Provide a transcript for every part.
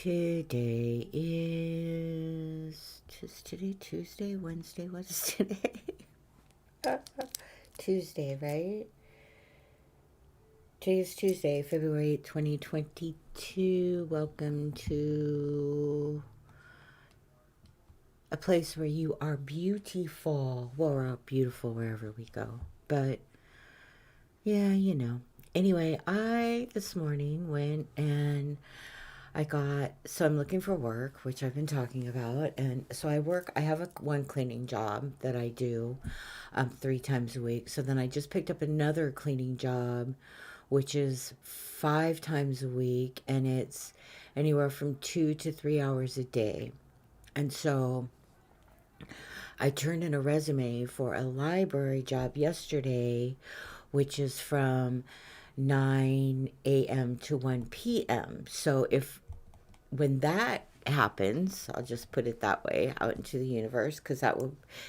Today is today Tuesday, Wednesday, what is today? Tuesday, right? Today is Tuesday, February 8th, 2022. Welcome to a place where you are beautiful. Well, we're all beautiful wherever we go. But yeah, you know. Anyway, I this morning went and so I'm looking for work, which I've been talking about. And so I have one cleaning job that I do 3 times a week. So then I just picked up another cleaning job, which is 5 times a week. And it's anywhere from 2 to 3 hours a day. And so I turned in a resume for a library job yesterday, which is from 9 a.m. to 1 p.m. So when that happens, I'll just put it that way out into the universe because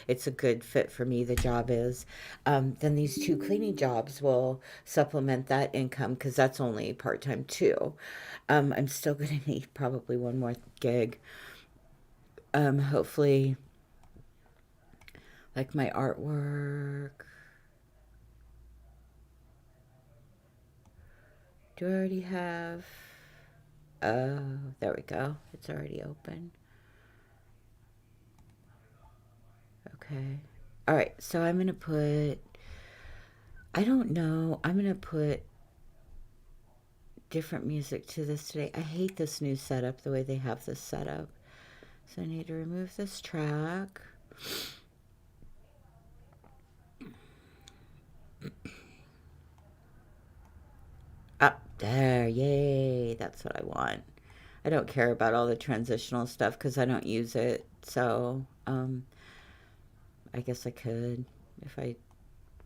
it's a good fit for me. The job is, then these 2 cleaning jobs will supplement that income because that's only part time too. I'm still going to need probably one more gig. Hopefully, like my artwork. Do I already have? Oh, there we go. It's already open. Okay. All right. So I don't know. I'm going to put different music to this today. I hate this new setup, the way they have this set up. So I need to remove this track. Up there. Yay. That's what I want. I don't care about all the transitional stuff because I don't use it. So, I guess I could if I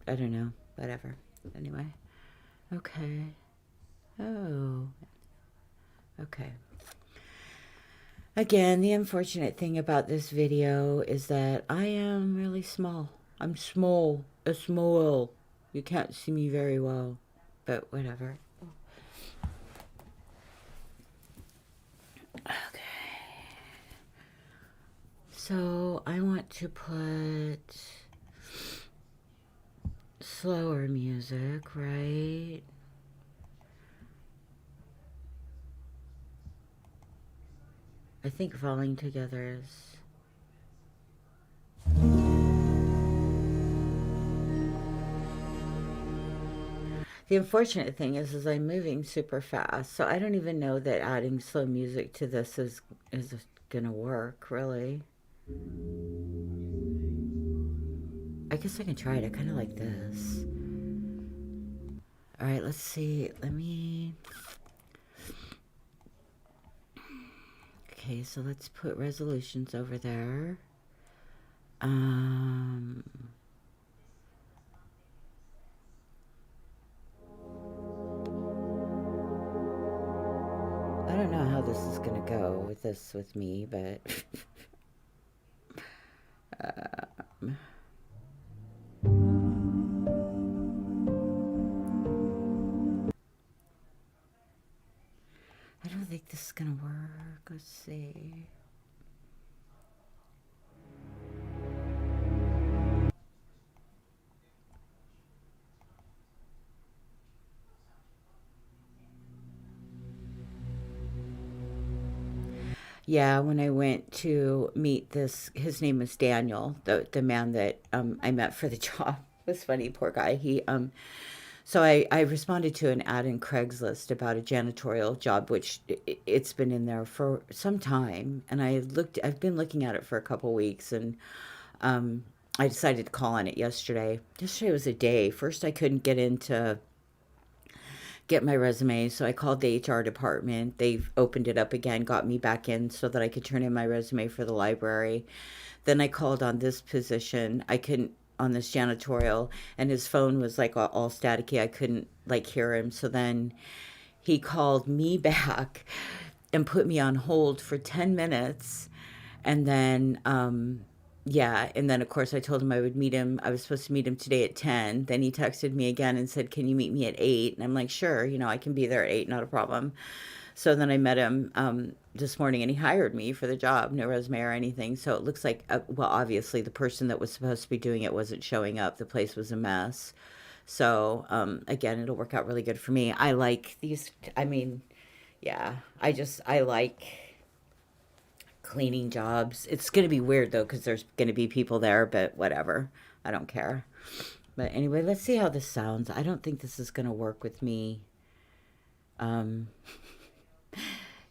don't know, whatever. Anyway, okay. Oh, okay. Again, the unfortunate thing about this video is that I am really small. I'm small, a small. You can't see me very well, but whatever. Okay. So I want to put slower music, right? I think Falling Together is... The unfortunate thing is I'm moving super fast, so I don't even know that adding slow music to this is gonna work, really. I guess I can try it. I kind of like this. All right, let's see. Okay, so let's put resolutions over there. I don't know how this is gonna go with me, but I don't think this is gonna work. Let's see. Yeah, when I went to meet his name was Daniel, the man that I met for the job. It was funny, poor guy. So I responded to an ad in Craigslist about a janitorial job, which it's been in there for some time, and I've been looking at it for a couple weeks, and I decided to call on it yesterday. Yesterday was a day. First, I couldn't get my resume, so I called the HR department. They've opened it up again, got me back in so that I could turn in my resume for the library. Then I called on this position. I couldn't on this janitorial, and his phone was like all staticky. I couldn't like hear him. So then he called me back and put me on hold for 10 minutes. And then yeah, and then of course I told him I would meet him. I was supposed to meet him today at 10. Then he texted me again and said, "Can you meet me at 8?" And I'm like, "Sure, I can be there at 8, not a problem." So then I met him this morning, and he hired me for the job, no resume or anything. So it looks like, well, obviously the person that was supposed to be doing it wasn't showing up. The place was a mess. So, again, it'll work out really good for me. I like these, I mean, yeah, I like cleaning jobs. It's going to be weird though, because there's going to be people there, but whatever. I don't care. But anyway, let's see how this sounds. I don't think this is going to work with me um,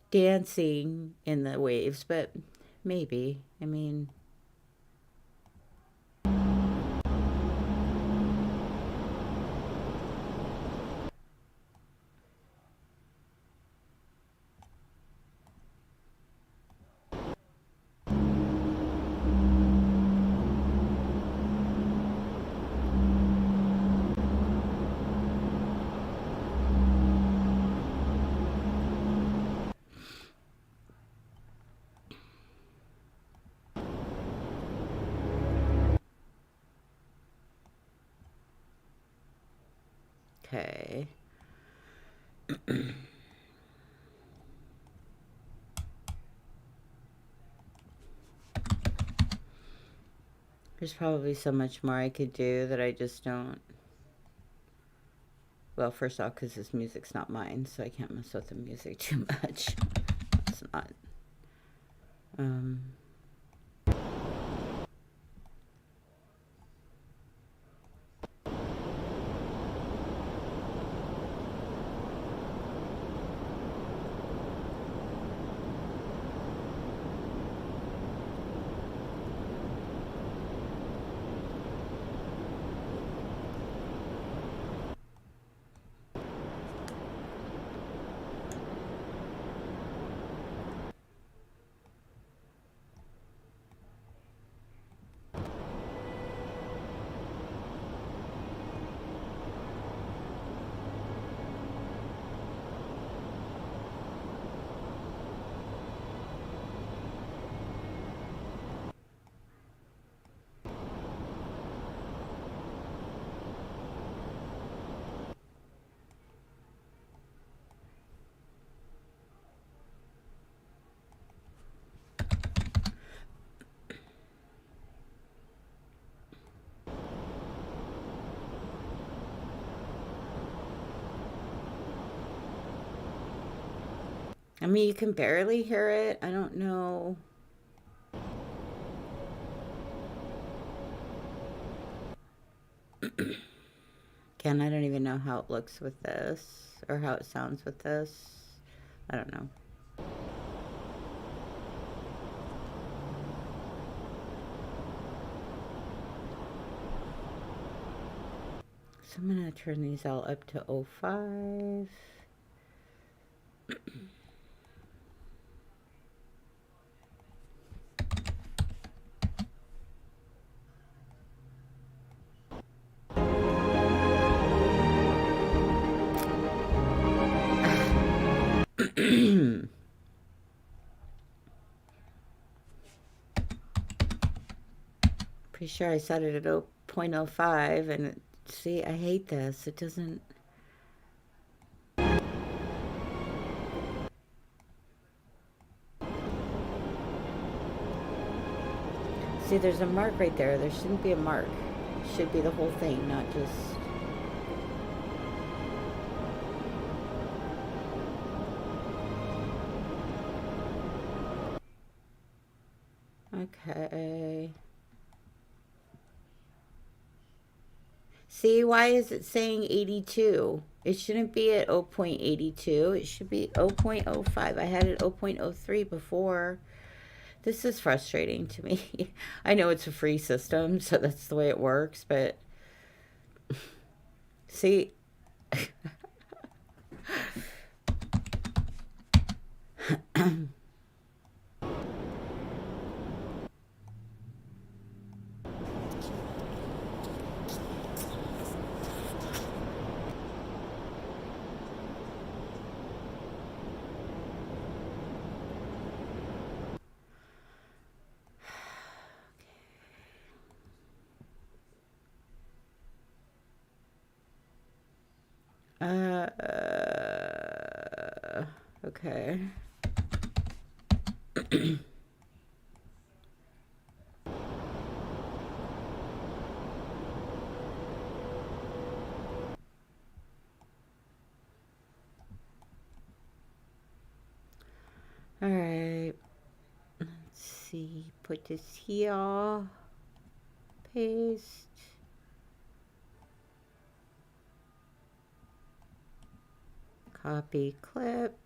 dancing in the waves, but maybe. I mean, okay. There's probably so much more I could do that I just don't. Well, first off, because this music's not mine, so I can't mess with the music too much. It's not. Um, I mean, you can barely hear it. I don't know. Ken, I don't even know how it looks with this or how it sounds with this. I don't know. So I'm going to turn these all up to 05. Pretty sure I set it at 0.05 and see, I hate this. It doesn't. See, there's a mark right there. There shouldn't be a mark. It should be the whole thing, not just. Okay. See, why is it saying 82? It shouldn't be at 0.82. It should be 0.05. I had it 0.03 before. This is frustrating to me. I know it's a free system, so that's the way it works, but see. Okay. All right. Let's see. Put this here. Paste. Copy clip.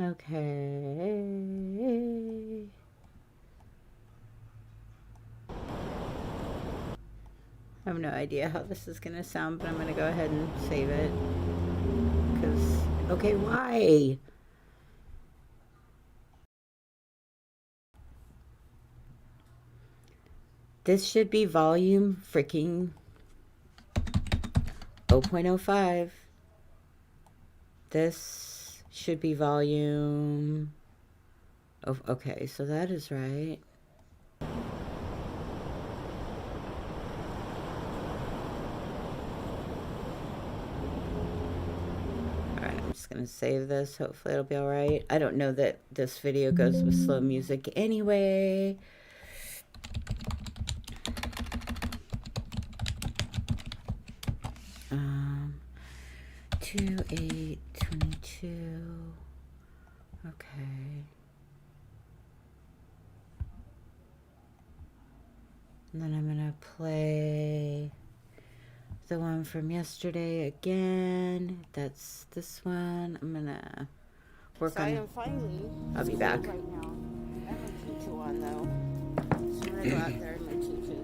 Okay. I have no idea how this is going to sound, but I'm going to go ahead and save it. Because, okay, why? This should be volume freaking 0.05. This should be volume. Oh, okay, so that is right. Alright, I'm just gonna save this. Hopefully it'll be alright. I don't know that this video goes with slow music anyway. Um, 2/8/22. Okay. And then I'm gonna play the one from yesterday again. That's this one. I'm gonna work on. I am finally. I'll be back. Right now. I have my tutu on though. So I'm gonna go out there in my tutu.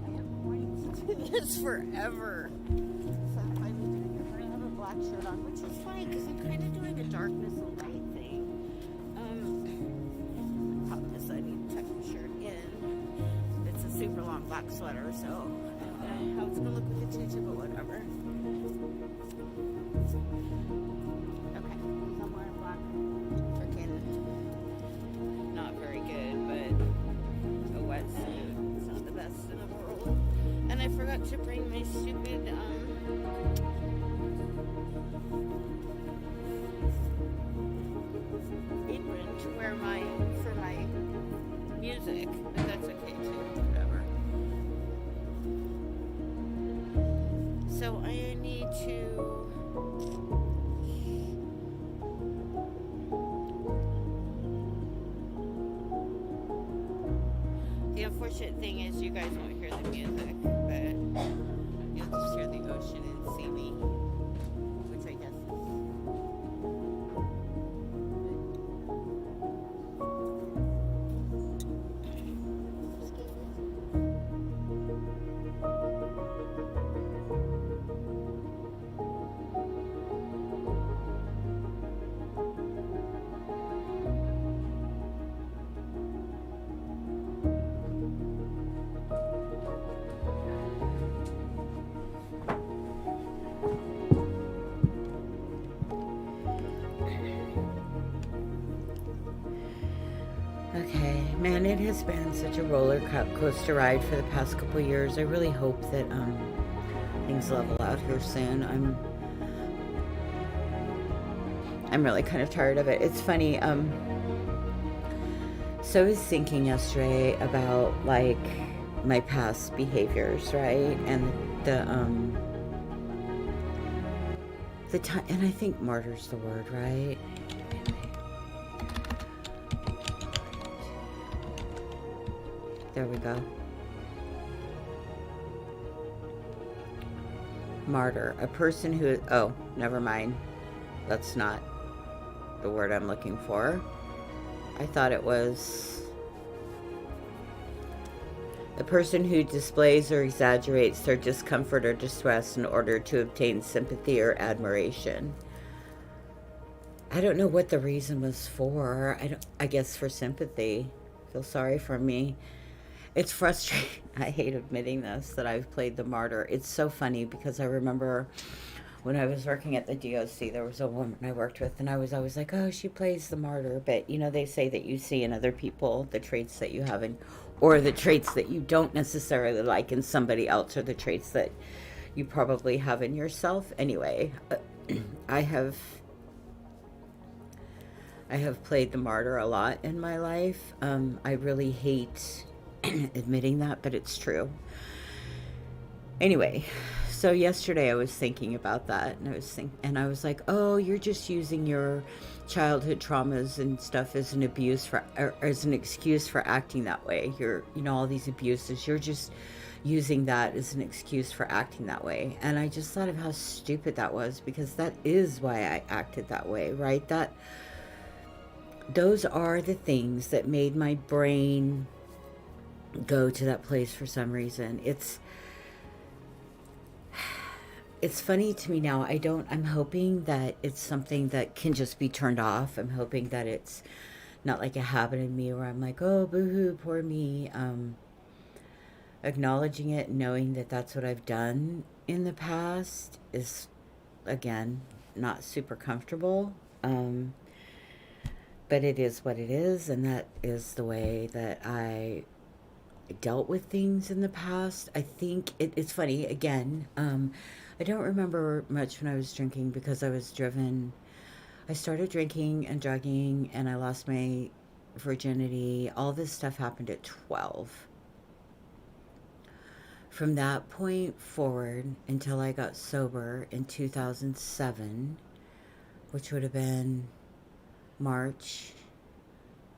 I have been wanting to do this forever. So I'm finally doing it. I have a black shirt on, which is fine because I'm kind of doing a darkness and light thing. The problem is I need to tuck the shirt in. It's a super long black sweater, so I don't know how it's gonna look with the tutu, but whatever. Okay, somewhere in black. Freaking not very good, but a wetsuit. It's not the best in the world. And I forgot to bring my stupid apron to wear for my music, but that's okay too, whatever. So I need to the unfortunate thing is you guys won't hear the music, but you'll just hear the ocean and see me, which I guess is Okay, man, it has been such a roller coaster ride for the past couple years. I really hope that things level out here soon. I'm really kind of tired of it. It's funny. So I was thinking yesterday about like my past behaviors, right? And the time, and I think martyr's the word, right? There we go. Martyr, a person who, oh, never mind. That's not the word I'm looking for. I thought it was the person who displays or exaggerates their discomfort or distress in order to obtain sympathy or admiration. I don't know what the reason was for. I guess for sympathy. Feel sorry for me. It's frustrating. I hate admitting this, that I've played the martyr. It's so funny because I remember when I was working at the DOC, there was a woman I worked with, and I was always like, oh, she plays the martyr. But, they say that you see in other people the traits that you have in, or the traits that you don't necessarily like in somebody else, or the traits that you probably have in yourself. Anyway, I have I have played the martyr a lot in my life. I really hate admitting that, but it's true. Anyway, so yesterday I was thinking about that, and I was like, "Oh, you're just using your childhood traumas and stuff as an abuse for, or as an excuse for acting that way. All these abuses. You're just using that as an excuse for acting that way." And I just thought of how stupid that was, because that is why I acted that way, right? Those are the things that made my brain go to that place for some reason. It's funny to me now. I'm hoping that it's something that can just be turned off. I'm hoping that it's not like a habit in me where I'm like, oh, boo-hoo, poor me. Acknowledging it, knowing that that's what I've done in the past is, again, not super comfortable. But it is what it is, and that is the way that I dealt with things in the past. I think it's funny, again. I don't remember much when I was drinking because I was driven. I started drinking and drugging, and I lost my virginity. All this stuff happened at 12. From that point forward until I got sober in 2007, which would have been March,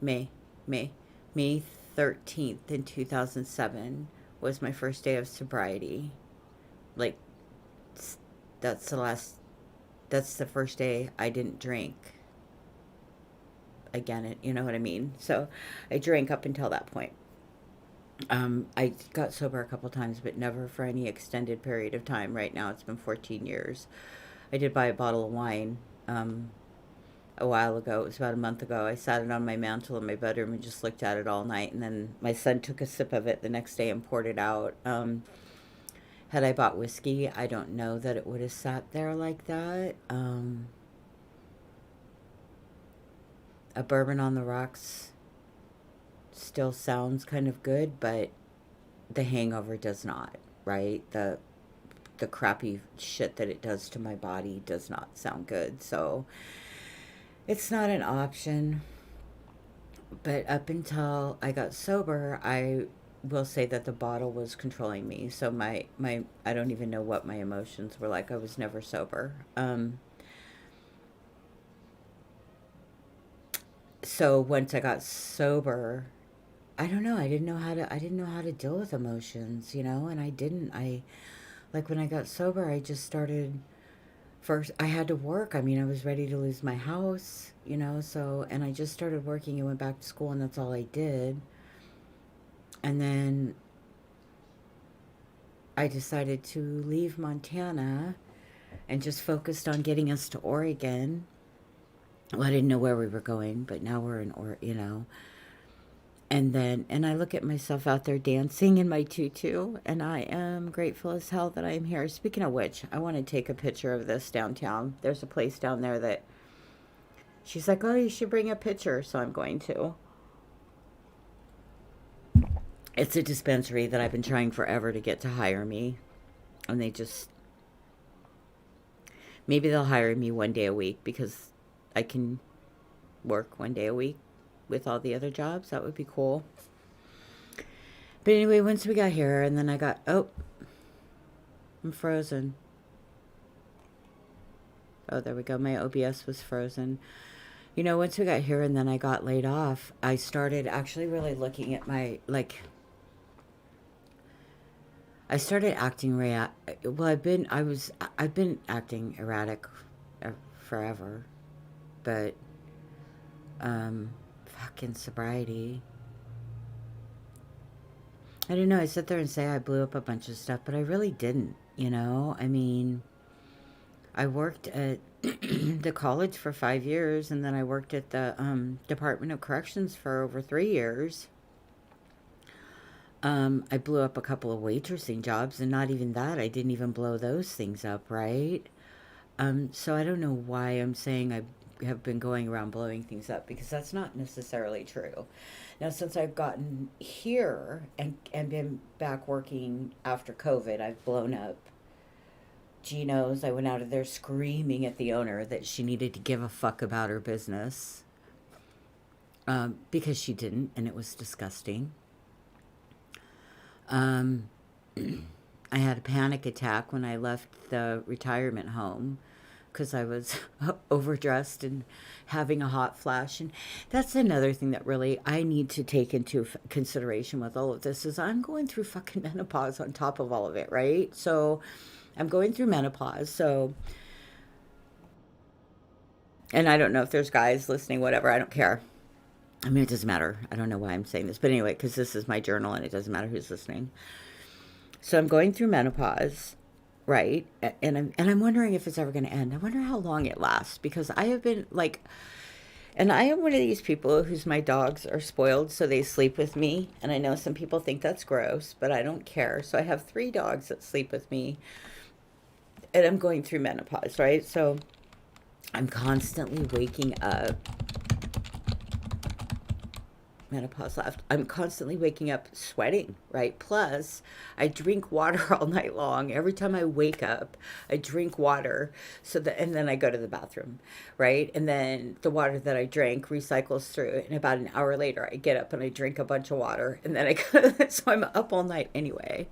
May, May, May 13th in 2007 was my first day of sobriety. Like, that's the first day I didn't drink. Again, you know what I mean? So I drank up until that point. I got sober a couple times, but never for any extended period of time. Right now, it's been 14 years. I did buy a bottle of wine a while ago. It was about a month ago. I sat it on my mantle in my bedroom and just looked at it all night. And then my son took a sip of it the next day and poured it out. Had I bought whiskey, I don't know that it would have sat there like that. A bourbon on the rocks still sounds kind of good, but the hangover does not, right? The crappy shit that it does to my body does not sound good. So it's not an option. But up until I got sober, I will say that the bottle was controlling me. So my I don't even know what my emotions were like. I was never sober. So once I got sober, I don't know. I didn't know how to deal with emotions, and I didn't. Like when I got sober, I just started. First, I had to work. I mean, I was ready to lose my house, and I just started working and went back to school, and that's all I did. And then I decided to leave Montana and just focused on getting us to Oregon. Well, I didn't know where we were going, but now we're in Oregon. And I look at myself out there dancing in my tutu, and I am grateful as hell that I'm here. Speaking of which, I want to take a picture of this downtown. There's a place down there that she's like, oh, you should bring a picture, so I'm going to. It's a dispensary that I've been trying forever to get to hire me, and maybe they'll hire me one day a week because I can work one day a week with all the other jobs. That would be cool. But anyway, once we got here, and then I'm frozen. Oh, there we go. My OBS was frozen. Once we got here and then I got laid off, I started actually really looking at I started acting well, I've been acting erratic forever. But, fucking sobriety. I don't know. I sit there and say I blew up a bunch of stuff, but I really didn't, you know? I mean, I worked at the college for 5 years, and then I worked at the Department of Corrections for over 3 years. I blew up a couple of waitressing jobs, and not even that. I didn't even blow those things up, right? So I don't know why I'm saying I have been going around blowing things up because that's not necessarily true. Now, since I've gotten here and been back working after COVID, I've blown up Gino's. I went out of there screaming at the owner that she needed to give a fuck about her business because she didn't, and it was disgusting. Um, I had a panic attack when I left the retirement home because I was overdressed and having a hot flash. And that's another thing that really I need to take into consideration with all of this is I'm going through fucking menopause on top of all of it, right? So I'm going through menopause. So, and I don't know if there's guys listening, whatever. I don't care. I mean, it doesn't matter. I don't know why I'm saying this, but anyway, because this is my journal and it doesn't matter who's listening. So I'm going through menopause, right? And I'm wondering if it's ever going to end. I wonder how long it lasts because I have been like, and I am one of these people whose my dogs are spoiled, so they sleep with me. And I know some people think that's gross, but I don't care. So I have 3 dogs that sleep with me, and I'm going through menopause, right? So I'm constantly waking up. Menopause left. I'm constantly waking up sweating, right? Plus, I drink water all night long. Every time I wake up, I drink water so that and then I go to the bathroom, right? And then the water that I drank recycles through and about an hour later I get up and I drink a bunch of water and then I go so I'm up all night anyway.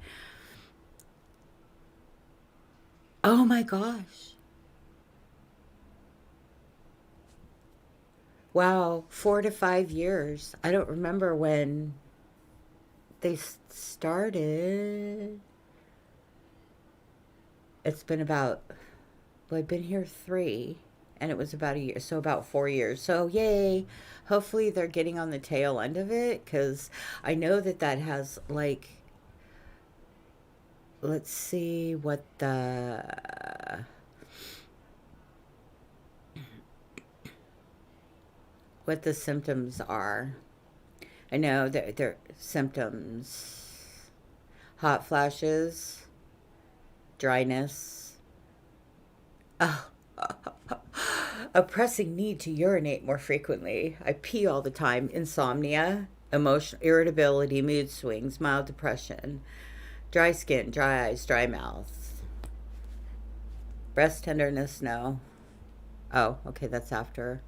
Oh my gosh. Wow, 4 to 5 years. I don't remember when they started. It's been about, well, I've been here 3, and it was about a year, so about 4 years. So, yay. Hopefully, they're getting on the tail end of it because I know that that has, like, let's see what the symptoms are. I know that they're symptoms hot flashes, dryness, oh, a pressing need to urinate more frequently. I pee all the time, insomnia, emotional irritability, mood swings, mild depression, dry skin, dry eyes, dry mouth, breast tenderness, no. Oh, okay, that's after.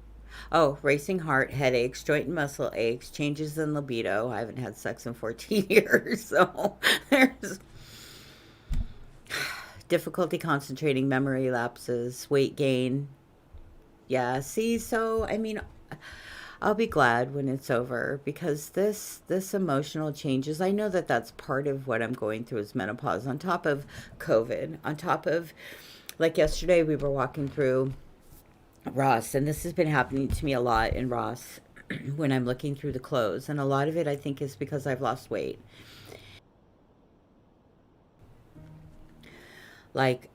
Oh, racing heart, headaches, joint and muscle aches, changes in libido. I haven't had sex in 14 years, so there's difficulty concentrating, memory lapses, weight gain. Yeah, see, so I mean, I'll be glad when it's over because this emotional changes. I know that that's part of what I'm going through is menopause on top of COVID, on top of like yesterday we were walking through Ross, and this has been happening to me a lot in Ross when I'm looking through the clothes, and a lot of it I think is because I've lost weight. Like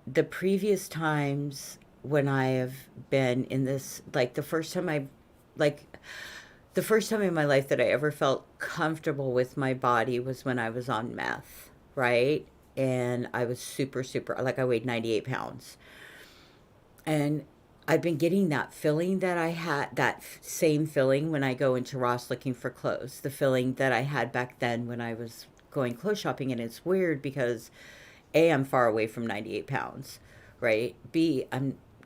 the previous times when I have been in this, like like the first time in my life that I ever felt comfortable with my body was when I was on meth, right? And I was super, super, like I weighed 98 pounds. And I've been getting that feeling that I had, that same feeling when I go into Ross looking for clothes, the feeling that I had back then when I was going clothes shopping. And it's weird because A, I'm far away from 98 pounds, right? B,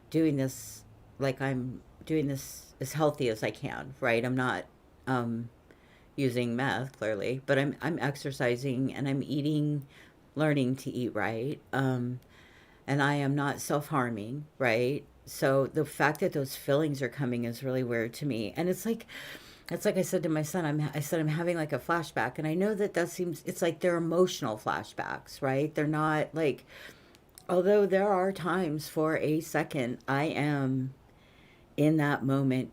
doing this I'm doing this as healthy as I can, right? I'm not um, using meth, clearly, but I'm exercising and I'm eating, learning to eat right. And I am not self harming, right? So the fact that those feelings are coming is really weird to me. And it's like I said to my son, I said I'm having like a flashback, and I know that that seems it's like they're emotional flashbacks, right? They're not like Although there are times for a second I am in that moment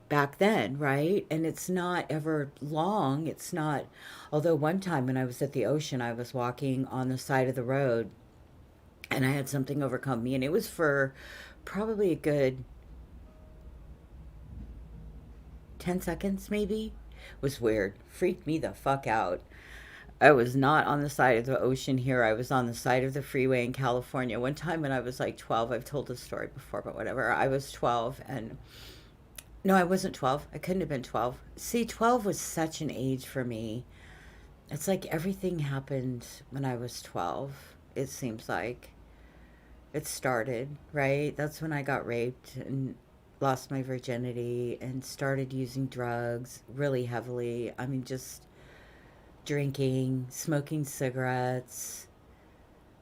back then, right? And it's not ever long. It's not, although one time when I was at the ocean, I was walking on the side of the road and I had something overcome me, and it was for probably a good 10 seconds, maybe. It was weird. Freaked me the fuck out. I was not on the side of the ocean here. I was on the side of the freeway in California. One time when I was like 12, I've told this story before, but whatever. I was 12 and no, I wasn't 12. I couldn't have been 12. See, 12 was such an age for me. It's like everything happened when I was 12. It seems like it started, right? That's when I got raped and lost my virginity and started using drugs really heavily. I mean, just drinking, smoking cigarettes,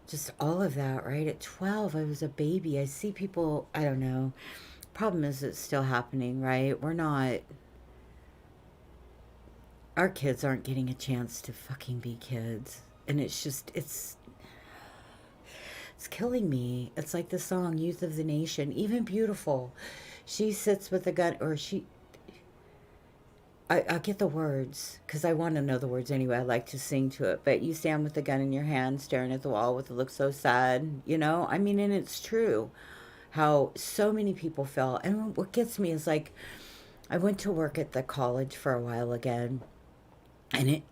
just all of that, right? At 12, I was a baby. I see people, I don't know. Problem is, it's still happening, right? We're not, our kids aren't getting a chance to fucking be kids. And it's just, it's killing me. It's like the song Youth of the Nation, even beautiful. She sits with a gun, or I get the words because I want to know the words anyway. I like to sing to it. But you stand with the gun in your hand, staring at the wall with a look so sad, you know? I mean, and it's true how so many people feel. And what gets me is like, I went to work at the college for a while again. And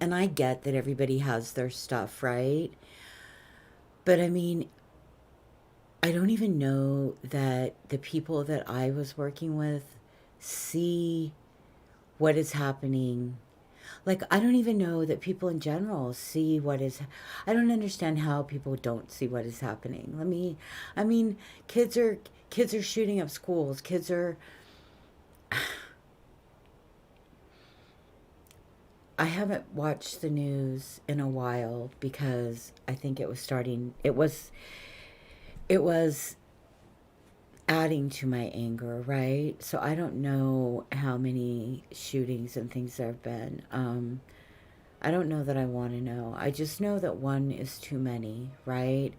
I get that everybody has their stuff, right? But I mean, I don't even know that the people that I was working with see what is happening. Like, I don't even know that people in general see what is. I don't understand how people don't see what is happening. I mean, kids are shooting up schools. Kids are. I haven't watched the news in a while because I think it was starting. It was adding to my anger, right? So I don't know how many shootings and things there have been. I don't know that I want to know. I just know that one is too many, right?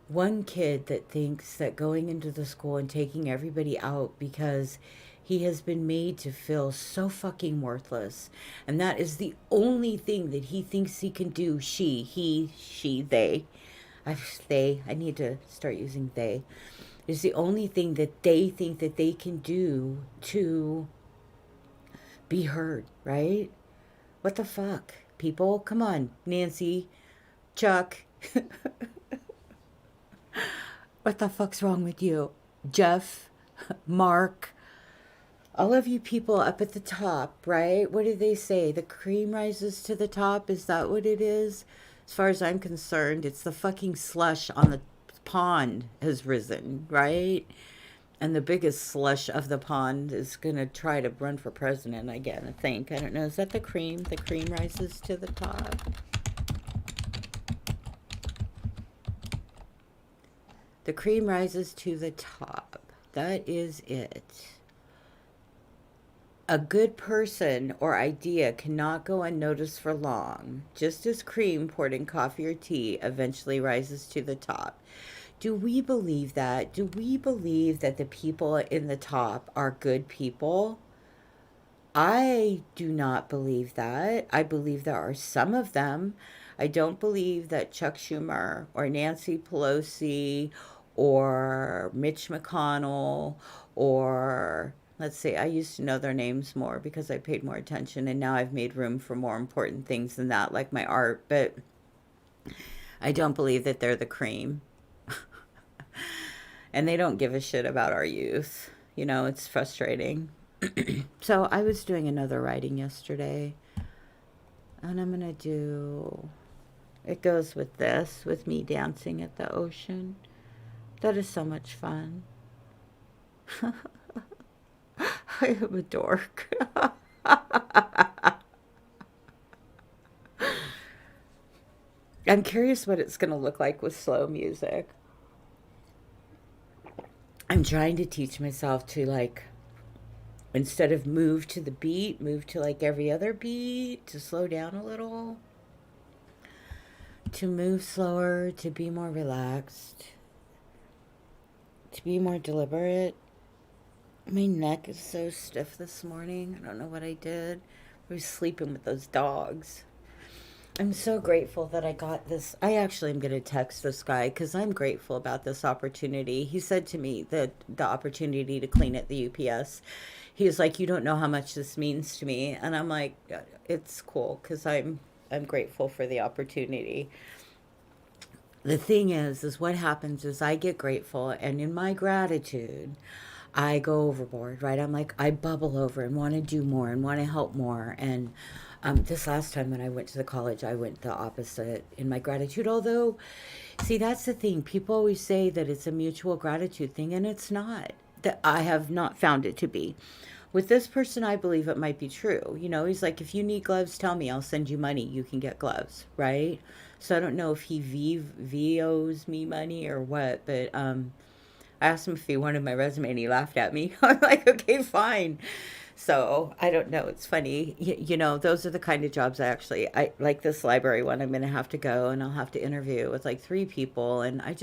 One kid that thinks that going into the school and taking everybody out because he has been made to feel so fucking worthless. And that is the only thing that he thinks he can do. She, they. I need to start using they. Is the only thing that they think that they can do to be heard, right? What the fuck, people? Come on, Nancy, Chuck. What the fuck's wrong with you? Jeff, Mark, all of you people up at the top, right? What do they say? The cream rises to the top? Is that what it is? As far as I'm concerned, it's the fucking slush on the pond has risen, right? And the biggest slush of the pond is going to try to run for president again, I think. I don't know. Is that the cream? The cream rises to the top. The cream rises to the top. That is it. A good person or idea cannot go unnoticed for long. Just as cream poured in coffee or tea eventually rises to the top. Do we believe that? Do we believe that the people in the top are good people? I do not believe that. I believe there are some of them. I don't believe that Chuck Schumer or Nancy Pelosi or Mitch McConnell or, let's see, I used to know their names more because I paid more attention, and now I've made room for more important things than that, like my art, but I don't believe that they're the cream. And they don't give a shit about our youth. You know, it's frustrating. So I was doing another writing yesterday, and I'm gonna do, it goes with this, with me dancing at the ocean. That is so much fun. I am a dork. I'm curious what it's gonna look like with slow music. I'm trying to teach myself to, like, instead of move to the beat, move to like every other beat, to slow down a little. to move slower, to be more relaxed, to be more deliberate. My neck is so stiff this morning. I don't know what I did. I was sleeping with those dogs. I'm so grateful that I got this. I actually am going to text this guy because I'm grateful about this opportunity. He said to me that the opportunity to clean at the UPS, he was like, "You don't know how much this means to me," and I'm like, "It's cool because I'm grateful for the opportunity." The thing is what happens is I get grateful, and in my gratitude, I go overboard, right? I'm like, I bubble over and want to do more and want to help more. And this last time when I went to the college, I went the opposite in my gratitude. Although, see, that's the thing. People always say that it's a mutual gratitude thing, and it's not. That I have not found it to be. With this person, I believe it might be true. You know, he's like, if you need gloves, tell me. I'll send you money. You can get gloves, right? So I don't know if he VOs me money or what, but I asked him if he wanted my resume and he laughed at me. I'm like, okay, fine. So I don't know. It's funny. You know, those are the kind of jobs I like this library one. I'm going to have to go and I'll have to interview with like 3 people. And I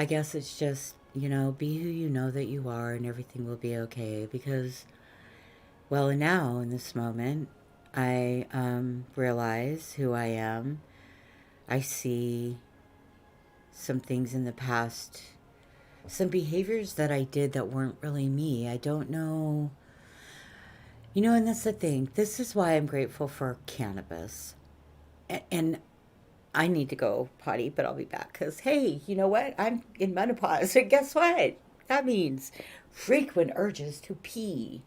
guess it's just, you know, be who you know that you are and everything will be okay. Because, well, now in this moment, I realize who I am. I see some things in the past, some behaviors that I did that weren't really me. I don't know. You know, and that's the thing. This is why I'm grateful for cannabis. And I need to go potty, but I'll be back because, hey, you know what? I'm in menopause. And guess what? That means frequent urges to pee.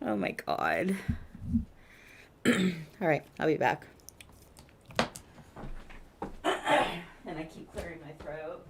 Oh my God. All right, I'll be back. And I keep clearing my throat.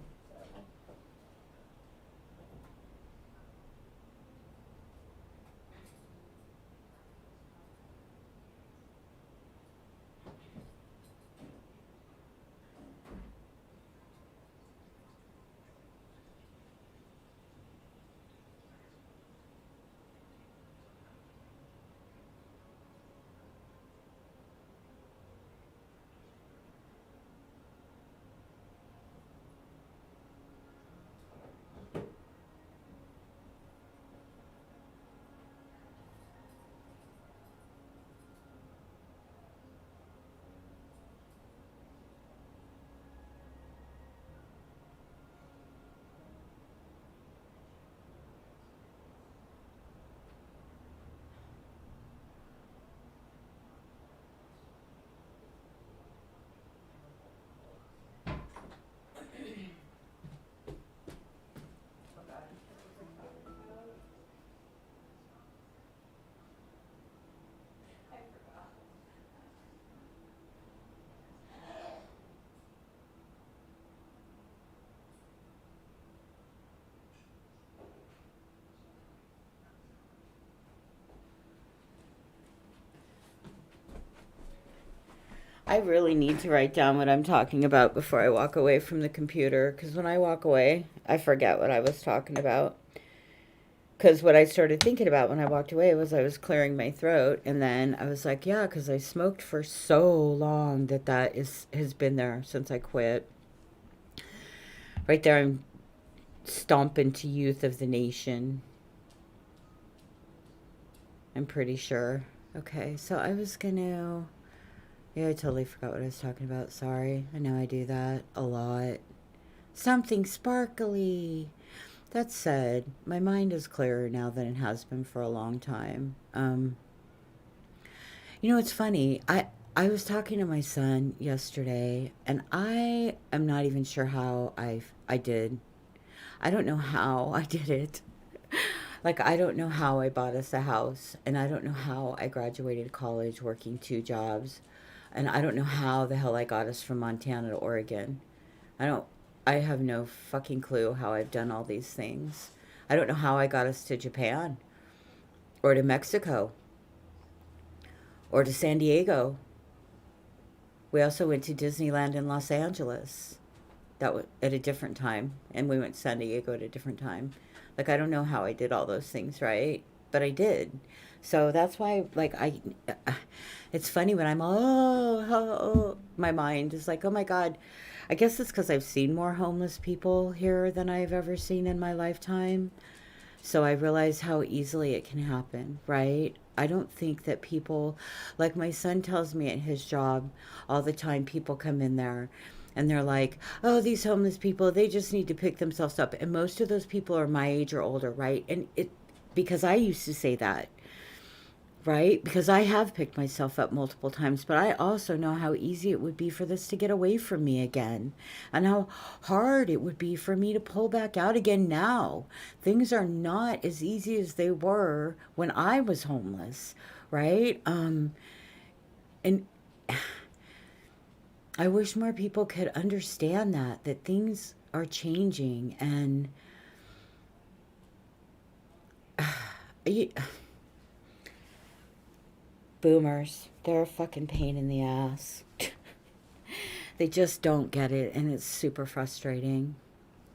I really need to write down what I'm talking about before I walk away from the computer because when I walk away, I forget what I was talking about. Because what I started thinking about when I walked away was I was clearing my throat, and then I was like, yeah, because I smoked for so long that has been there since I quit. Right there, I'm stomping to youth of the nation. I'm pretty sure. Okay, so I was gonna. Yeah, I totally forgot what I was talking about. Sorry. I know I do that a lot. Something sparkly. That said, my mind is clearer now than it has been for a long time. You know, it's funny. I was talking to my son yesterday, and I am not even sure how I did. I don't know how I did it. Like, I don't know how I bought us a house, and I don't know how I graduated college working 2 jobs, and I don't know how the hell I got us from Montana to Oregon. I don't, I have no fucking clue how I've done all these things. I don't know how I got us to Japan, or to Mexico, or to San Diego. We also went to Disneyland in Los Angeles. That was at a different time, and we went to San Diego at a different time. Like, I don't know how I did all those things, right? but I did. So that's why, like, it's funny when I'm, my mind is like, oh my God. I guess it's because I've seen more homeless people here than I've ever seen in my lifetime. So I realize how easily it can happen, right? I don't think that people, like my son tells me at his job all the time, people come in there and they're like, oh, these homeless people, they just need to pick themselves up. And most of those people are my age or older, right? Because I used to say that, right? Because I have picked myself up multiple times, but I also know how easy it would be for this to get away from me again, and how hard it would be for me to pull back out again now. Things are not as easy as they were when I was homeless, right? And I wish more people could understand that things are changing, and you, boomers, they're a fucking pain in the ass. They just don't get it, and it's super frustrating.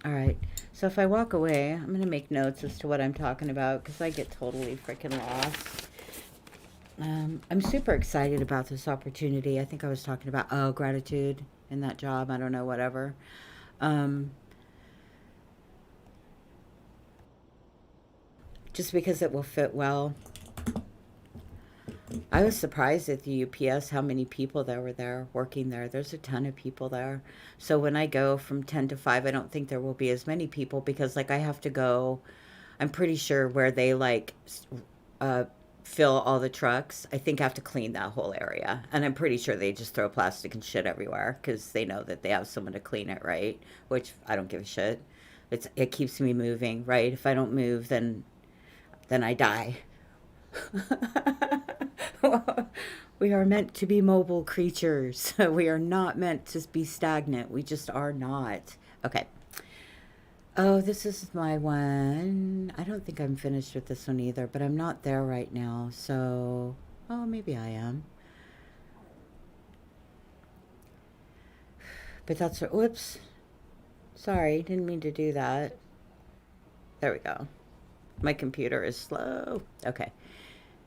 All right. So if I walk away, I'm going to make notes as to what I'm talking about because I get totally freaking lost. I'm super excited about this opportunity. I think I was talking about, gratitude in that job. I don't know, whatever. Um, just because it will fit well. I was surprised at the UPS how many people there were there working there. There's a ton of people there. So when I go from 10 to 5, I don't think there will be as many people because like I have to go, I'm pretty sure where they like uh fill all the trucks. I think I have to clean that whole area. And I'm pretty sure they just throw plastic and shit everywhere cuz they know that they have someone to clean it, right? Which I don't give a shit. It keeps me moving, right? If I don't move then I die. We are meant to be mobile creatures. We are not meant to be stagnant. We just are not. Okay. Oh, this is my one. I don't think I'm finished with this one either, but I'm not there right now. So, oh, maybe I am. But that's, whoops. Sorry, didn't mean to do that. There we go. My computer is slow. Okay.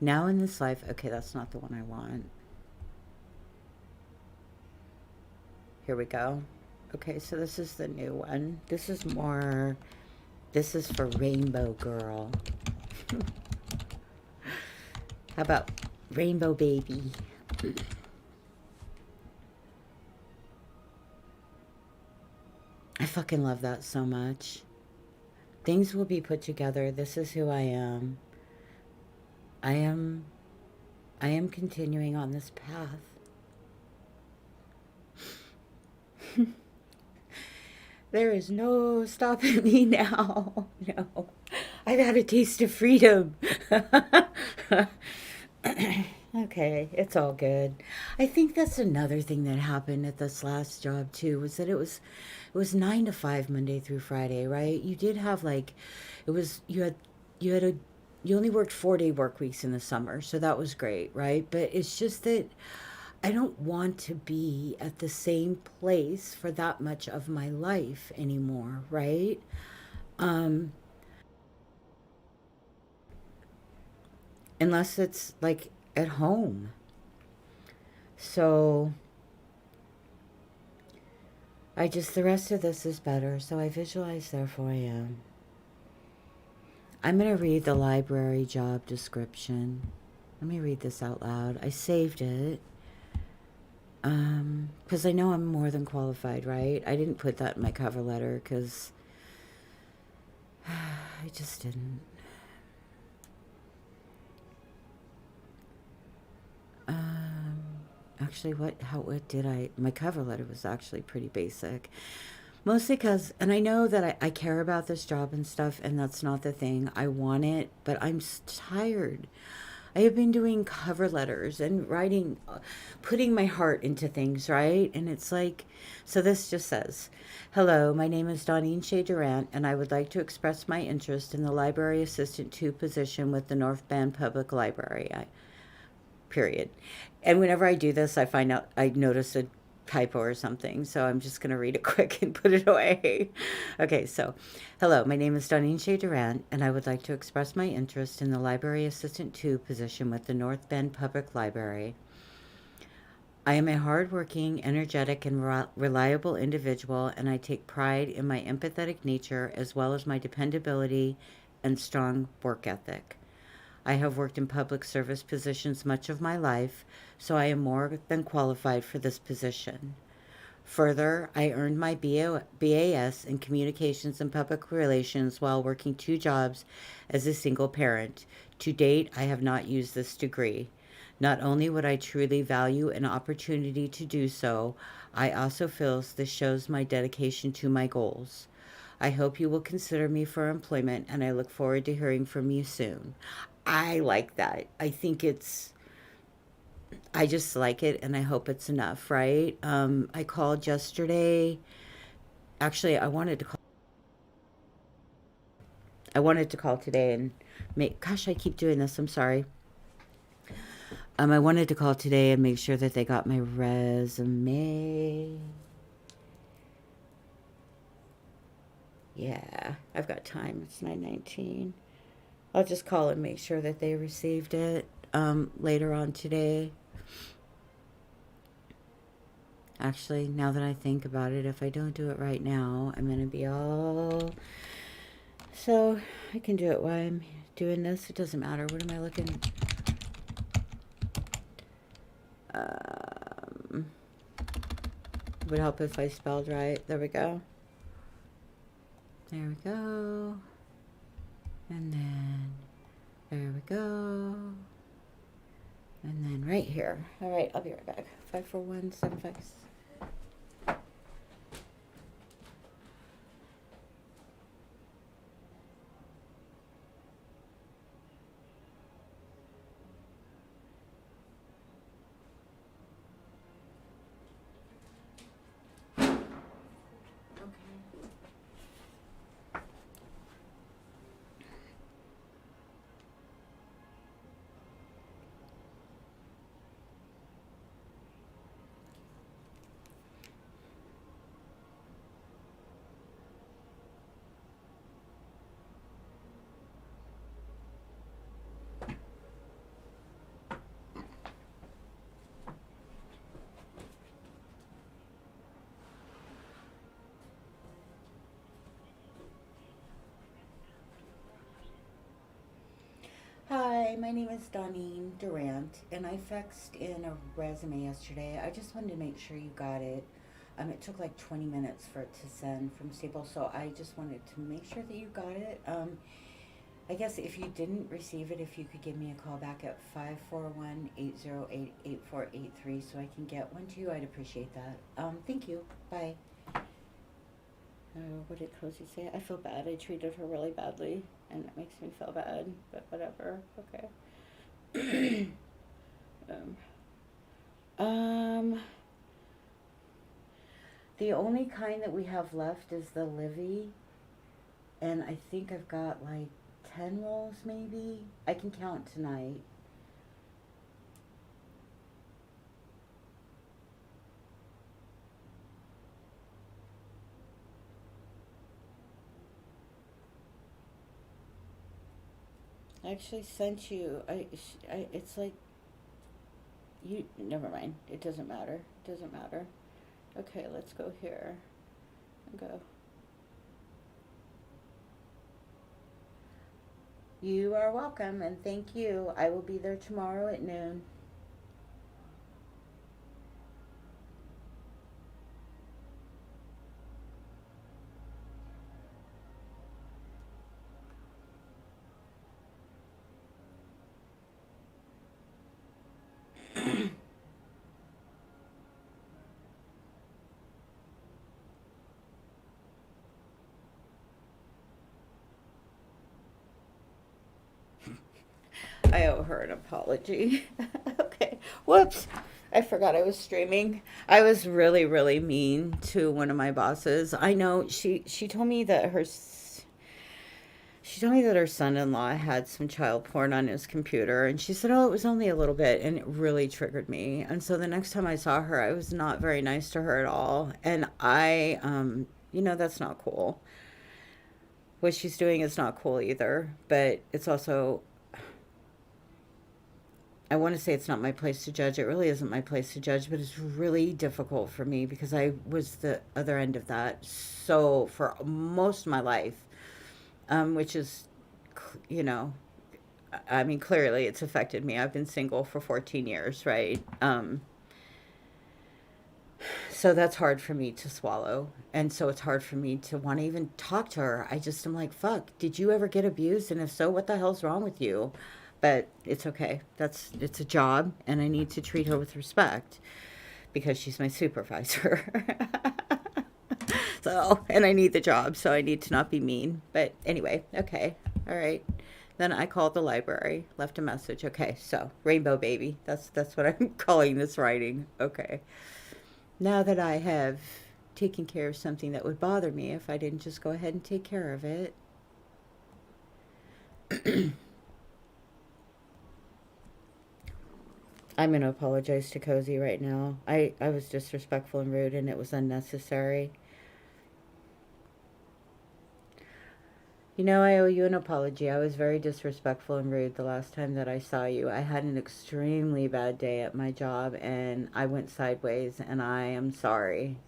Now in this life, okay, that's not the one I want. Here we go. Okay, so this is the new one. This is for Rainbow Girl. How about Rainbow Baby? I fucking love that so much. Things will be put together. This is who I am. I am I am continuing on this path. There is no stopping me now. No. I've had a taste of freedom. Okay, it's all good. I think that's another thing that happened at this last job too, was that it was 9 to 5 Monday through Friday, right? You did have like it was you had a you only worked 4-day work weeks in the summer, so that was great, right? But it's just that I don't want to be at the same place for that much of my life anymore, right? Um, Unless it's like at home. So the rest of this is better. So I visualize, therefore I am. I'm going to read the library job description. Let me read this out loud. I saved it. Because I know I'm more than qualified, right? I didn't put that in my cover letter because I just didn't. Um, Actually, what did my cover letter was actually pretty basic. Mostly because, and I know that I care about this job and stuff, and that's not the thing. I want it, but I'm tired. I have been doing cover letters and writing, putting my heart into things, right? And it's like, so this just says, hello, my name is Donine Shea Durant, and I would like to express my interest in the Library Assistant 2 position with the North Bend Public Library. Period. And whenever I do this, I find out, I notice typo or something, so I'm just going to read it quick and put it away. Okay, so hello, my name is Donine Shea Durant, and I would like to express my interest in the Library Assistant 2 position with the North Bend Public Library. I am a hardworking, energetic, and reliable individual, and I take pride in my empathetic nature as well as my dependability and strong work ethic. I have worked in public service positions much of my life, so I am more than qualified for this position. Further, I earned my BAS in Communications and Public Relations while working two jobs as a single parent. To date, I have not used this degree. Not only would I truly value an opportunity to do so, I also feel this shows my dedication to my goals. I hope you will consider me for employment, and I look forward to hearing from you soon. I like that. I just like it, and I hope it's enough, right? I called yesterday. Actually, I wanted to call today and make, gosh, I keep doing this. I'm sorry. I wanted to call today and make sure that they got my resume. Yeah, I've got time. It's 9:19. I'll just call and make sure that they received it later on today. Actually, now that I think about it, if I don't do it right now, I'm going to be all... So, I can do it while I'm doing this. It doesn't matter. What am I looking... Would help if I spelled right. There we go. There we go. And then... There we go. And then right here. All right, I'll be right back. 541-756. Hi, my name is Donine Durant, and I faxed in a resume yesterday. I just wanted to make sure you got it. It took like 20 minutes for it to send from Staples, so I just wanted to make sure that you got it. I guess if you didn't receive it, if you could give me a call back at 541-808-8483 so I can get one to you, I'd appreciate that. Thank you. Bye. What did Cozy say? I feel bad. I treated her really badly, and it makes me feel bad, but whatever. Okay. um, the only kind that we have left is the Livy, and I think I've got like 10 rolls maybe. I can count tonight. I actually sent you. It's like you. Never mind. It doesn't matter. It doesn't matter. Okay, let's go here. Go. You are welcome, and thank you. I will be there tomorrow at noon. I owe her an apology. Okay. Whoops. I forgot I was streaming. I was really, really mean to one of my bosses. I know she told me that she told me that her son-in-law had some child porn on his computer, and she said, "Oh, it was only a little bit," and it really triggered me. And so the next time I saw her, I was not very nice to her at all. And that's not cool. What she's doing is not cool either. But it's also, I want to say it's not my place to judge. It really isn't my place to judge, but it's really difficult for me because I was the other end of that. So for most of my life, which is, you know, I mean, clearly it's affected me. I've been single for 14 years, right? So that's hard for me to swallow. And so it's hard for me to want to even talk to her. I just am like, fuck, did you ever get abused? And if so, what the hell's wrong with you? But it's okay. It's a job, and I need to treat her with respect because she's my supervisor. So, and I need the job, so I need to not be mean. But anyway, okay. All right. Then I called the library, left a message. Okay, so Rainbow Baby. That's what I'm calling this writing. Okay. Now that I have taken care of something that would bother me if I didn't just go ahead and take care of it. I'm going to apologize to Cozy right now. I was disrespectful and rude, and it was unnecessary. I owe you an apology. I was very disrespectful and rude the last time that I saw you. I had an extremely bad day at my job, and I went sideways, and I am sorry.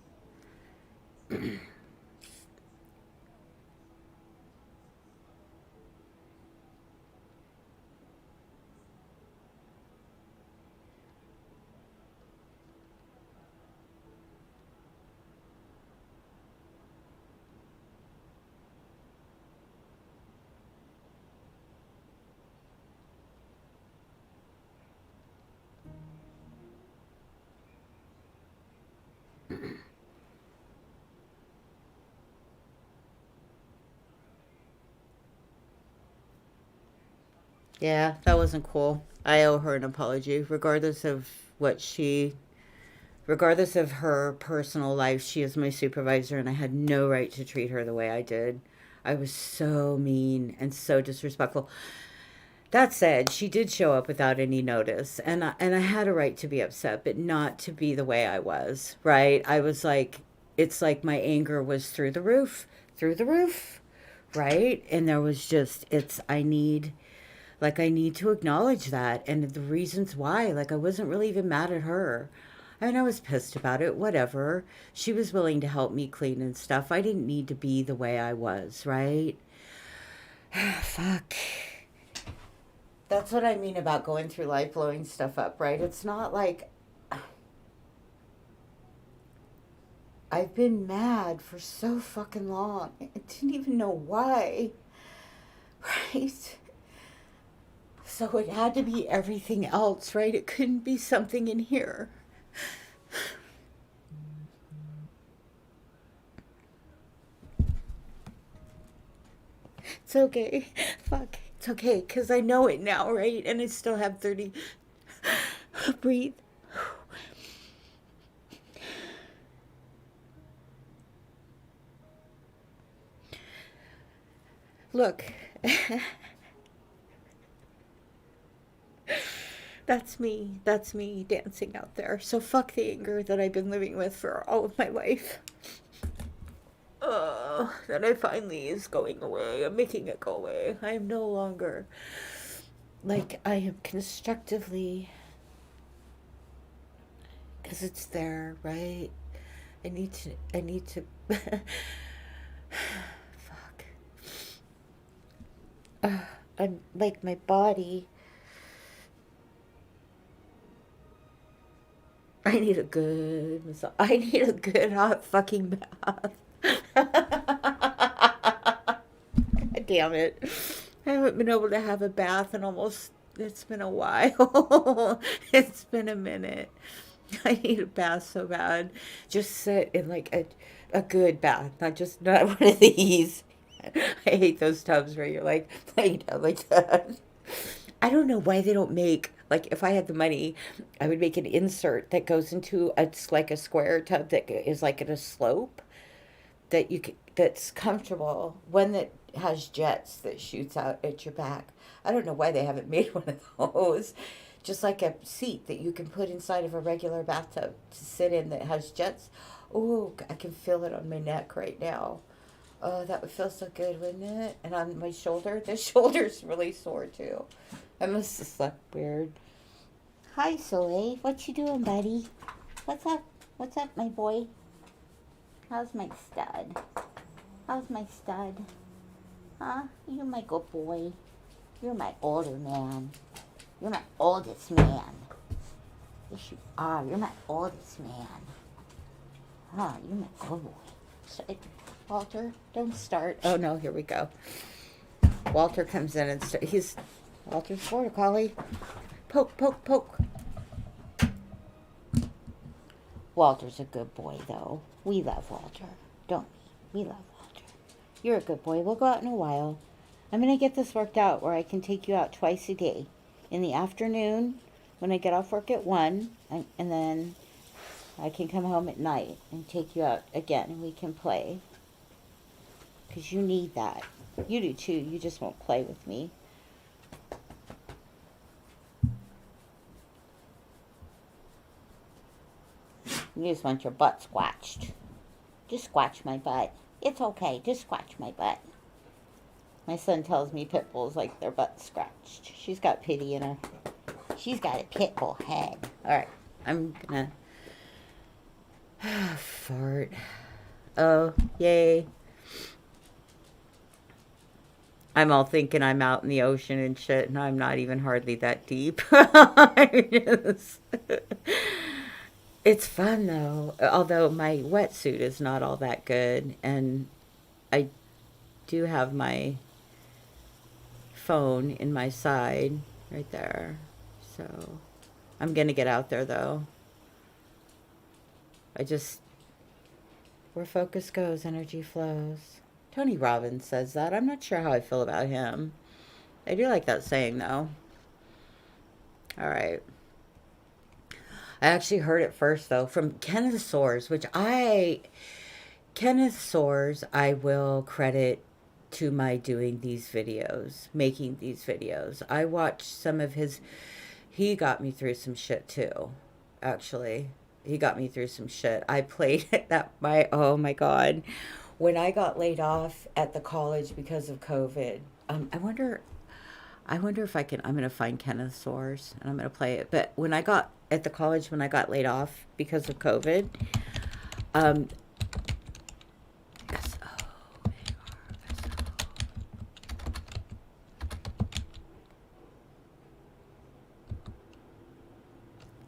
Yeah, that wasn't cool. I owe her an apology, regardless of her personal life. She is my supervisor, and I had no right to treat her the way I did. I was so mean and so disrespectful. That said, she did show up without any notice, and I had a right to be upset, but not to be the way I was, right? I was like, it's like my anger was through the roof, right? And there was just, I need to acknowledge that and the reasons why. Like, I wasn't really even mad at her. I mean, I was pissed about it, whatever. She was willing to help me clean and stuff. I didn't need to be the way I was, right? Fuck. That's what I mean about going through life blowing stuff up, right? It's not like I've been mad for so fucking long. I didn't even know why, right? So it had to be everything else, right? It couldn't be something in here. It's okay. Fuck. It's okay, because I know it now, right? And I still have 30. Breathe. Look, that's me. That's me dancing out there. So fuck the anger that I've been living with for all of my life. That I finally is going away. I'm making it go away. I am no longer like I am constructively, because it's there, right? I need to fuck. I'm like my body. I need a good massage. I need a good hot fucking bath. Damn it. I haven't been able to have a bath in almost, it's been a while. It's been a minute. I need a bath so bad. Just sit in like a good bath, not one of these. I hate those tubs where you're like laying down like that. I don't know why they don't make, like, if I had the money, I would make an insert that goes into it's like a square tub that is like at a slope that that's comfortable. One that has jets that shoots out at your back. I don't know why they haven't made one of those. Just like a seat that you can put inside of a regular bathtub to sit in that has jets. Oh, I can feel it on my neck right now. Oh, that would feel so good, wouldn't it? And on my shoulder, the shoulder's really sore too. I must have slept weird. Hi, Soleil. What you doing, buddy? What's up? What's up, my boy? How's my stud? How's my stud? Huh? You're my good boy. You're my older man. You're my oldest man. Yes, you are. You're my oldest man. Huh? You're my good boy. So, Walter, don't start. Oh no, here we go. Walter comes in and Walter's border collie. Poke, poke, poke. Walter's a good boy, though. We love Walter, don't we? We love Walter. You're a good boy. We'll go out in a while. I'm going to get this worked out where I can take you out twice a day. In the afternoon, when I get off work at 1, and then I can come home at night and take you out again, and we can play. Because you need that. You do too. You just won't play with me. You just want your butt squatched. Just squatch my butt. It's okay. Just squatch my butt. My son tells me pit bulls like their butt scratched. She's got pity in her. She's got a pit bull head. All right. I'm gonna fart. Oh, yay. I'm all thinking I'm out in the ocean and shit, and I'm not even hardly that deep. It's fun, though. Although my wetsuit is not all that good, and I do have my phone in my side right there. So I'm going to get out there, though. Where focus goes, energy flows. Tony Robbins says that. I'm not sure how I feel about him. I do like that saying, though. All right. I actually heard it first, though, from Kenneth Soares, Kenneth Soares, I will credit to my doing these videos, making these videos. I watched some of he got me through some shit, too, actually. He got me through some shit. I played oh my God. When I got laid off at the college because of COVID, I wonder if I'm going to find Kenneth Soares and I'm going to play it. But when I got laid off because of COVID,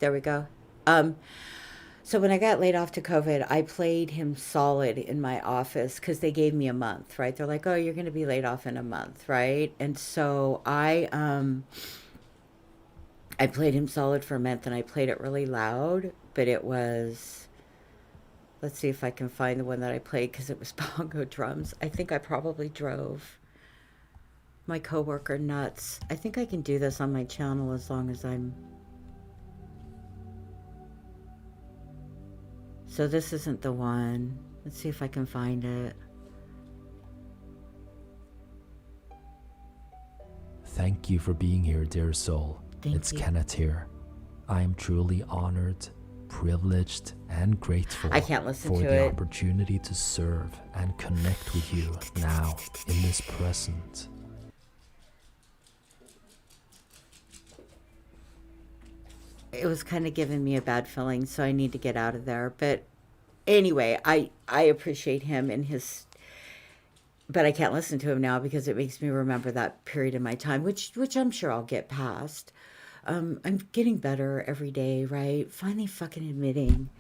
there we go. So when I got laid off to COVID, I played him solid in my office because they gave me a month, right? They're like, oh, you're going to be laid off in a month, right? And so I played him solid for a month, and I played it really loud, but it was, let's see if I can find the one that I played because it was bongo drums. I think I probably drove my coworker nuts. I think I can do this on my channel as long as So this isn't the one. Let's see if I can find it. Thank you for being here, dear soul. It's Kenneth here. I am truly honored, privileged, and grateful I can't listen for to the it. opportunity to serve and connect with you now in this present. It was kind of giving me a bad feeling, so I need to get out of there. But anyway, I appreciate him and but I can't listen to him now because it makes me remember that period in my time, which I'm sure I'll get past. I'm getting better every day, right? Finally fucking admitting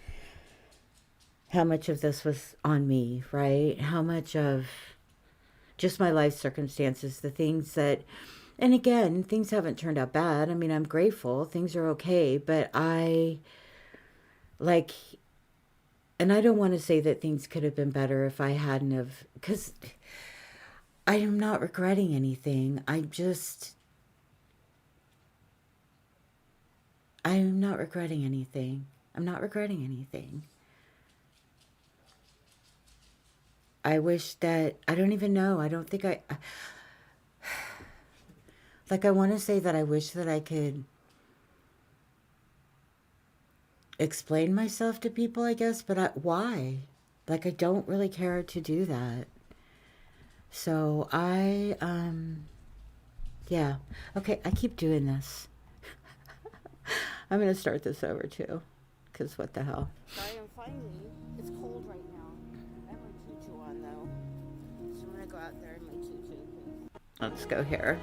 how much of this was on me, right? How much of just my life circumstances, the things that, and again, things haven't turned out bad. I mean, I'm grateful. Things are okay, but and I don't want to say that things could have been better if I hadn't have, because I am not regretting anything. I am not regretting anything. I'm not regretting anything. I wish that, I don't even know. I don't think like, I want to say that I wish that I could explain myself to people, I guess, but why? Like, I don't really care to do that. So yeah. Okay, I keep doing this. I'm going to start this over too, because what the hell. I am finally, it's cold right now. I have my tutu on though. So I'm going to go out there in my tutu. Let's go here.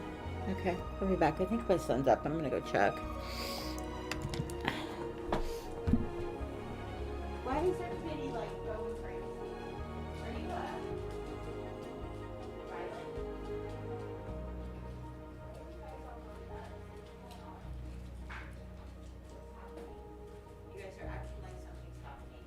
Okay, I'll be back. I think my sun's up. I'm going to go check. Why is everybody like going crazy? Are you You guys are acting like something's happening.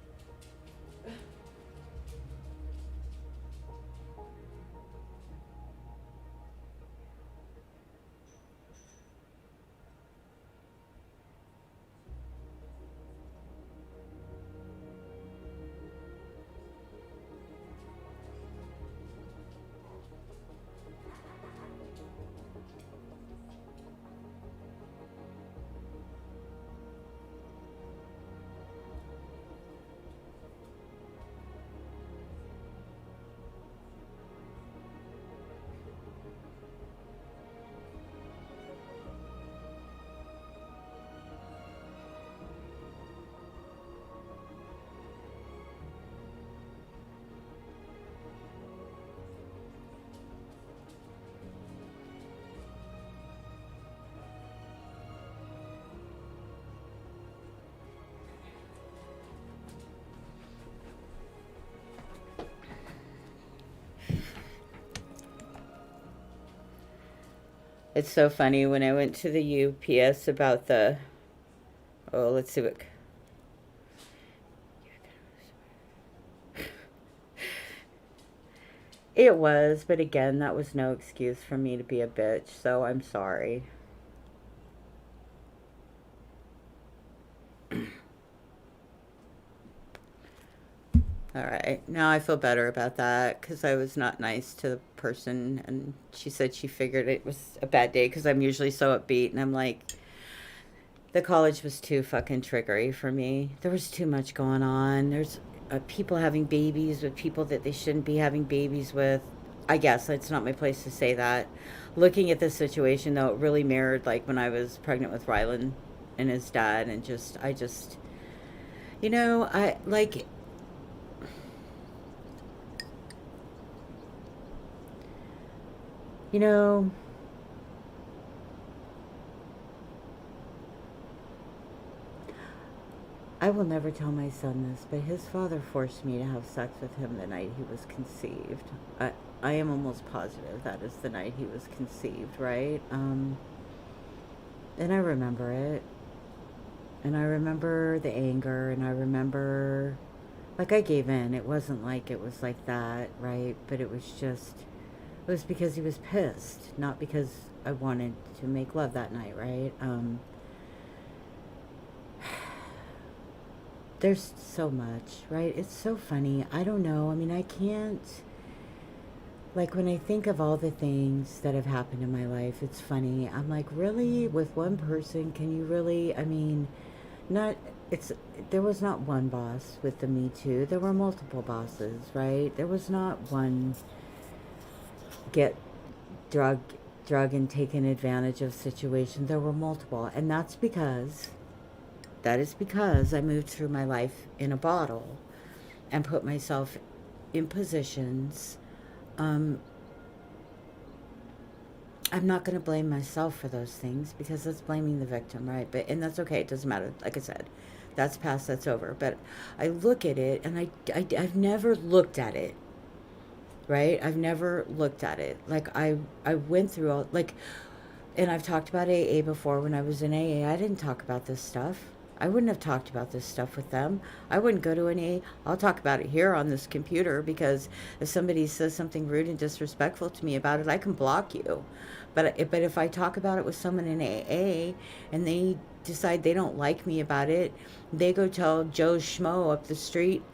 It's so funny when I went to the UPS about the, oh, let's see what, it was, but again, that was no excuse for me to be a bitch, so I'm sorry. All right, now I feel better about that because I was not nice to the person, and she said she figured it was a bad day because I'm usually so upbeat, and I'm like, the college was too fucking triggery for me. There was too much going on. There's people having babies with people that they shouldn't be having babies with. I guess it's not my place to say that. Looking at this situation, though, it really mirrored like when I was pregnant with Rylan and his dad, and I just, I like. You know, I will never tell my son this, but his father forced me to have sex with him the night he was conceived. I am almost positive that is the night he was conceived, right? And I remember it. And I remember the anger, and I remember, like, I gave in. It wasn't like it was like that, right? But it was because he was pissed, not because I wanted to make love that night, right? There's so much, right? It's so funny. I don't know. I mean, I can't, like, when I think of all the things that have happened in my life, it's funny. I'm like, really? With one person, can you really, I mean, there was not one boss with the Me Too. There were multiple bosses, right? There was not one get drug and taken advantage of situation. There were multiple, and that is because I moved through my life in a bottle and put myself in positions. I'm not going to blame myself for those things because that's blaming the victim, right? And that's okay. It doesn't matter. Like I said, that's past, that's over. But I look at it, and I've never looked at it, right? I've never looked at it. Like, I went through all, like, and I've talked about AA before. When I was in AA, I didn't talk about this stuff. I wouldn't have talked about this stuff with them. I wouldn't go to an AA. I'll talk about it here on this computer because if somebody says something rude and disrespectful to me about it, I can block you. But if I talk about it with someone in AA and they decide they don't like me about it, they go tell Joe Schmo up the street.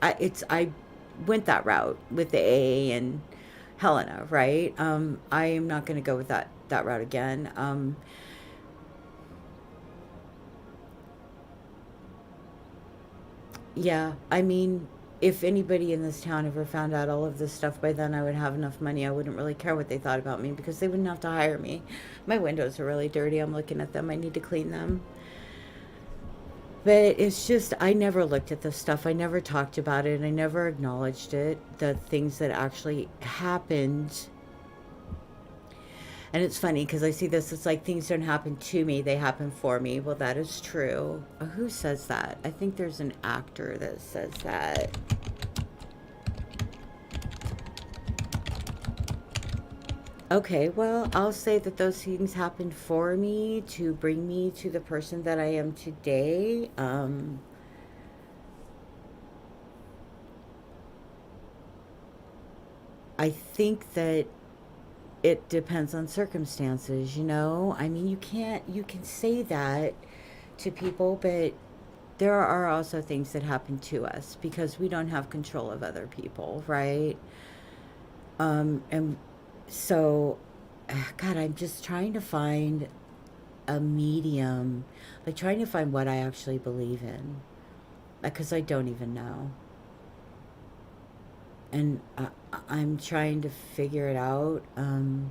went that route with the AA and Helena, right? I am not going to go with that route again. Yeah, I mean, if anybody in this town ever found out all of this stuff by then, I would have enough money. I wouldn't really care what they thought about me because they wouldn't have to hire me. My windows are really dirty. I'm looking at them. I need to clean them. But it's just, I never looked at this stuff. I never talked about it. I never acknowledged it, the things that actually happened. And it's funny because I see this, it's like things don't happen to me, they happen for me. Well, that is true. Who says that? I think there's an actor that says that. Okay, well, I'll say that those things happened for me to bring me to the person that I am today. I think that it depends on circumstances, you know? I mean, you can say that to people, but there are also things that happen to us because we don't have control of other people, right? And so, God, I'm just trying to find a medium, like trying to find what I actually believe in, because I don't even know. And I'm trying to figure it out. You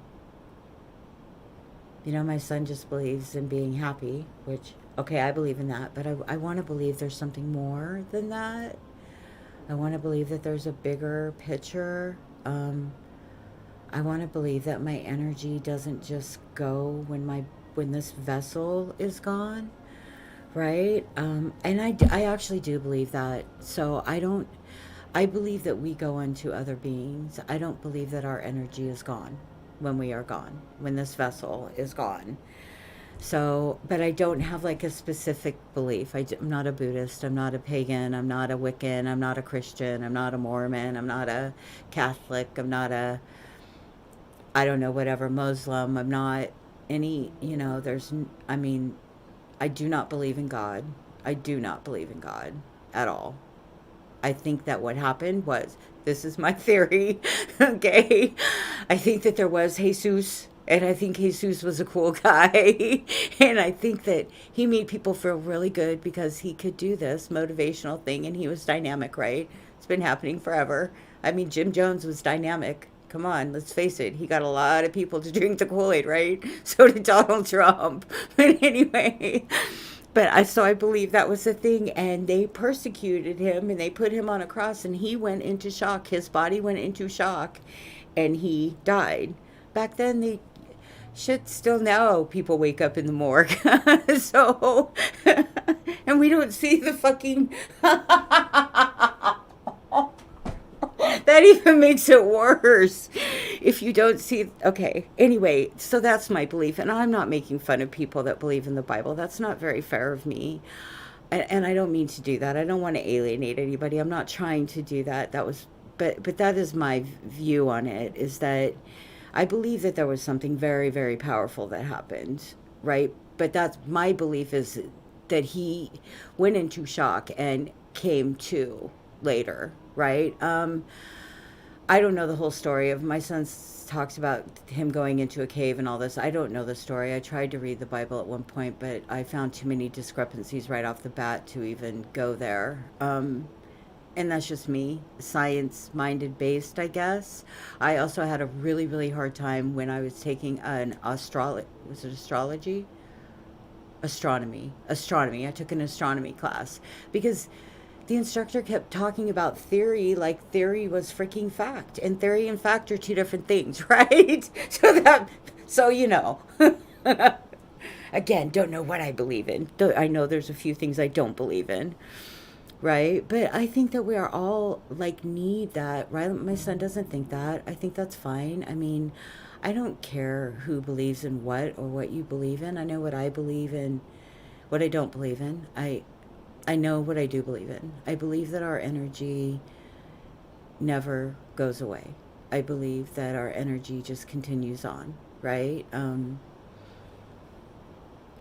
know, my son just believes in being happy, which, okay, I believe in that, but I want to believe there's something more than that. I want to believe that there's a bigger picture. I want to believe that my energy doesn't just go when this vessel is gone, right? And I actually do believe that. So I believe that we go into other beings. I don't believe that our energy is gone when we are gone, when this vessel is gone. So, but I don't have like a specific belief. I'm not a Buddhist. I'm not a pagan. I'm not a Wiccan. I'm not a Christian. I'm not a Mormon. I'm not a Catholic. I'm not a, I don't know, whatever, Muslim. I'm not any, you know, I mean, I do not believe in God. I do not believe in God at all. I think that what happened was, this is my theory, okay? I think that there was Jesus, and I think Jesus was a cool guy. And I think that he made people feel really good because he could do this motivational thing, and he was dynamic, right? It's been happening forever. I mean, Jim Jones was dynamic. Come on, let's face it. He got a lot of people to drink the Kool-Aid, right? So did Donald Trump. But anyway, so I believe that was the thing, and they persecuted him, and they put him on a cross, and he went into shock. His body went into shock, and he died. Back then, they should still now people wake up in the morgue. So, and we don't see the fucking. That even makes it worse if you don't see. Okay, anyway, so that's my belief, and I'm not making fun of people that believe in the Bible. That's not very fair of me, and I don't mean to do that. I don't want to alienate anybody. I'm not trying to do that. But that is my view on it, is that I believe that there was something very, very powerful that happened, right? But that's my belief, is that he went into shock and came to later, right? I don't know the whole story of my son talks about him going into a cave and all this. I don't know the story. I tried to read the Bible at one point, but I found too many discrepancies right off the bat to even go there. And that's just me, science-minded based, I guess. I also had a really, really hard time when I was taking an was it astrology? Astronomy. I took an astronomy class because the instructor kept talking about theory like theory was freaking fact, and theory and fact are two different things, right? So you know. Again, don't know what I believe in. I know there's a few things I don't believe in, right? But I think that we are all like need that, right? My son doesn't think that. I think that's fine. I mean, I don't care who believes in what or what you believe in. I know what I believe in, what I don't believe in. I know what I do believe in. I believe that our energy never goes away. I believe that our energy just continues on, right?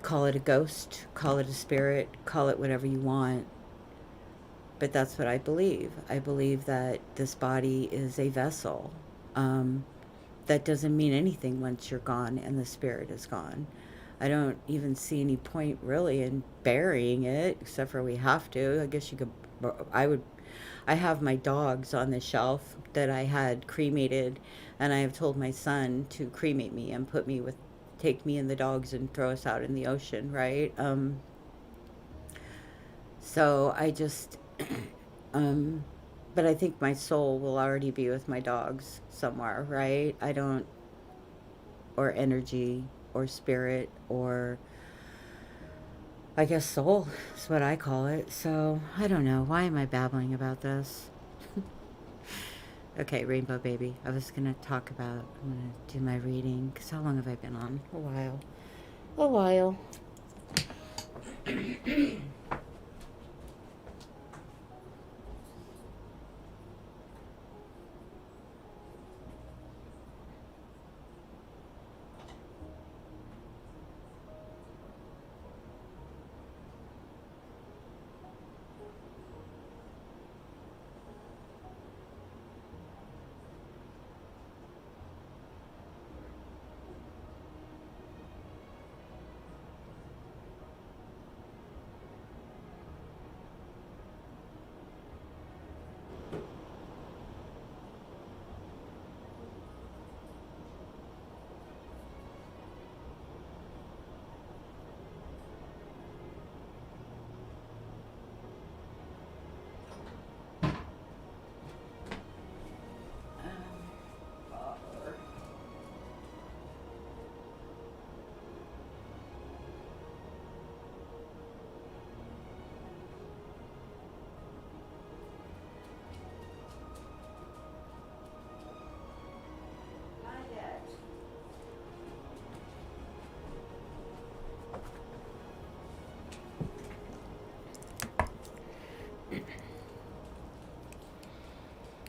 Call it a ghost, call it a spirit, call it whatever you want. but that's what I believe. I believe that this body is a vessel. Um, that doesn't mean anything once you're gone and the spirit is gone. I don't even see any point really in burying it, except for we have to. I guess you could, I would, I have my dogs on the shelf that I had cremated, and I have told my son to cremate me and take me and the dogs and throw us out in the ocean, right? So I just, um, but I think my soul will already be with my dogs somewhere, right? I don't, or energy, or spirit, or I guess soul is what I call it. So I don't know. Why am I babbling about this? Okay, Rainbow Baby. I was going to talk about, I'm going to do my reading. Because how long have I been on? A while. A while.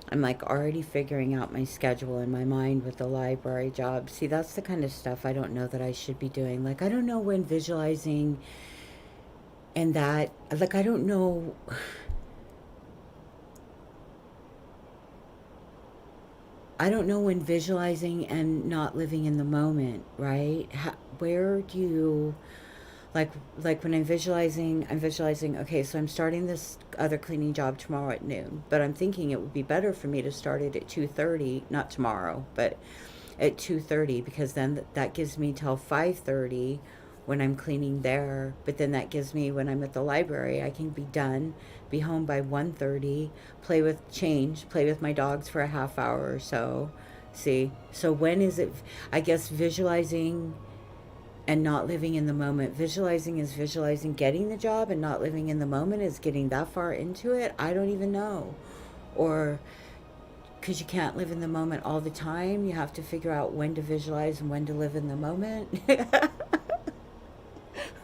I'm like already figuring out my schedule in my mind with the library job. See, that's the kind of stuff I don't know that I should be doing. Like, I don't know when visualizing and that, like, I don't know. I don't know when visualizing and not living in the moment, right? Where do you, like when I'm visualizing, okay, so I'm starting this other cleaning job tomorrow at noon, but I'm thinking it would be better for me to start it at 2:30, not tomorrow, but at 2:30, because then that gives me till 5:30 when I'm cleaning there, but then that gives me, when I'm at the library, I can be done, be home by 1:30, play with my dogs for a half hour or so. See, so when is it, I guess visualizing and not living in the moment. Visualizing is visualizing getting the job, and not living in the moment is getting that far into it. I don't even know. Or because you can't live in the moment all the time, you have to figure out when to visualize and when to live in the moment.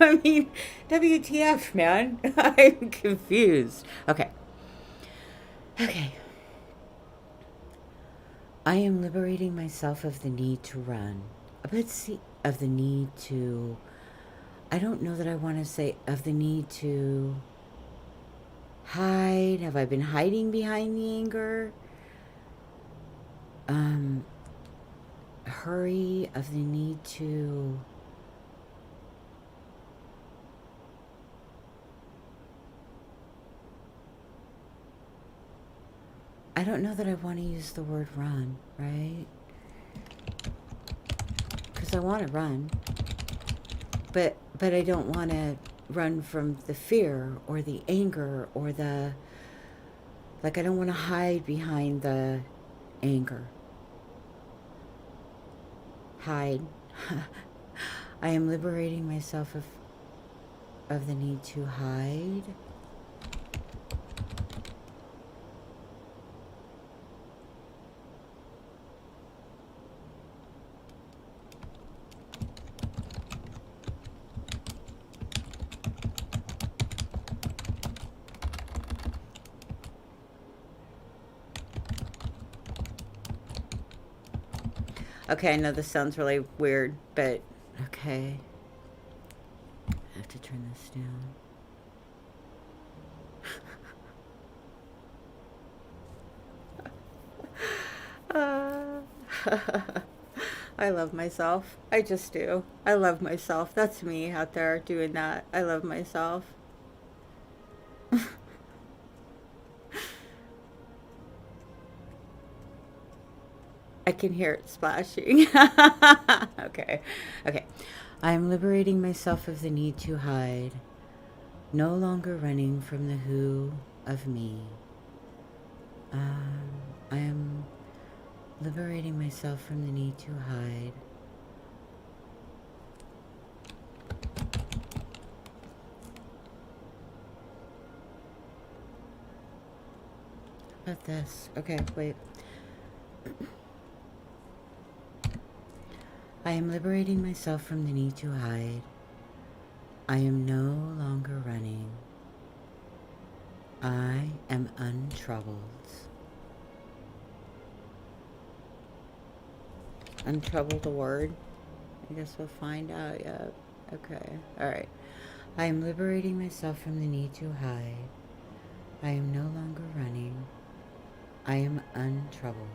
I mean, WTF, man. I'm confused. Okay. Okay. I am liberating myself of the need to run. Let's see, of the need to, I don't know that I want to say of the need to hide. Have I been hiding behind the anger? Hurry, of the need to, I don't know that I want to use the word run, right? Because I want to run, but I don't want to run from the fear or the anger or the, like, I don't want to hide behind the anger. Hide. I am liberating myself of the need to hide. Okay, I know this sounds really weird, but okay. I have to turn this down. I love myself. I just do. I love myself. That's me out there doing that. I love myself. I can hear it splashing. Okay. Okay. I am liberating myself of the need to hide, no longer running from the who of me. I am liberating myself from the need to hide. How about this? Okay, wait. I am liberating myself from the need to hide. I am no longer running. I am untroubled. Untroubled a word? I guess we'll find out yet. Okay, alright. I am liberating myself from the need to hide. I am no longer running. I am untroubled.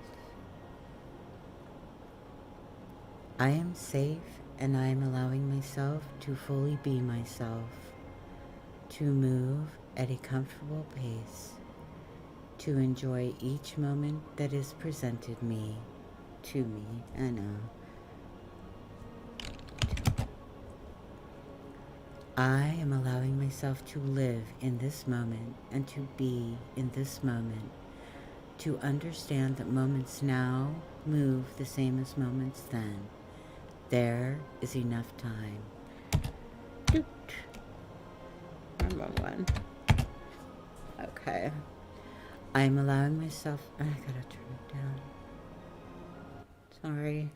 I am safe and I am allowing myself to fully be myself, to move at a comfortable pace, to enjoy each moment that is presented to me. I know. I am allowing myself to live in this moment and to be in this moment, to understand that moments now move the same as moments then. There is enough time. Doot. Wrong one. Okay. I'm allowing myself. I gotta turn it down. Sorry.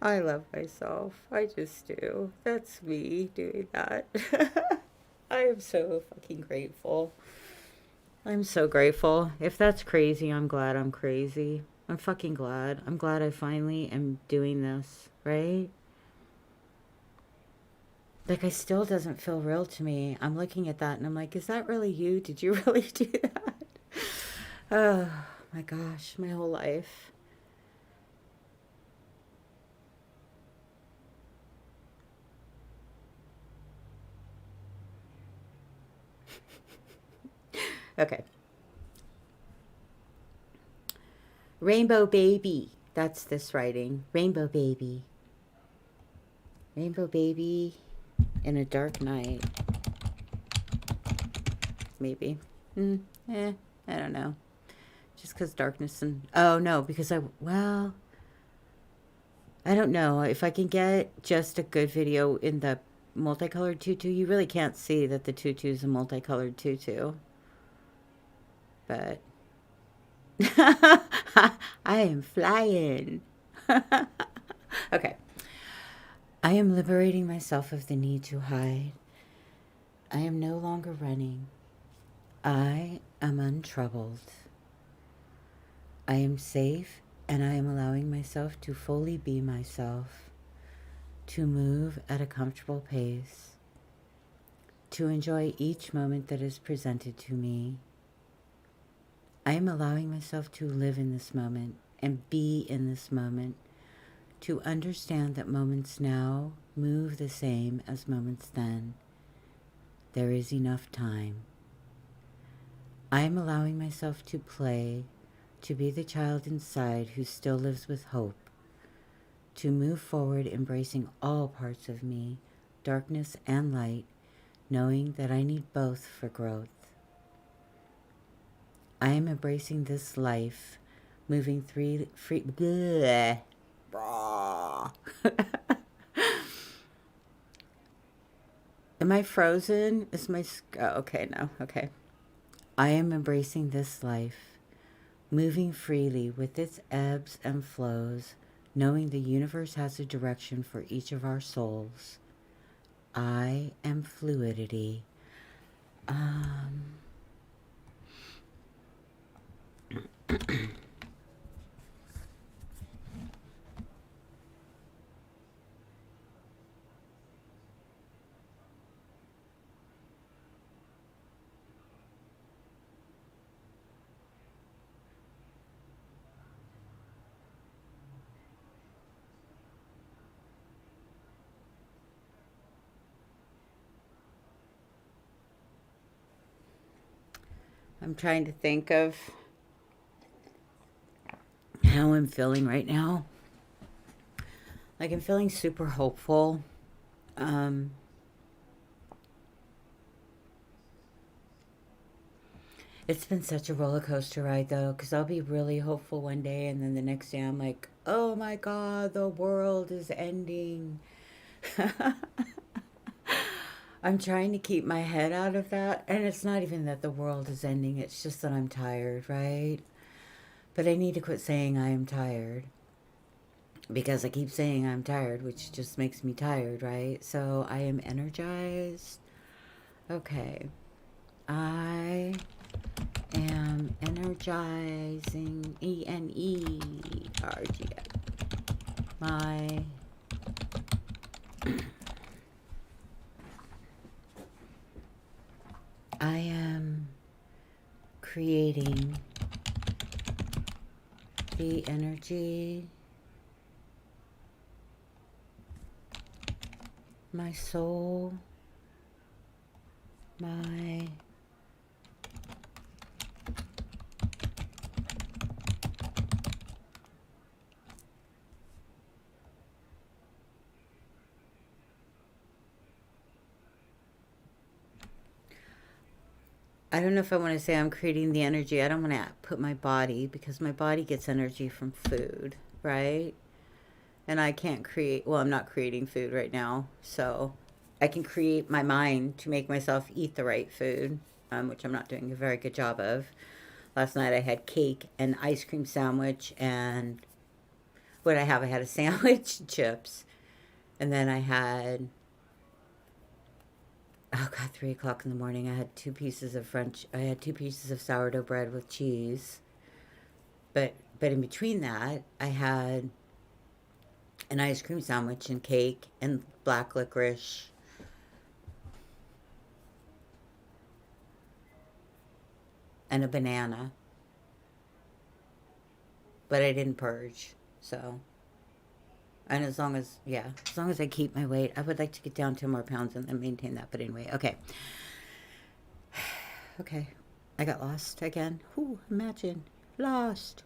I love myself. I just do. That's me doing that. I am so fucking grateful. I'm so grateful. If that's crazy, I'm glad I'm crazy. I'm fucking glad. I'm glad I finally am doing this, right? Like, it still doesn't feel real to me. I'm looking at that and I'm like, is that really you? Did you really do that? Oh my gosh, my whole life. Okay. Rainbow baby. That's this writing. Rainbow baby. Rainbow baby in a dark night. Maybe. I don't know. Just because darkness and... Oh, no, because well... I don't know. If I can get just a good video in the multicolored tutu, you really can't see that the tutu is a multicolored tutu. But... I am flying. Okay. I am liberating myself of the need to hide. I am no longer running. I am untroubled. I am safe and I am allowing myself to fully be myself, to move at a comfortable pace, to enjoy each moment that is presented to me. I am allowing myself to live in this moment and be in this moment, to understand that moments now move the same as moments then. There is enough time. I am allowing myself to play, to be the child inside who still lives with hope, to move forward embracing all parts of me, darkness and light, knowing that I need both for growth. I am embracing this life, moving free. Bleh. Am I frozen? Is my... Oh, okay, no, okay. I am embracing this life, moving freely with its ebbs and flows, knowing the universe has a direction for each of our souls. I am fluidity. I'm trying to think of how I'm feeling right now. Like, I'm feeling super hopeful. It's been such a roller coaster ride, though, because I'll be really hopeful one day, and then the next day I'm like, oh my God, the world is ending. I'm trying to keep my head out of that. And it's not even that the world is ending, it's just that I'm tired, right? But I need to quit saying I am tired. Because I keep saying I'm tired, which just makes me tired, right? So I am energized. Okay. I am energizing ENERG. My I am creating the energy, my soul, my I don't know if I want to say I'm creating the energy. I don't want to put my body, because my body gets energy from food, right? And I can't create, well, I'm not creating food right now. So I can create my mind to make myself eat the right food, which I'm not doing a very good job of. Last night I had cake and ice cream sandwich, and what did I have? I had a sandwich, chips, and then I had, oh God, 3 o'clock in the morning. I had I had 2 pieces of sourdough bread with cheese. But in between that, I had an ice cream sandwich and cake and black licorice and a banana. But I didn't purge, so. And as long as I keep my weight, I would like to get down 10 more pounds and then maintain that. But anyway, okay. Okay. I got lost again. Whew, imagine. Lost.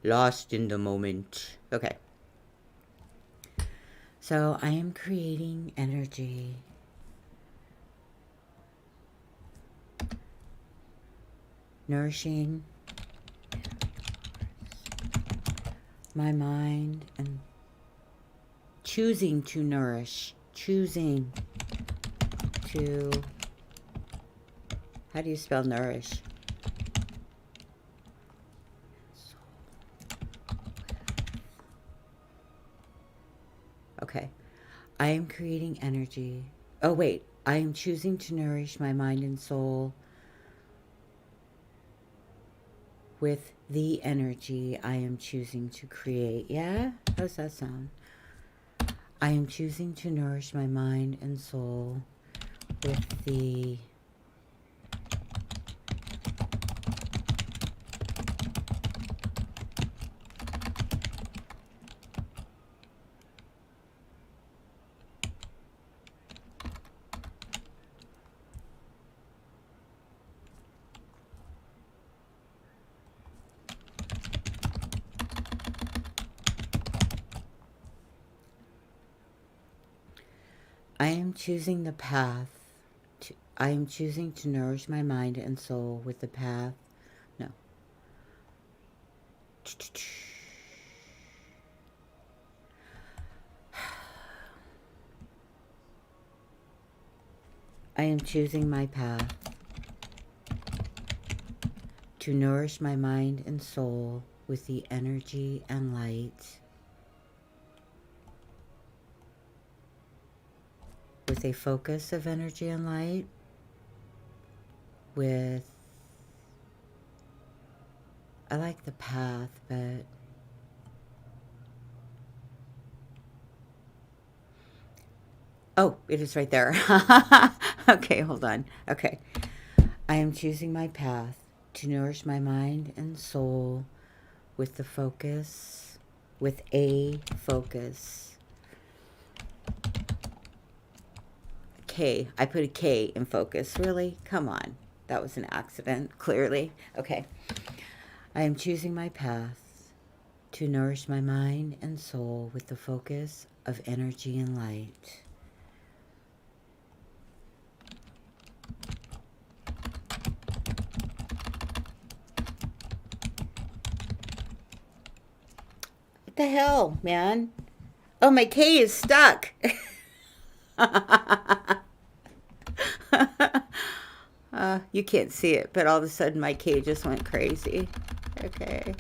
Lost in the moment. Okay. So I am creating energy. Nourishing my mind and choosing to nourish. Choosing to, how do you spell nourish? Okay. I am creating energy. Oh, wait. I am choosing to nourish my mind and soul with the energy I am choosing to create. Yeah? How's that sound? I am choosing to nourish my mind and soul with the I am choosing the path. I am choosing to nourish my mind and soul with the path. No. I am choosing my path to nourish my mind and soul with the energy and light, with a focus of energy and light, with, I like the path, but oh, it is right there. Okay, hold on. Okay. I am choosing my path to nourish my mind and soul with the focus, with a focus. K. I put a K in focus. Really? Come on. That was an accident, clearly. Okay. I am choosing my path to nourish my mind and soul with the focus of energy and light. What the hell, man? Oh, my K is stuck. You can't see it, but all of a sudden my K just went crazy. Okay.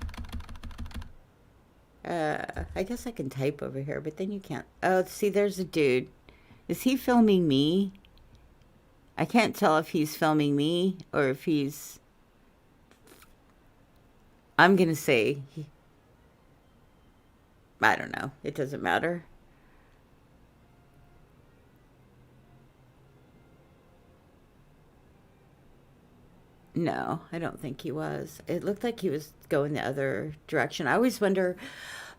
I guess I can type over here, but then you can't. Oh, see, there's a dude. Is he filming me? I can't tell if he's filming me or if he's... I'm going to say... I don't know. It doesn't matter. No, I don't think he was. It looked like he was going the other direction. I always wonder,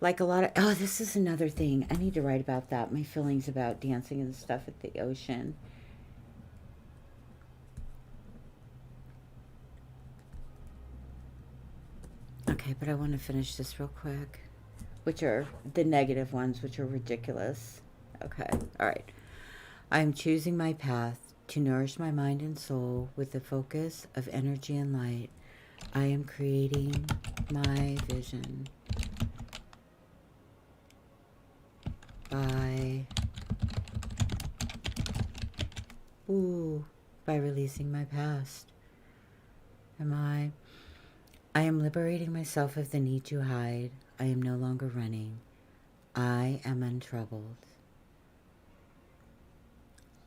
like a lot of... Oh, this is another thing. I need to write about that. My feelings about dancing and stuff at the ocean. Okay, but I want to finish this real quick. Which are the negative ones, which are ridiculous. Okay, all right. I am choosing my path to nourish my mind and soul with the focus of energy and light. I am creating my vision by releasing my past. I am liberating myself of the need to hide. I am no longer running. I am untroubled.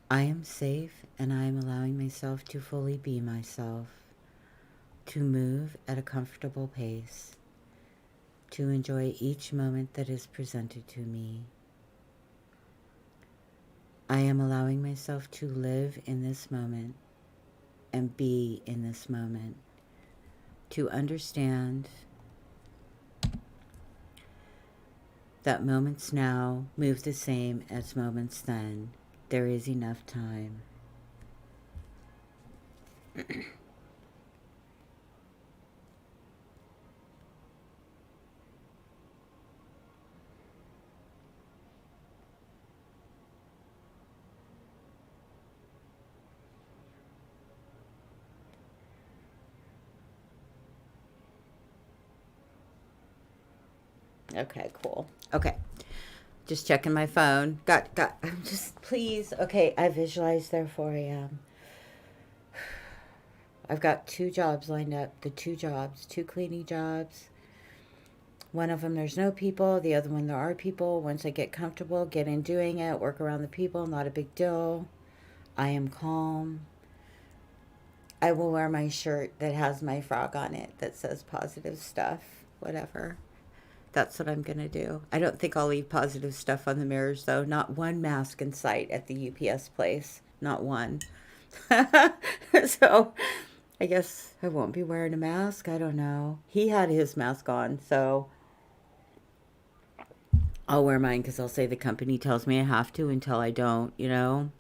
I am safe, and I am allowing myself to fully be myself, to move at a comfortable pace, to enjoy each moment that is presented to me. I am allowing myself to live in this moment and be in this moment, to understand that moments now move the same as moments then. There is enough time. Okay, cool. Okay. Just checking my phone. I'm just, please. Okay, I visualized, therefore I am. I've got 2 jobs lined up. The 2 jobs, 2 cleaning jobs. One of them, there's no people. The other one, there are people. Once I get comfortable, get in doing it, work around the people, not a big deal. I am calm. I will wear my shirt that has my frog on it that says positive stuff, whatever. That's what I'm going to do. I don't think I'll leave positive stuff on the mirrors, though. Not one mask in sight at the UPS place. Not one. So, I guess I won't be wearing a mask. I don't know. He had his mask on, so I'll wear mine because I'll say the company tells me I have to until I don't, you know?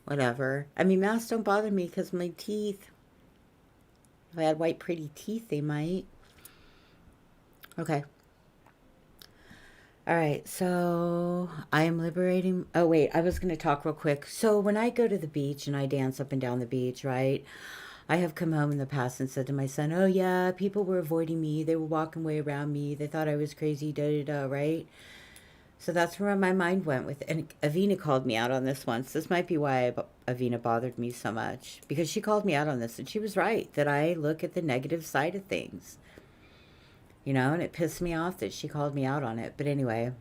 Whatever. I mean, masks don't bother me because my teeth. If I had white, pretty teeth, they might. Okay. All right, so I am liberating. Oh, wait, I was going to talk real quick. So when I go to the beach and I dance up and down the beach, right? I have come home in the past and said to my son, oh, yeah, people were avoiding me. They were walking way around me. They thought I was crazy, da-da-da, right? So that's where my mind went with it. And Avina called me out on this once. This might be why Avina bothered me so much. Because she called me out on this, and she was right, that I look at the negative side of things. You know, and it pissed me off that she called me out on it. But anyway,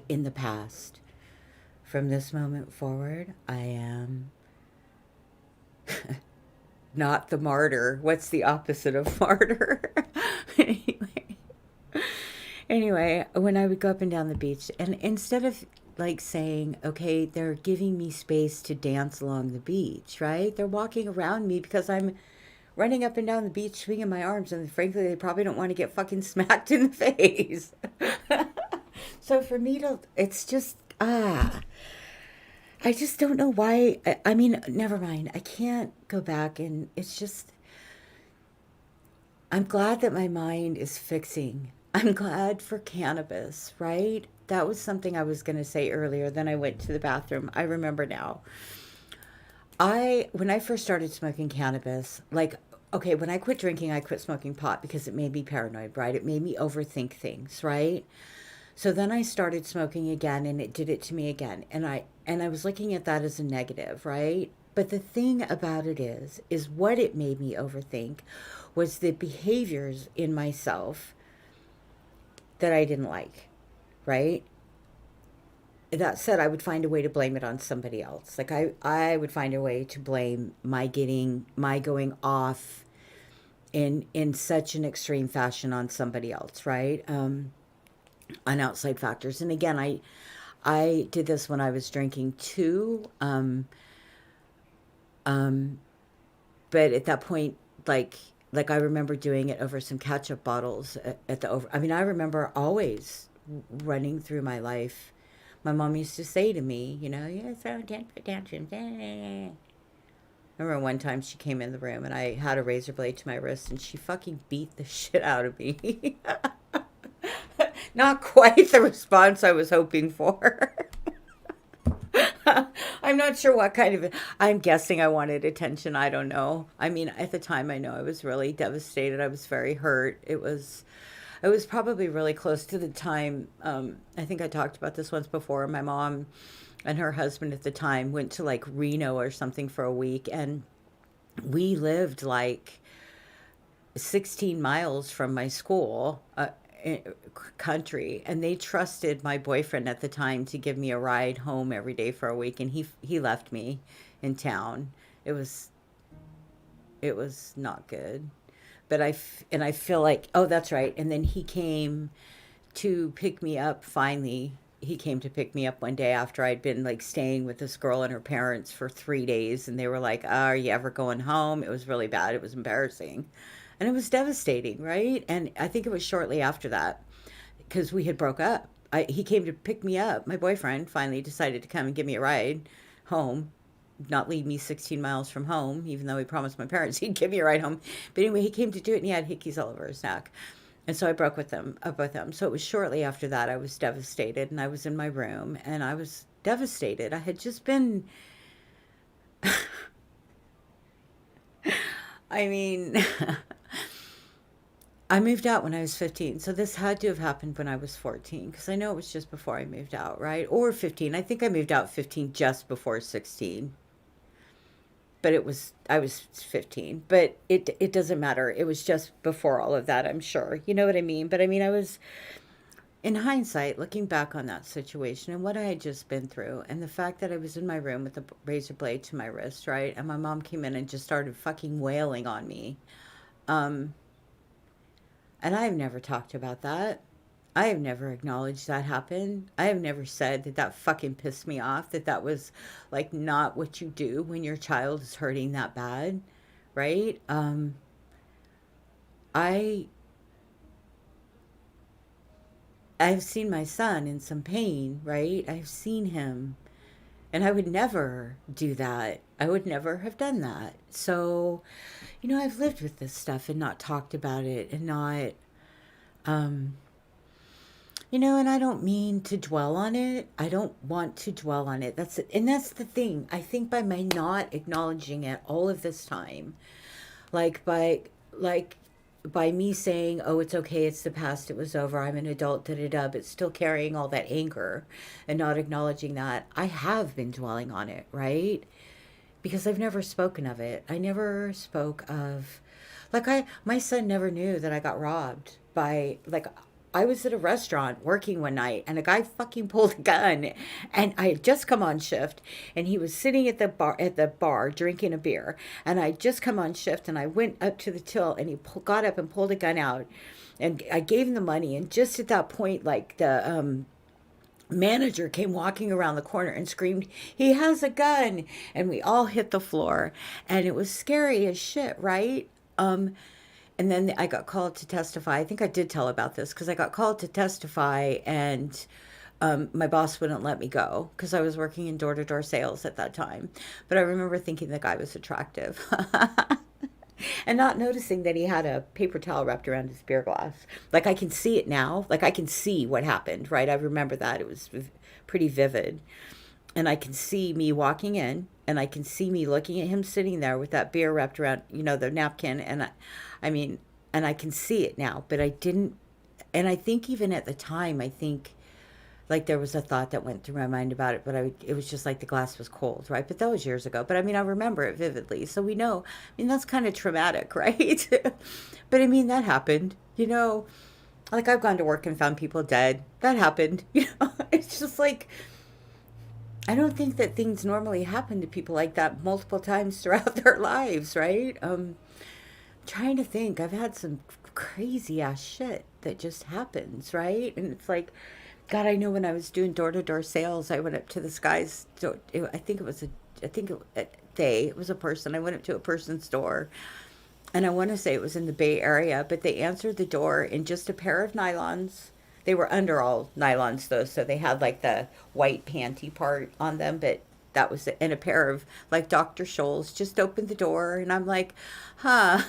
in the past, from this moment forward, I am not the martyr. What's the opposite of martyr? Anyway, when I would go up and down the beach, and instead of like saying, okay, they're giving me space to dance along the beach, right? They're walking around me because I'm running up and down the beach, swinging my arms, and frankly, they probably don't want to get fucking smacked in the face. So for me to, it's just, I just don't know why. I mean, never mind. I can't go back, and it's just, I'm glad that my mind is fixing. I'm glad for cannabis, right? That was something I was going to say earlier. Then I went to the bathroom. I remember now. When I first started smoking cannabis, like, okay, when I quit drinking, I quit smoking pot because it made me paranoid, right? It made me overthink things, right? So then I started smoking again and it did it to me again. And I was looking at that as a negative, right? But the thing about it is what it made me overthink was the behaviors in myself that I didn't like, right? That said, I would find a way to blame it on somebody else. Like I would find a way to blame my going off in such an extreme fashion on somebody else, right? On outside factors. And again, I did this when I was drinking too. Um, but at that point, like I remember doing it over some ketchup bottles at the over. I mean, I remember always running through my life. My mom used to say to me, you're throwing tantrums. I remember one time she came in the room and I had a razor blade to my wrist and she fucking beat the shit out of me. Not quite the response I was hoping for. I'm not sure what kind of. I'm guessing I wanted attention. I don't know. I mean, at the time, I know I was really devastated. I was very hurt. It was probably really close to the time. I think I talked about this once before. My mom and her husband at the time went to like Reno or something for a week, and we lived like 16 miles from my school, country, and they trusted my boyfriend at the time to give me a ride home every day for a week, and he left me in town. It was it was not good. But I feel like, oh, that's right. And then he came to pick me up finally. He came to pick me up one day after I'd been like staying with this girl and her parents for 3 days. And they were like, are you ever going home? It was really bad. It was embarrassing. And it was devastating, right? And I think it was shortly after that because we had broke up. He came to pick me up. My boyfriend finally decided to come and give me a ride home, not leave me 16 miles from home, even though he promised my parents he'd give me a ride home. But anyway, he came to do it and he had hickeys all over his neck. And so I broke with them, up with them. So it was shortly after that I was devastated and I was in my room and I was devastated. I had just been, I mean, I moved out when I was 15. So this had to have happened when I was 14 because I know it was just before I moved out, right? Or 15. I think I moved out 15 just before 16. But I was 15. But it doesn't matter. It was just before all of that, I'm sure. You know what I mean? But I mean, I was in hindsight looking back on that situation and what I had just been through and the fact that I was in my room with a razor blade to my wrist, right? And my mom came in and just started fucking wailing on me. Um And I have never talked about that. I have never acknowledged that happened. I have never said that that fucking pissed me off, that that was like not what you do when your child is hurting that bad, right? I I've seen my son in some pain, right? I've seen him, and I would never do that. I would never have done that. So, I've lived with this stuff and not talked about it and not um and I don't mean to dwell on it. I don't want to dwell on it. That's it. And that's the thing. I think by my not acknowledging it all of this time, like like by me saying, "Oh, it's okay. It's the past. It was over. I'm an adult." Da da da. But still carrying all that anger and not acknowledging that I have been dwelling on it, right? Because I've never spoken of it. I never spoke of, like, my son never knew that I got robbed by, like, I was at a restaurant working one night and a guy fucking pulled a gun and I had just come on shift and he was sitting at the bar drinking a beer and I had just come on shift and I went up to the till and he got up and pulled a gun out and I gave him the money and just at that point like the manager came walking around the corner and screamed, "He has a gun!" And we all hit the floor. And it was scary as shit, right? And then I got called to testify. I think I did tell about this because I got called to testify, and my boss wouldn't let me go because I was working in door-to-door sales at that time. But I remember thinking the guy was attractive. And not noticing that he had a paper towel wrapped around his beer glass. Like I can see it now. Like I can see what happened, right? I remember that. It was pretty vivid. And I can see me walking in, and I can see me looking at him sitting there with that beer wrapped around, the napkin. And I mean, and I can see it now, but I didn't. And I think even at the time, I think like there was a thought that went through my mind about it, but it was just like the glass was cold, right? But that was years ago. But I mean, I remember it vividly. So we know, I mean, that's kind of traumatic, right? But I mean, that happened, like I've gone to work and found people dead. That happened, it's just like, I don't think that things normally happen to people like that multiple times throughout their lives, right? Trying to think, I've had some crazy ass shit that just happens, right? And it's like, God, I know when I was doing door to door sales, I went up to this guy's door. I think it was it was a person. I went up to a person's door, and I want to say it was in the Bay Area, but they answered the door in just a pair of nylons. They were under all nylons though, so they had like the white panty part on them, but that was it. And a pair of like Dr. Scholl's just opened the door, and I'm like, huh.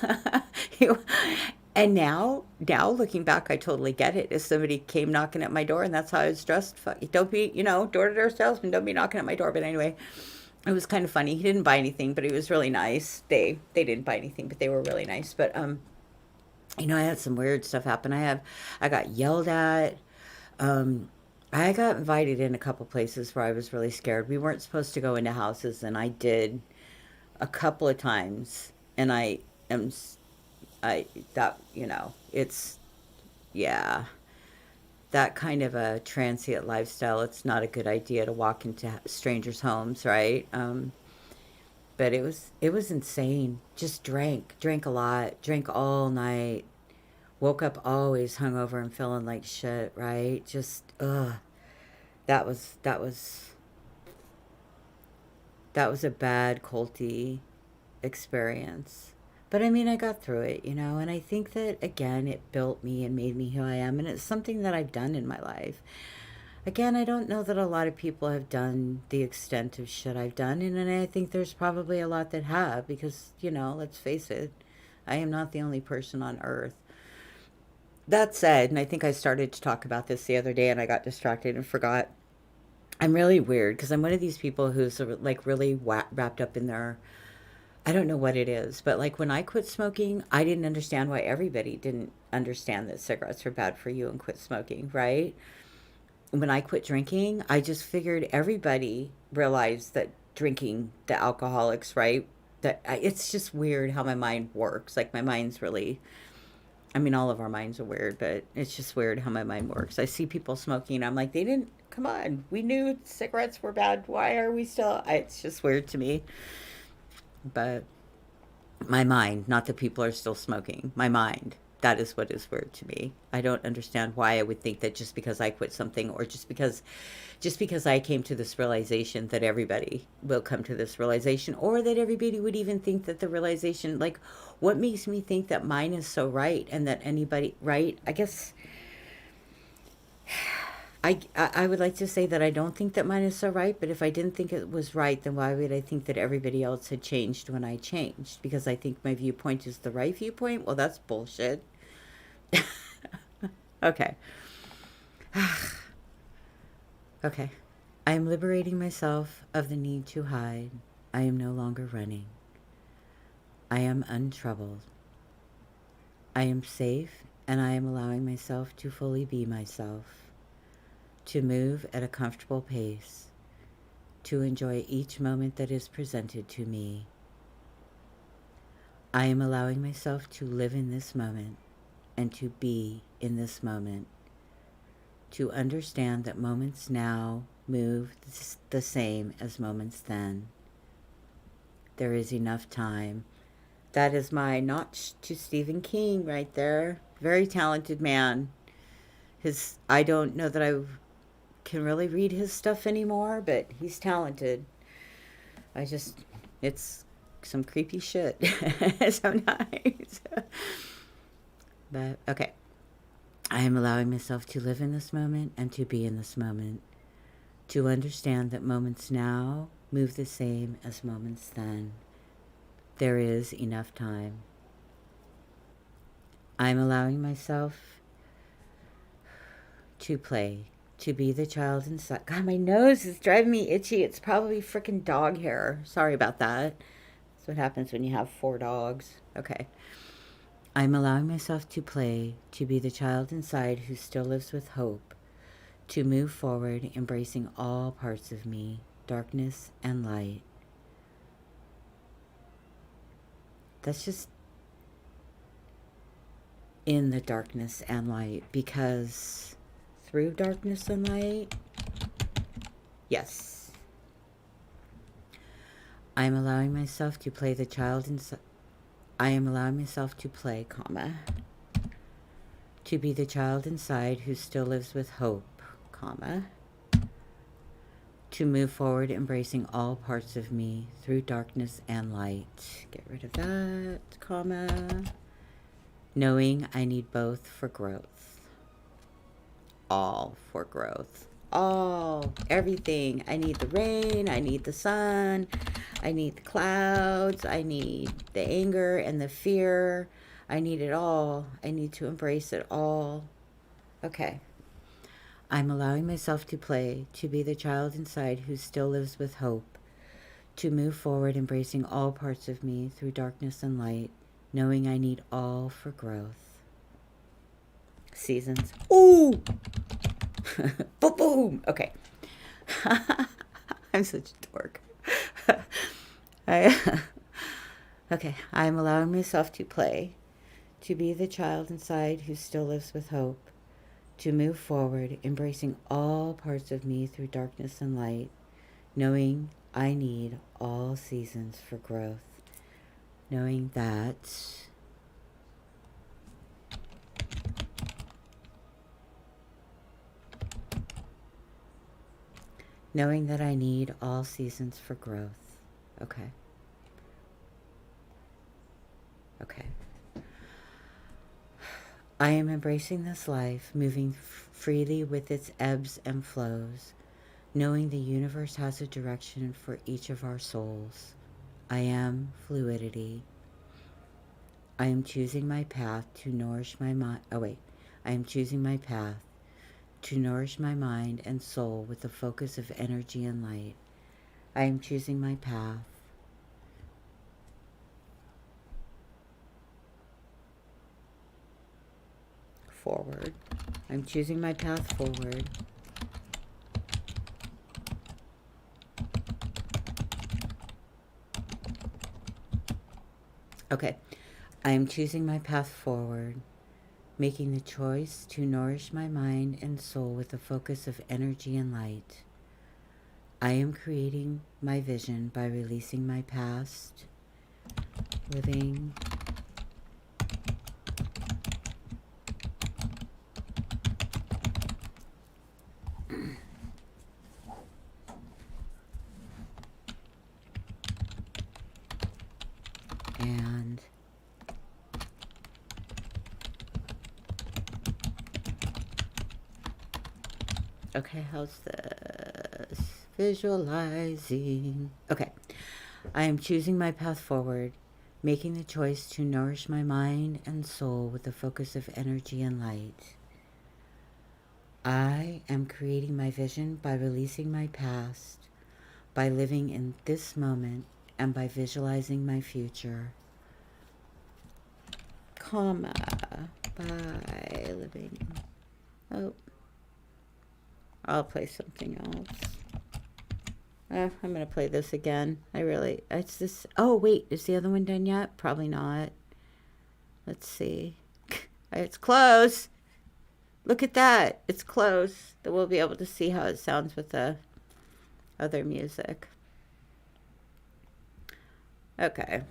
And now looking back, I totally get it. If somebody came knocking at my door and that's how I was dressed, fuck, don't be, door to door salesman, don't be knocking at my door. But anyway, it was kind of funny. He didn't buy anything, but he was really nice. They didn't buy anything, but they were really nice. But I had some weird stuff happen. I got yelled at. I got invited in a couple places where I was really scared. We weren't supposed to go into houses, and I did a couple of times, and am I that it's, yeah, that kind of a transient lifestyle. It's not a good idea to walk into strangers' homes, right? But it was insane. Just drank a lot, drank all night. Woke up always hungover and feeling like shit, right? Just that was that was a bad culty experience. But I mean, I got through it, and I think that again, it built me and made me who I am, and it's something that I've done in my life. Again, I don't know that a lot of people have done the extent of shit I've done, and I think there's probably a lot that have because, let's face it, I am not the only person on earth. That said, and I think I started to talk about this the other day and I got distracted and forgot. I'm really weird because I'm one of these people who's like really wrapped up in their, I don't know what it is, but like when I quit smoking, I didn't understand why everybody didn't understand that cigarettes are bad for you and quit smoking, right? When I quit drinking, I just figured everybody realized that drinking, the alcoholics, right? It's just weird how my mind works. Like my mind's really, I mean, all of our minds are weird, but it's just weird how my mind works. I see people smoking. I'm like, they didn't, come on. We knew cigarettes were bad. Why are we still? It's just weird to me. But my mind, not that people are still smoking, my mind, that is what is weird to me. I don't understand why I would think that just because I quit something or just because I came to this realization that everybody will come to this realization or that everybody would even think that the realization, like what makes me think that mine is so right and that anybody, right? I guess I would like to say that I don't think that mine is so right, but if I didn't think it was right, then why would I think that everybody else had changed when I changed? Because I think my viewpoint is the right viewpoint? Well, that's bullshit. Okay. Okay. I am liberating myself of the need to hide. I am no longer running. I am untroubled. I am safe, and I am allowing myself to fully be myself, to move at a comfortable pace, to enjoy each moment that is presented to me. I am allowing myself to live in this moment and to be in this moment, to understand that moments now move the same as moments then. There is enough time. That is my notch to Stephen King right there. Very talented man. I don't know that I can really read his stuff anymore, but he's talented. It's some creepy shit sometimes. But okay. I am allowing myself to live in this moment and to be in this moment, to understand that moments now move the same as moments then. There is enough time. I'm allowing myself to play, to be the child inside. God, my nose is driving me itchy. It's probably freaking dog hair. Sorry about that. That's what happens when you have 4 dogs. Okay. I'm allowing myself to play, to be the child inside who still lives with hope, to move forward, embracing all parts of me, darkness and light. That's just in the darkness and light, because through darkness and light, yes. I'm allowing myself to play the child inside. I am allowing myself to play, comma, to be the child inside who still lives with hope, comma, to move forward, embracing all parts of me through darkness and light. Get rid of that, comma. Knowing I need both for growth. All for growth. All, everything. I need the rain, I need the sun, I need the clouds, I need the anger and the fear. I need it all. I need to embrace it all. Okay. I'm allowing myself to play, to be the child inside who still lives with hope, to move forward, embracing all parts of me through darkness and light, knowing I need all for growth. Seasons. Ooh! Boom, boom! Okay. I'm such a dork. Okay, I'm allowing myself to play, to be the child inside who still lives with hope, to move forward, embracing all parts of me through darkness and light, knowing I need all seasons for growth, knowing that I need all seasons for growth. Okay. Okay. I am embracing this life, moving freely with its ebbs and flows, knowing the universe has a direction for each of our souls. I am fluidity. I am choosing my path to nourish my mind. I am choosing my path to nourish my mind and soul with a focus of energy and light. I am choosing my path forward. I'm choosing my path forward. Okay. I am choosing my path forward, making the choice to nourish my mind and soul with a focus of energy and light. I am creating my vision by releasing my past, living and okay, how's this? Visualizing. Okay. I am choosing my path forward, making the choice to nourish my mind and soul with a focus of energy and light. I am creating my vision by releasing my past, by living in this moment, and by visualizing my future. Comma, by living. Oh, I'll play something else. I'm going to play this again. It's this. Oh, wait, is the other one done yet? Probably not. Let's see. It's close. Look at that. It's close. Then we'll be able to see how it sounds with the other music. Okay.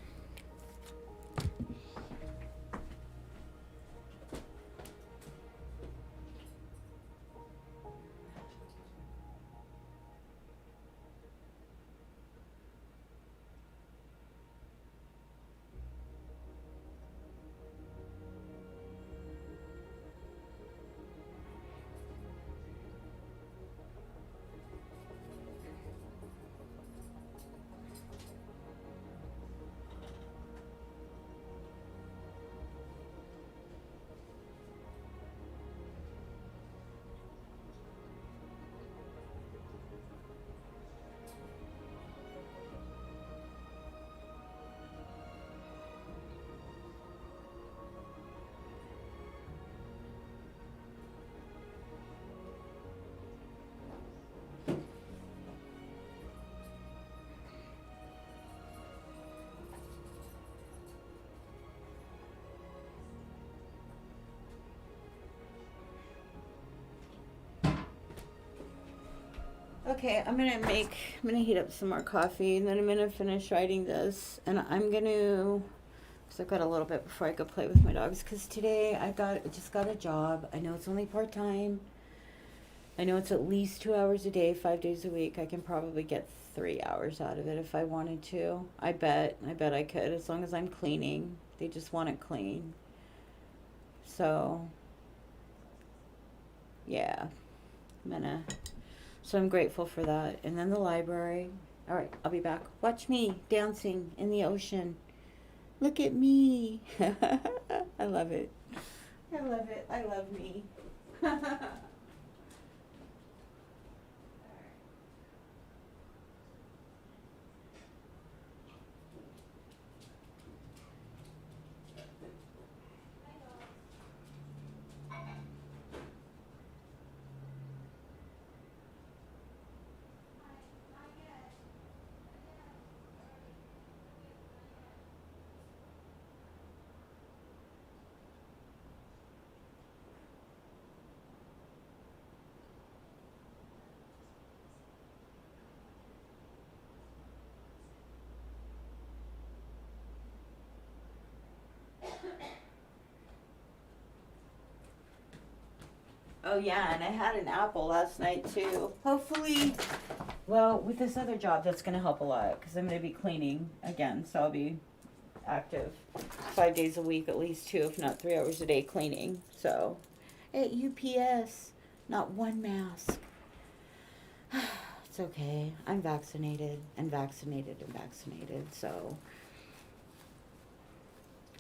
Okay, I'm gonna heat up some more coffee, and then I'm gonna finish writing this, and I'm gonna, because I've got a little bit before I go play with my dogs, because today I just got a job. I know it's only part-time. I know it's at least 2 hours a day, 5 days a week. I can probably get 3 hours out of it if I wanted to. I bet I could, as long as I'm cleaning. They just want it clean. So, yeah, I'm gonna, so I'm grateful for that. And then the library. All right, I'll be back. Watch me dancing in the ocean. Look at me. I love it. I love it. I love me. Oh yeah, and I had an apple last night too. Hopefully, well, with this other job, that's gonna help a lot because I'm gonna be cleaning again, so I'll be active 5 days a week at least, two, if not 3 hours a day cleaning. So, at UPS, not one mask. It's okay. I'm vaccinated and vaccinated and vaccinated, so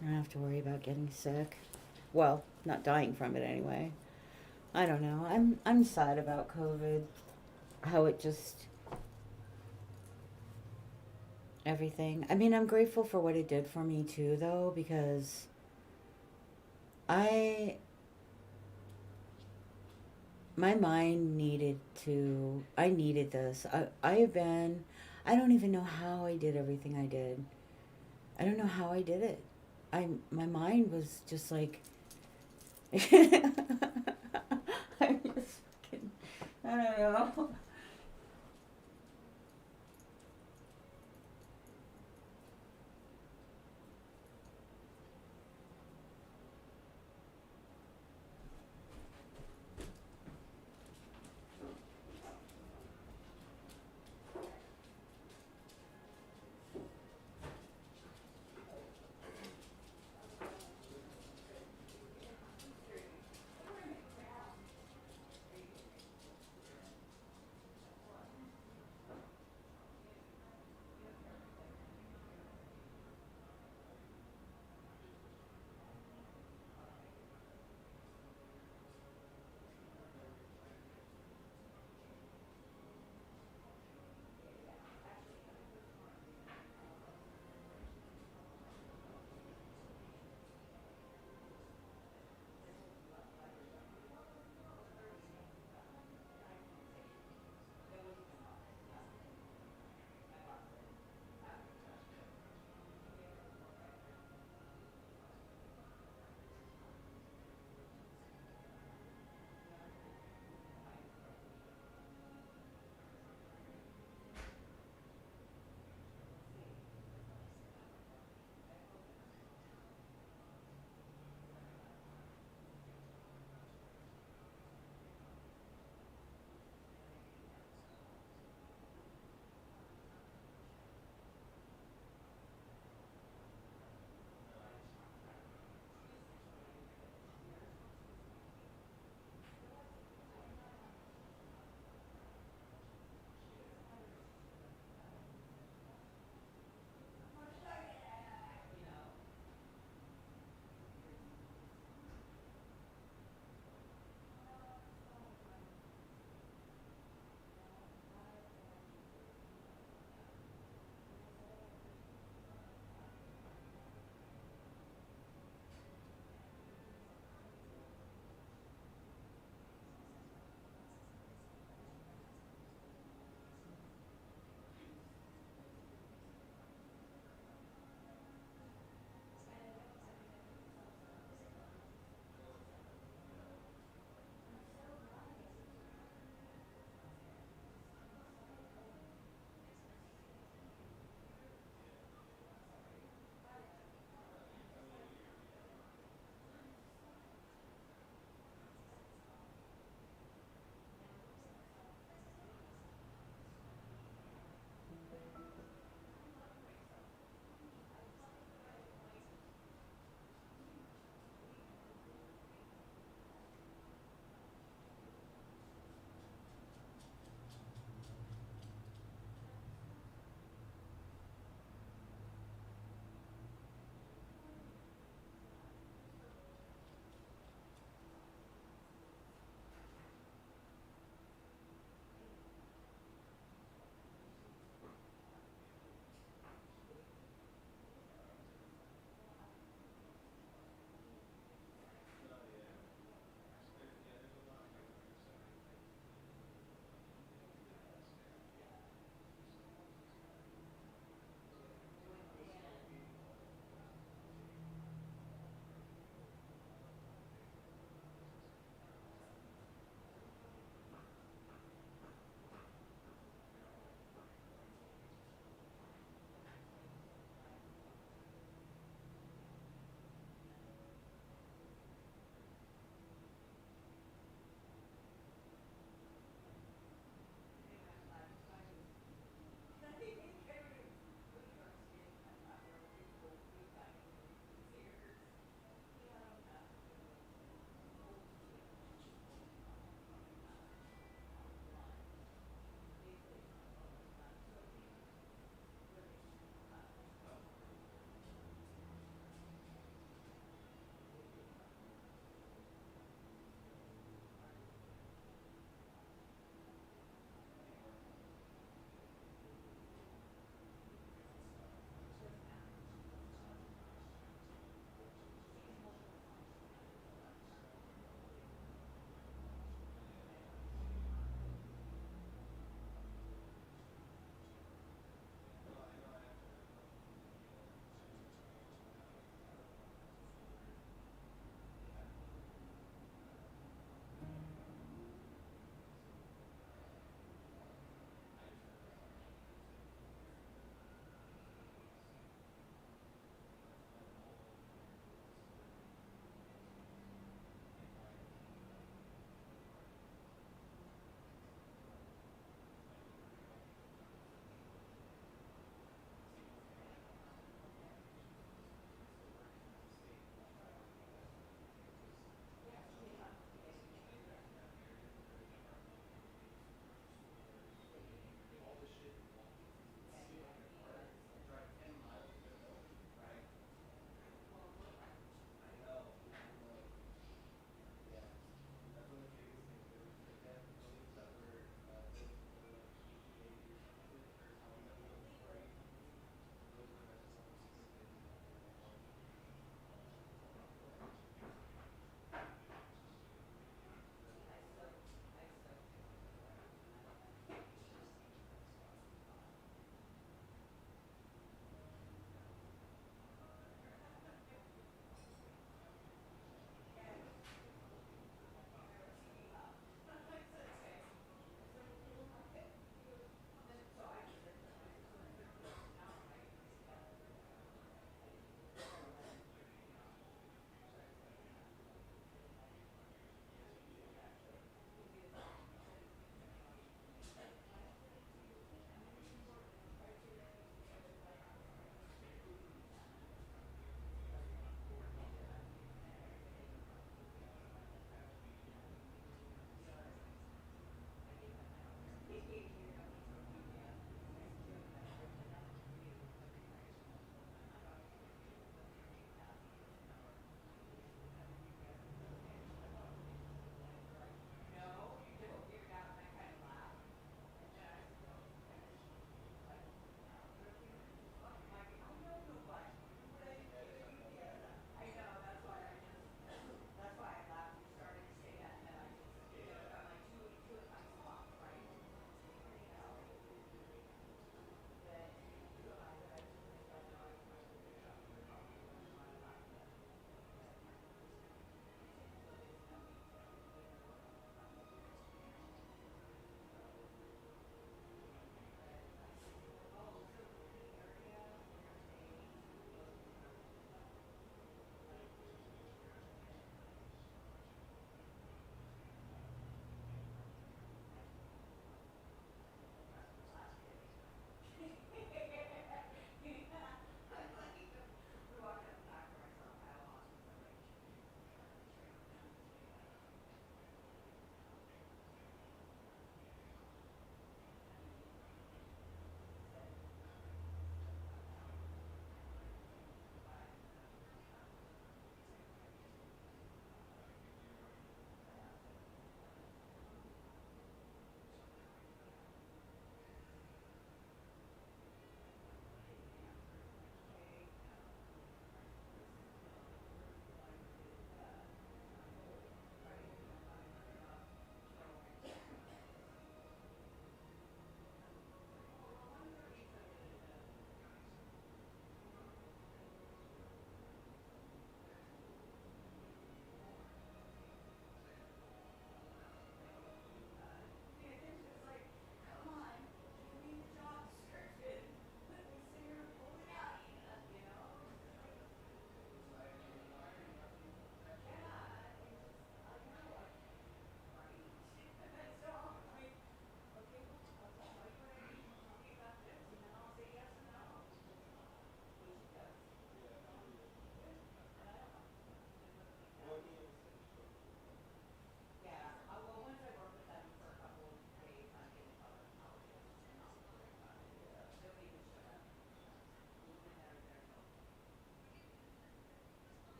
I don't have to worry about getting sick. Well, not dying from it anyway. I don't know. I'm sad about COVID. How it just everything. I mean, I'm grateful for what it did for me too though, because I my mind needed to I needed this. I have been I don't even know how I did everything I did. I don't know how I did it. My mind was just like I'm just fucking, I don't know.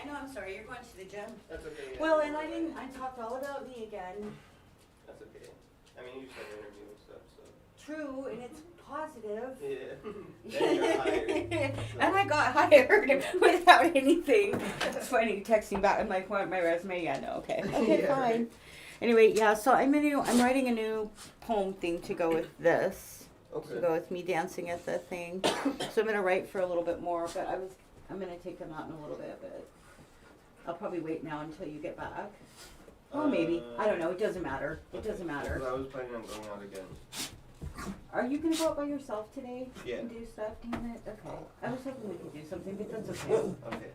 I know, I'm sorry, you're going to the gym. That's okay. Yeah, Well, and I talked all about me again. That's okay. I mean, you just had an interview and stuff, so. True, and it's positive. Yeah. And you're hired. So. And I got hired without anything. It's funny, texting back. I'm like, what, my resume? Yeah, no, okay. Okay, Yeah, fine. right. Anyway, yeah, so I'm writing a new poem thing to go with this. Okay. To go with me dancing at the thing. So I'm gonna write for a little bit more, but I'm gonna take them out in a little bit, but I'll probably wait now until you get back. Or maybe. I don't know, it doesn't matter. It doesn't matter. Because I was planning on going out again. Are you gonna go out by yourself today? Yeah. And do stuff? Damn it. Okay. I was hoping we could do something, but that's okay. Okay.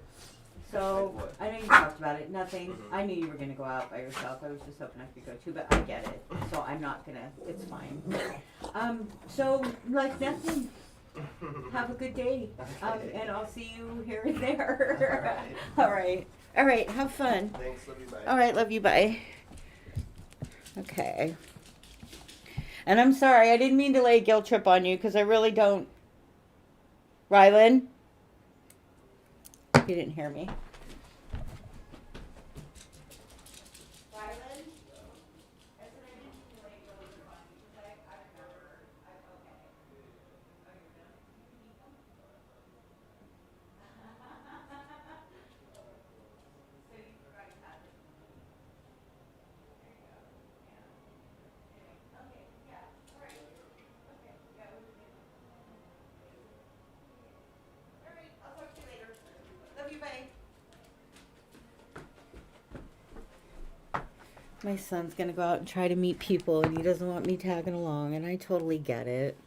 So, Like what? I know you talked about it. Nothing. Mhm. I knew you were gonna go out by yourself. I was just hoping I could go too, but I get it. So I'm not gonna. It's fine. So like nothing. Have a good day. Okay. And I'll see you here and there. All right. All right. Have fun. Thanks, love you, bye. All right. Love you. Bye. Okay. And I'm sorry. I didn't mean to lay a guilt trip on you because I really don't. Rylan? You didn't hear me. My son's gonna go out and try to meet people, and he doesn't want me tagging along, and I totally get it.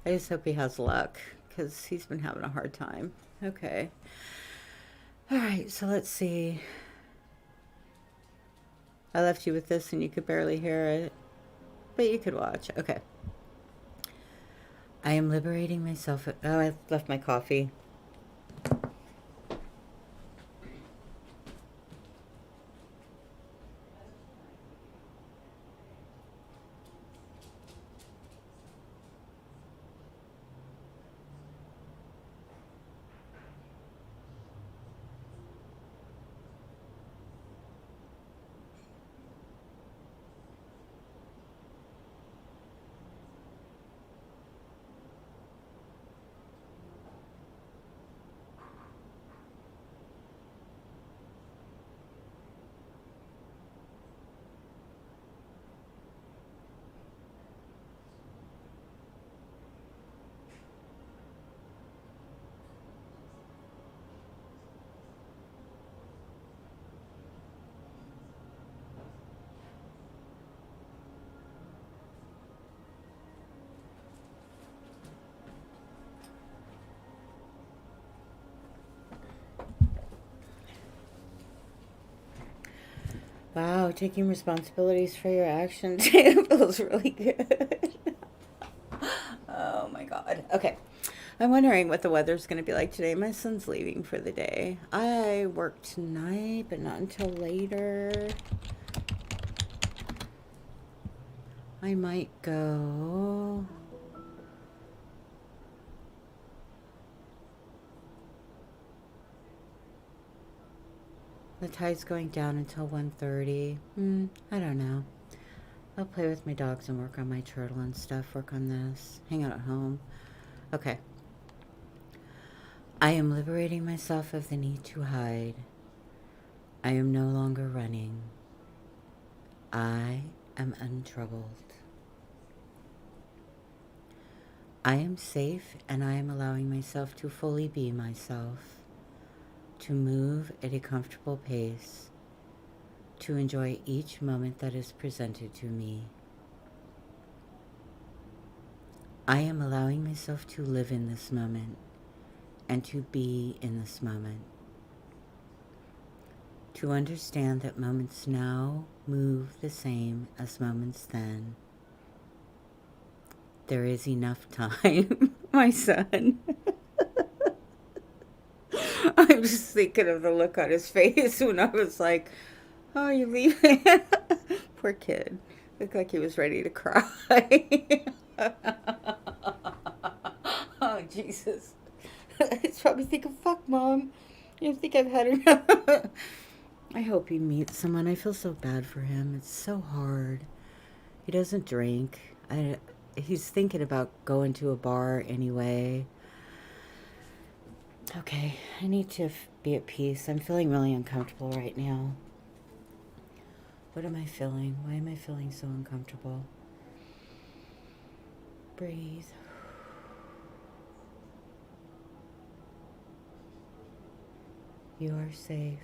I just hope he has luck, because he's been having a hard time. Okay. All right, so let's see. I left you with this, and you could barely hear it, but you could watch. Okay. I am liberating myself. Oh, I left my coffee. Wow, taking responsibilities for your actions feels really good. Oh my God. Okay. I'm wondering what the weather's going to be like today. My son's leaving for the day. I work tonight, but not until later. I might go. The tide's going down until 1:30. I don't know. I'll play with my dogs and work on my turtle and stuff. Work on this. Hang out at home. Okay. I am liberating myself of the need to hide. I am no longer running. I am untroubled. I am safe, and I am allowing myself to fully be myself, to move at a comfortable pace, to enjoy each moment that is presented to me. I am allowing myself to live in this moment and to be in this moment, to understand that moments now move the same as moments then. There is enough time, my son. I'm just thinking of the look on his face when I was like, oh, you're leaving? Poor kid. Looked like he was ready to cry. Oh, Jesus. He's probably thinking, fuck, Mom. You think I've had enough? I hope he meets someone. I feel so bad for him. It's so hard. He doesn't drink. He's thinking about going to a bar anyway. Okay, I need to be at peace. I'm feeling really uncomfortable right now. What am I feeling? Why am I feeling so uncomfortable? Breathe. You are safe.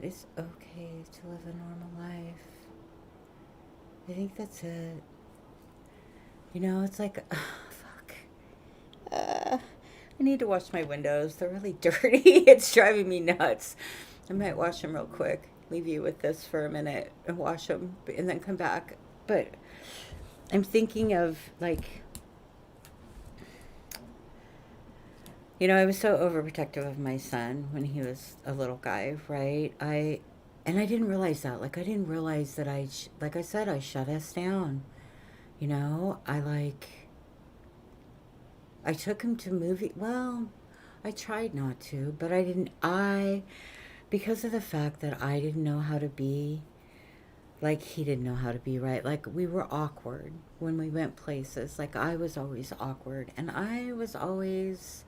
It's okay to live a normal life. I think that's it. You know, it's like, fuck. I need to wash my windows. They're really dirty. It's driving me nuts. I might wash them real quick. Leave you with this for a minute and wash them and then come back. But I'm thinking of, like, you know, I was so overprotective of my son when he was a little guy, right? And I didn't realize that. Like, I didn't realize that like I said, I shut us down. You know, I took him to well, I tried not to, but because of the fact that I didn't know how to be like he didn't know how to be, right? Like, we were awkward when we went places. Like, I was always awkward and I was always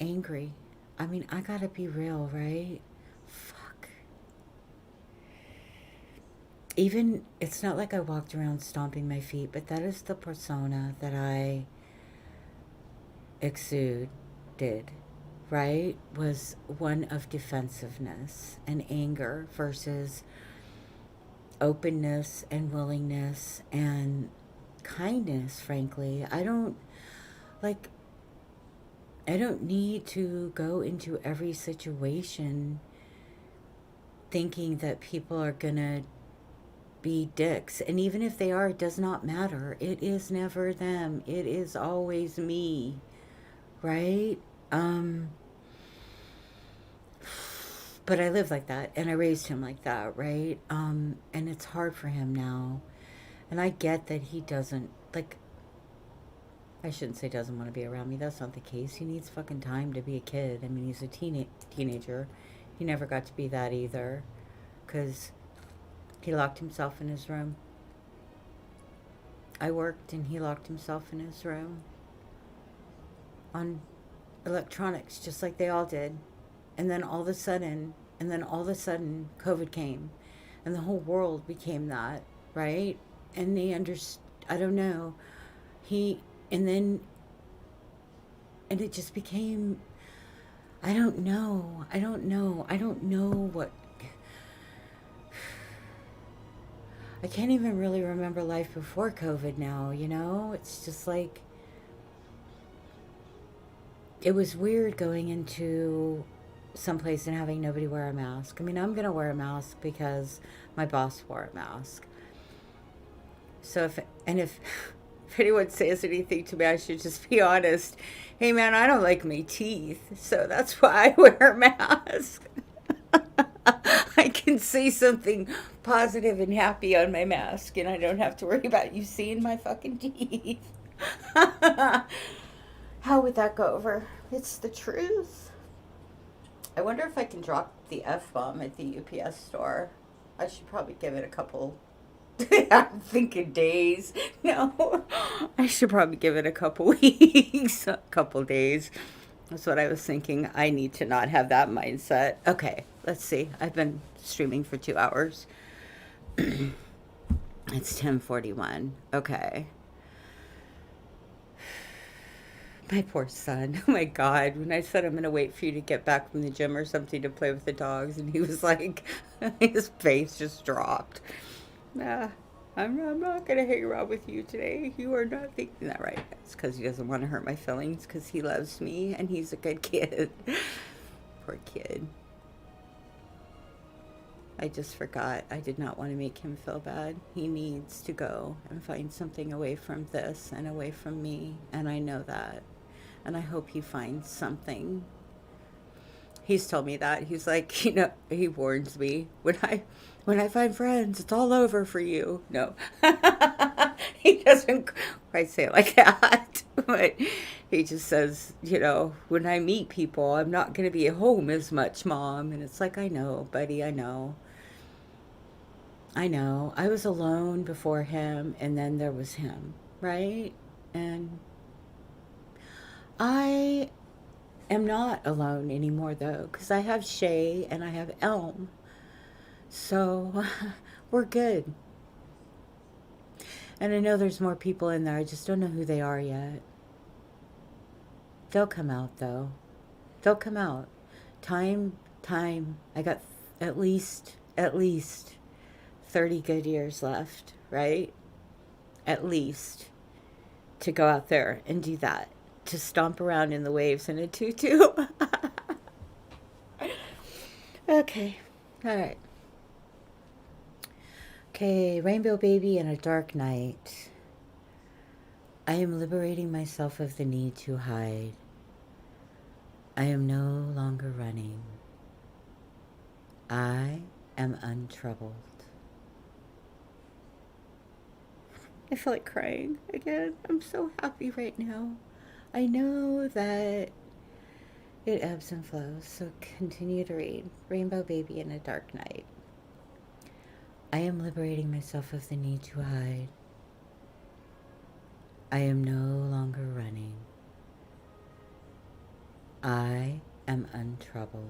angry. I mean, I gotta be real, right? Fuck. Even, it's not like I walked around stomping my feet, but that is the persona that I exuded, right? Was one of defensiveness and anger versus openness and willingness and kindness, frankly. I don't need to go into every situation thinking that people are gonna be dicks. And even if they are, it does not matter. It is never them. It is always me, right? But I live like that and I raised him like that, right? And it's hard for him now. And I get that he doesn't, like, I shouldn't say doesn't want to be around me. That's not the case. He needs fucking time to be a kid. I mean, he's a teenager. He never got to be that either. Because he locked himself in his room. I worked and he locked himself in his room. On electronics, just like they all did. And then all of a sudden, COVID came. And the whole world became that, right? And they understood, I don't know. And it just became, I don't know what, I can't even really remember life before COVID now, you know? It's just like, it was weird going into someplace and having nobody wear a mask. I mean, I'm going to wear a mask because my boss wore a mask. So if anyone says anything to me, I should just be honest. Hey man, I don't like my teeth, so that's why I wear a mask. I can say something positive and happy on my mask, and I don't have to worry about you seeing my fucking teeth. How would that go over? It's the truth. I wonder if I can drop the F-bomb at the UPS store. I should probably give it a couple I'm thinking days. No, I should probably give it a couple weeks, a couple days. That's what I was thinking. I need to not have that mindset. Okay, let's see. I've been streaming for 2 hours. It's 10:41. Okay. My poor son. Oh my God. When I said I'm going to wait for you to get back from the gym or something to play with the dogs, and he was like, his face just dropped. Nah, I'm not going to hang around with you today. You are not thinking that right. It's because he doesn't want to hurt my feelings because he loves me and he's a good kid. Poor kid. I just forgot. I did not want to make him feel bad. He needs to go and find something away from this and away from me. And I know that. And I hope he finds something. He's told me that. He's like, you know, he warns me when I find friends, it's all over for you. No. He doesn't quite say it like that. But he just says, you know, when I meet people, I'm not going to be at home as much, Mom. And it's like, I know, buddy, I know. I know. I was alone before him, and then there was him, right? And I am not alone anymore, though, because I have Shay and I have Elm. So we're good. And I know there's more people in there. I just don't know who they are yet. They'll come out, though. They'll come out. Time. I got at least 30 good years left, right? At least to go out there and do that. To stomp around in the waves in a tutu. Okay. All right. Okay, Rainbow Baby and a Dark Night. I am liberating myself of the need to hide. I am no longer running. I am untroubled. I feel like crying again. I'm so happy right now. I know that it ebbs and flows, so continue to read. Rainbow Baby and a Dark Night. I am liberating myself of the need to hide. I am no longer running. I am untroubled.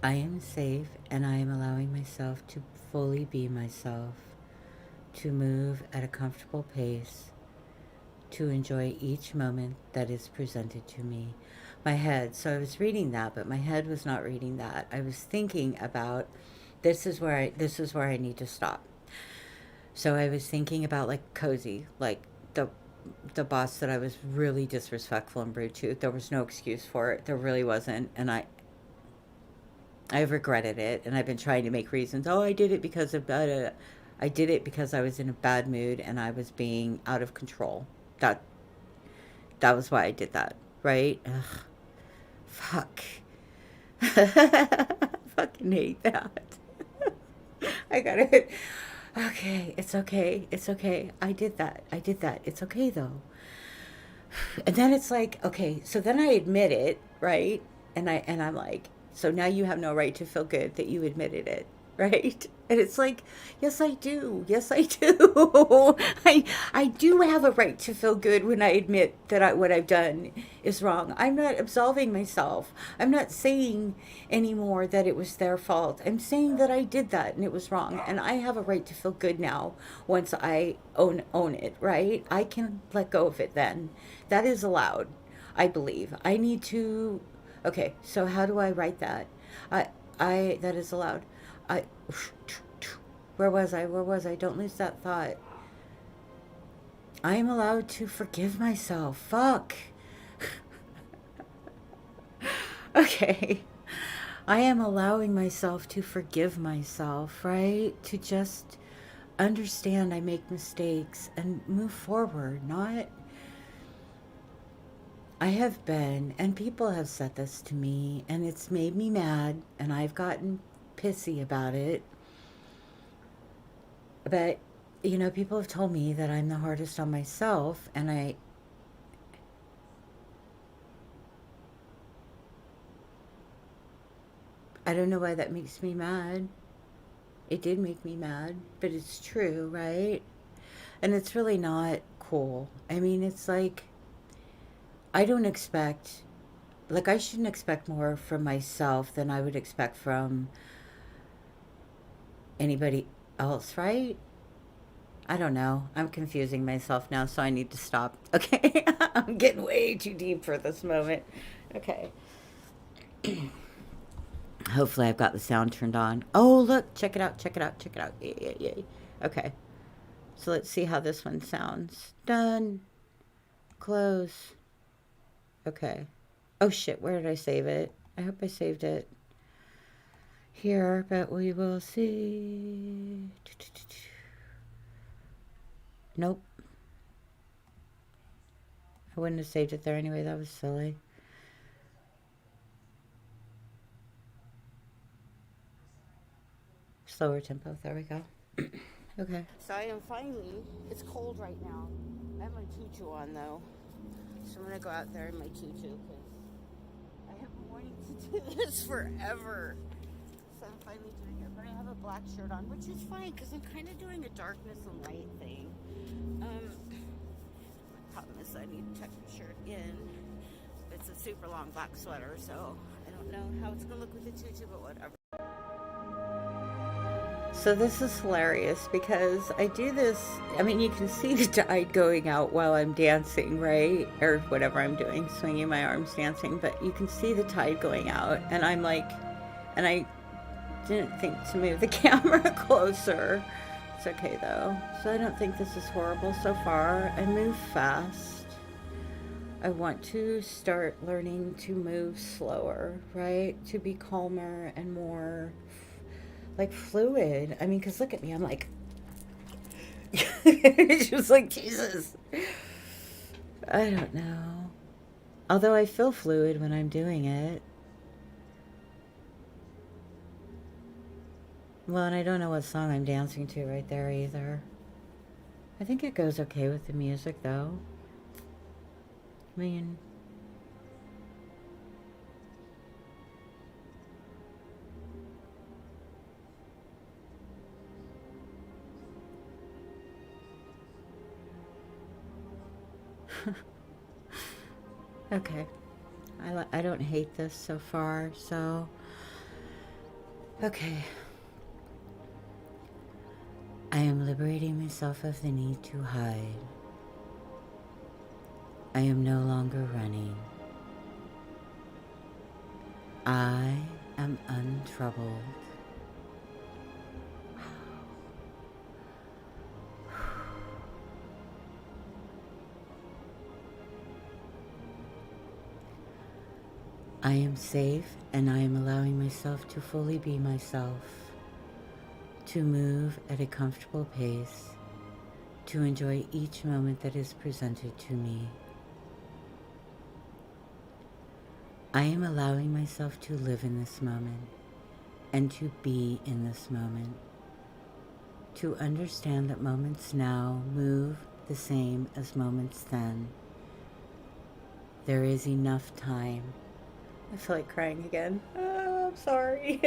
I am safe, and I am allowing myself to fully be myself, to move at a comfortable pace, to enjoy each moment that is presented to me. My head, so I was reading that, but my head was not reading that. I was thinking about this is where I need to stop. So I was thinking about like Cozy, like the boss that I was really disrespectful and rude to. There was no excuse for it. There really wasn't, and I've regretted it, and I've been trying to make reasons. Oh, I did it because of I did it because I was in a bad mood and I was being out of control. That was why I did that, right? Ugh, fuck. Fucking hate that. I got it. Okay, it's okay. It's okay. I did that. It's okay though. And then it's like, okay, so then I admit it, right? And I'm like, so now you have no right to feel good that you admitted it, right? And it's like, yes, I do. Yes, I do. I do have a right to feel good when I admit that what I've done is wrong. I'm not absolving myself. I'm not saying anymore that it was their fault. I'm saying that I did that and it was wrong. And I have a right to feel good now once I own it, right? I can let go of it then. That is allowed, I believe. I need to. Okay, so how do I write that? That is allowed. I, where was I? Don't lose that thought. I am allowed to forgive myself. Fuck. Okay. I am allowing myself to forgive myself, right? To just understand I make mistakes and move forward, not. I have been, and people have said this to me, and it's made me mad, and I've gotten pissy about it. But, you know, people have told me that I'm the hardest on myself, and I don't know why that makes me mad. It did make me mad, but it's true, right? And it's really not cool. I mean, it's like, I don't expect, like, I shouldn't expect more from myself than I would expect from anybody else, right? I don't know. I'm confusing myself now, so I need to stop. Okay? I'm getting way too deep for this moment. Okay. Hopefully I've got the sound turned on. Oh, look. Check it out. Yay. Okay. So let's see how this one sounds. Done. Close. Okay. Oh, shit. Where did I save it? I hope I saved it here, but we will see. Nope. I wouldn't have saved it there anyway. That was silly. slower tempo. There we go. Okay. So I am finally, it's cold right now. I have my tutu on though. So I'm going to go out there in my tutu because I have been wanting to do this forever. So I'm finally doing it. But I have a black shirt on, which is fine because I'm kind of doing a darkness and light thing. The problem is I need to tuck the shirt in. It's a super long black sweater, so I don't know how it's going to look with the tutu, but whatever. So this is hilarious because I do this, I mean, you can see the tide going out while I'm dancing, right? Or whatever I'm doing, swinging my arms, dancing, but you can see the tide going out, and I'm like, and I didn't think to move the camera closer. It's okay though. So I don't think this is horrible so far. I move fast. I want to start learning to move slower, right? To be calmer and more like fluid. I mean, because look at me, I'm like, it's just like, Jesus. I don't know. Although I feel fluid when I'm doing it. Well, and I don't know what song I'm dancing to right there either. I think it goes okay with the music though. I mean, okay. I don't hate this so far, so okay. I am liberating myself of the need to hide. I am no longer running. I am untroubled. I am safe, and I am allowing myself to fully be myself, to move at a comfortable pace, to enjoy each moment that is presented to me. I am allowing myself to live in this moment and to be in this moment, to understand that moments now move the same as moments then. There is enough time. I feel like crying again. Oh, I'm sorry.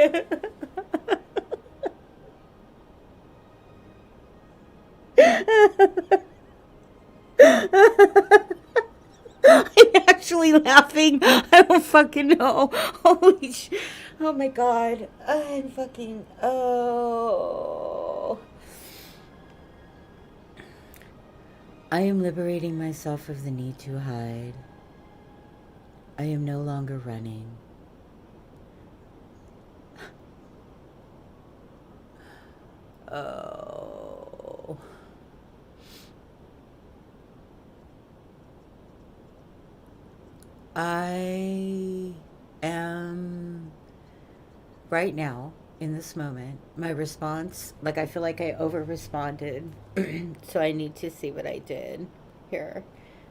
I'm actually laughing. I don't fucking know. Holy sh... Oh my god. I'm fucking... Oh. I am liberating myself of the need to hide. I am no longer running. Oh. I am right now in this moment. My response, like I feel like I over responded, so I need to see what I did here.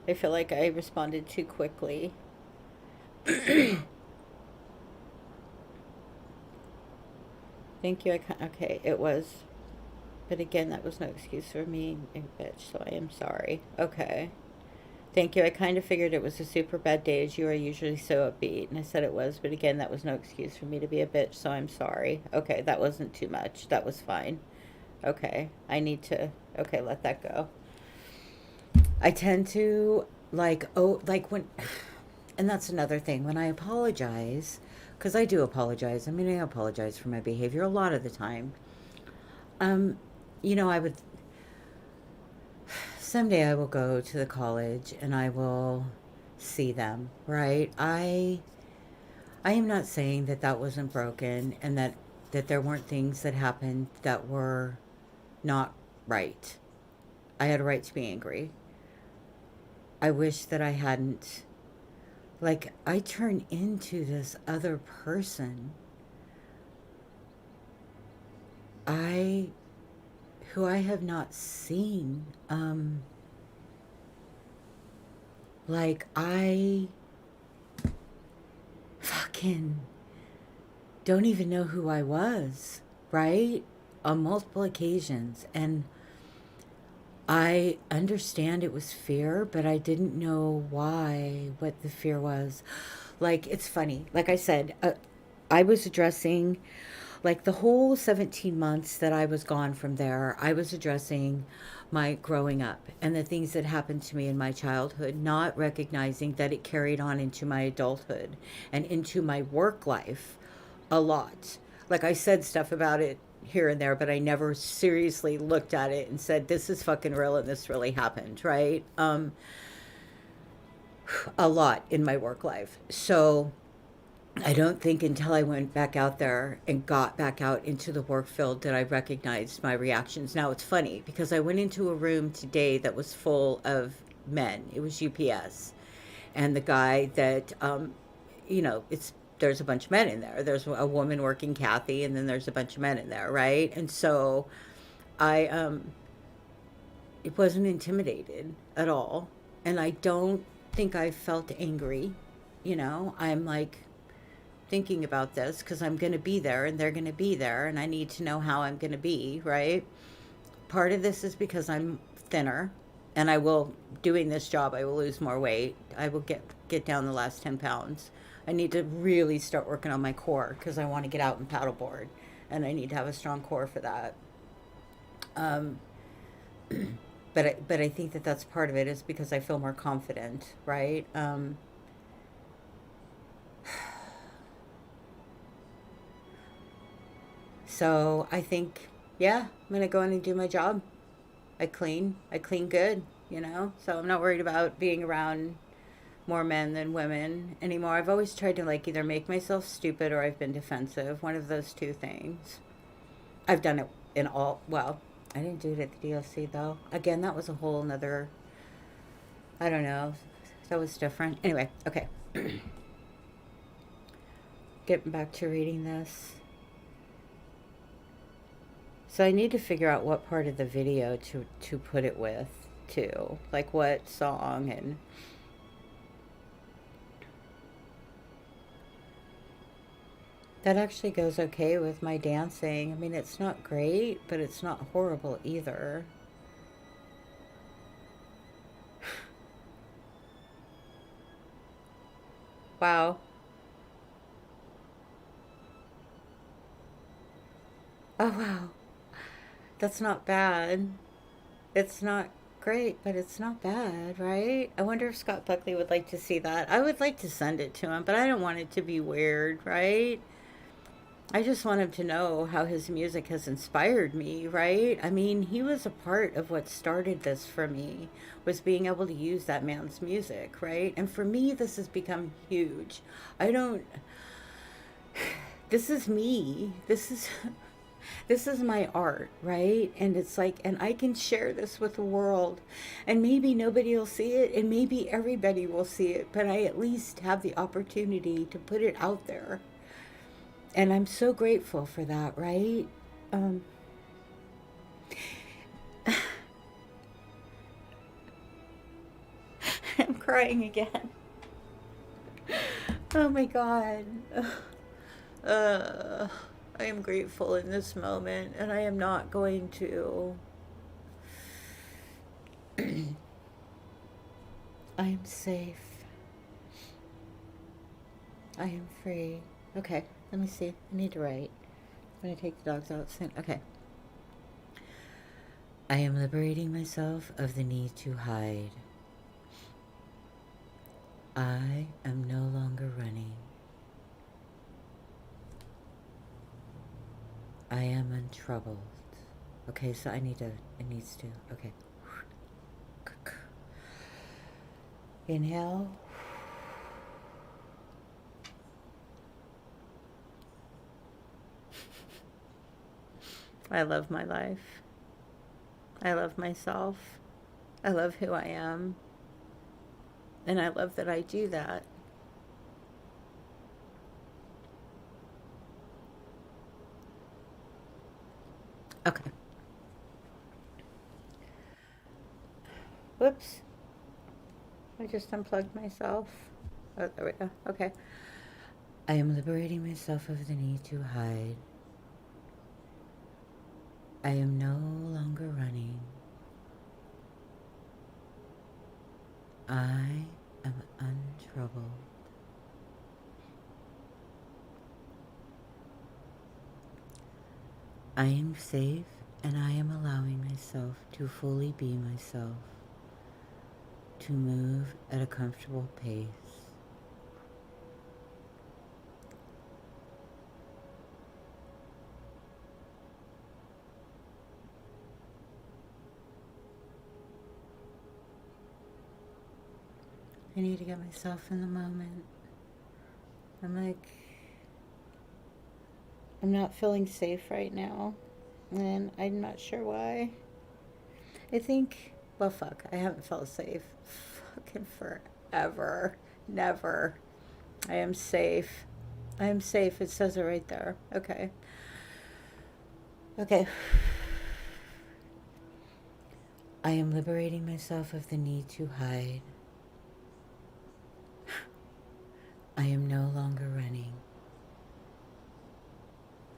I feel like I responded too quickly. Thank you. Okay, it was. But again, that was no excuse for me, a bitch, so I am sorry. Okay. Thank you. I kind of figured it was a super bad day as you are usually so upbeat. And I said it was, but again, that was no excuse for me to be a bitch, so I'm sorry. Okay, that wasn't too much. That was fine. Okay, I need to, okay, let that go. I tend to, like, when, and that's another thing. When I apologize, because I do apologize. I mean, I apologize for my behavior a lot of the time. You know, I would, someday I will go to the college and I will see them, right? I am not saying that that wasn't broken and that there weren't things that happened that were not right. I had a right to be angry. I wish that I hadn't, like, I turn into this other person. Who I have not seen. Like, I fucking don't even know who I was, right? on multiple occasions. And I understand it was fear, but I didn't know why, what the fear was. Like, it's funny. Like I said, I was addressing, like, the whole 17 months that I was gone from there, I was addressing my growing up and the things that happened to me in my childhood, not recognizing that it carried on into my adulthood and into my work life a lot. Like, I said stuff about it here and there, but I never seriously looked at it and said, this is fucking real and this really happened, right? A lot in my work life. So I don't think until I went back out there and got back out into the work field did I recognize my reactions. Now it's funny because I went into a room today that was full of men. It was UPS. And the guy that, there's a bunch of men in there. There's a woman working Kathy, and then there's a bunch of men in there, right? And so I it wasn't intimidated at all. And I don't think I felt angry. I'm like thinking about this because I'm going to be there and they're going to be there and I need to know how I'm going to be, right? Part of this is because I'm thinner and doing this job, I will lose more weight. I will get down the last 10 pounds. I need to really start working on my core because I want to get out and paddleboard and I need to have a strong core for that. Um, but I think that that's part of it is because I feel more confident, right? So I think, yeah, I'm going to go in and do my job. I clean good, so I'm not worried about being around more men than women anymore. I've always tried to like either make myself stupid or I've been defensive, one of those two things. I've done it in all, well, I didn't do it at the DLC though. Again, that was a whole nother, I don't know, that was different. Anyway, okay. Getting back to reading this. So I need to figure out what part of the video to put it with, too. Like what song and... That actually goes okay with my dancing. I mean, it's not great, but it's not horrible either. Wow. Oh, wow. That's not bad. It's not great, but it's not bad, right? I wonder if Scott Buckley would like to see that. I would like to send it to him, but I don't want it to be weird, right? I just want him to know how his music has inspired me, right? I mean, he was a part of what started this for me, was being able to use that man's music, right? And for me, this has become huge. I don't... This is me. This is my art, right? And it's like, and I can share this with the world. And maybe nobody will see it, and maybe everybody will see it, but I at least have the opportunity to put it out there. And I'm so grateful for that, right? I'm crying again. Oh my God. I am grateful in this moment, and I am not going to. I am safe. I am free. Okay, let me see. I need to write. I'm going to take the dogs out soon. Okay. I am liberating myself of the need to hide. I am no longer running. I am untroubled. Okay, so it needs to, okay. Inhale. I love my life. I love myself. I love who I am. And I love that I do that. Okay. Whoops. I just unplugged myself. Oh, there we go. Okay. I am liberating myself of the need to hide. I am no longer running. I am untroubled. I am safe and I am allowing myself to fully be myself, to move at a comfortable pace. I need to get myself in the moment. I'm not feeling safe right now, and I'm not sure why. I think, well, fuck, I haven't felt safe fucking forever. Never. I am safe. I am safe. It says it right there. Okay. Okay. I am liberating myself of the need to hide. I am no longer running.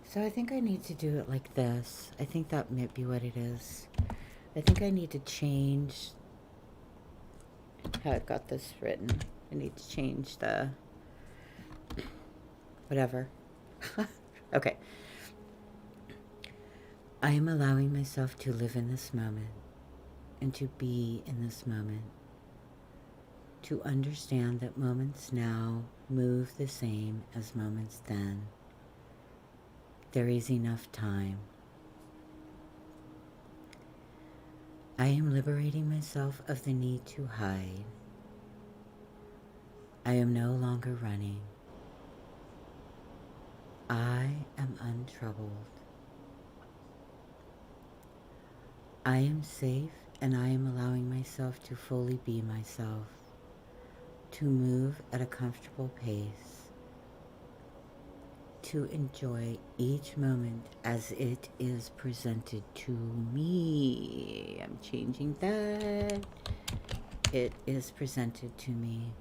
So I think I need to do it like this. I think that might be what it is. I think I need to change how I've got this written. I need to change the whatever. Okay. I am allowing myself to live in this moment and to be in this moment. To understand that moments now move the same as moments then. There is enough time. I am liberating myself of the need to hide. I am no longer running. I am untroubled. I am safe and I am allowing myself to fully be myself, to move at a comfortable pace, to enjoy each moment as it is presented to me. I'm changing that. It is presented to me.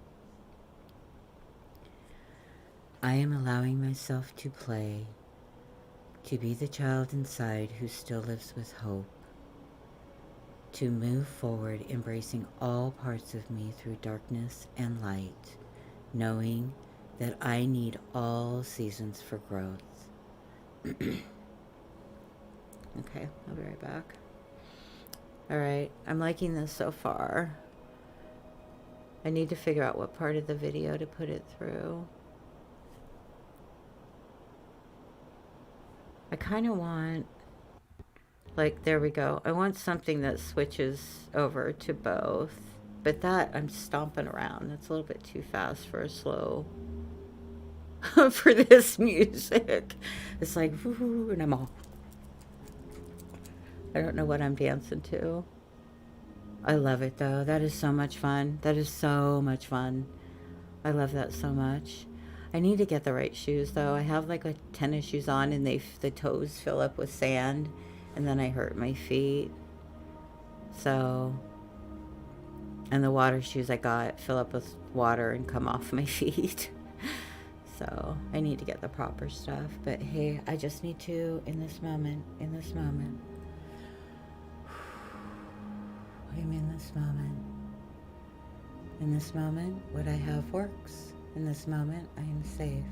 I am allowing myself to play, to be the child inside who still lives with hope, to move forward, embracing all parts of me through darkness and light, knowing that I need all seasons for growth. Okay, I'll be right back. All right, I'm liking this so far. I need to figure out what part of the video to put it through. I kind of want, like, there we go. I want something that switches over to both. But that, I'm stomping around. That's a little bit too fast for a slow, for this music. It's like, woo, and I'm all, I don't know what I'm dancing to. I love it though. That is so much fun. That is so much fun. I love that so much. I need to get the right shoes though. I have like a tennis shoes on and the toes fill up with sand and then I hurt my feet. So, and the water shoes I got fill up with water and come off my feet. So I need to get the proper stuff. But hey, I just need to, in this moment, I'm in this moment. In this moment, what I have works. In this moment, I am safe.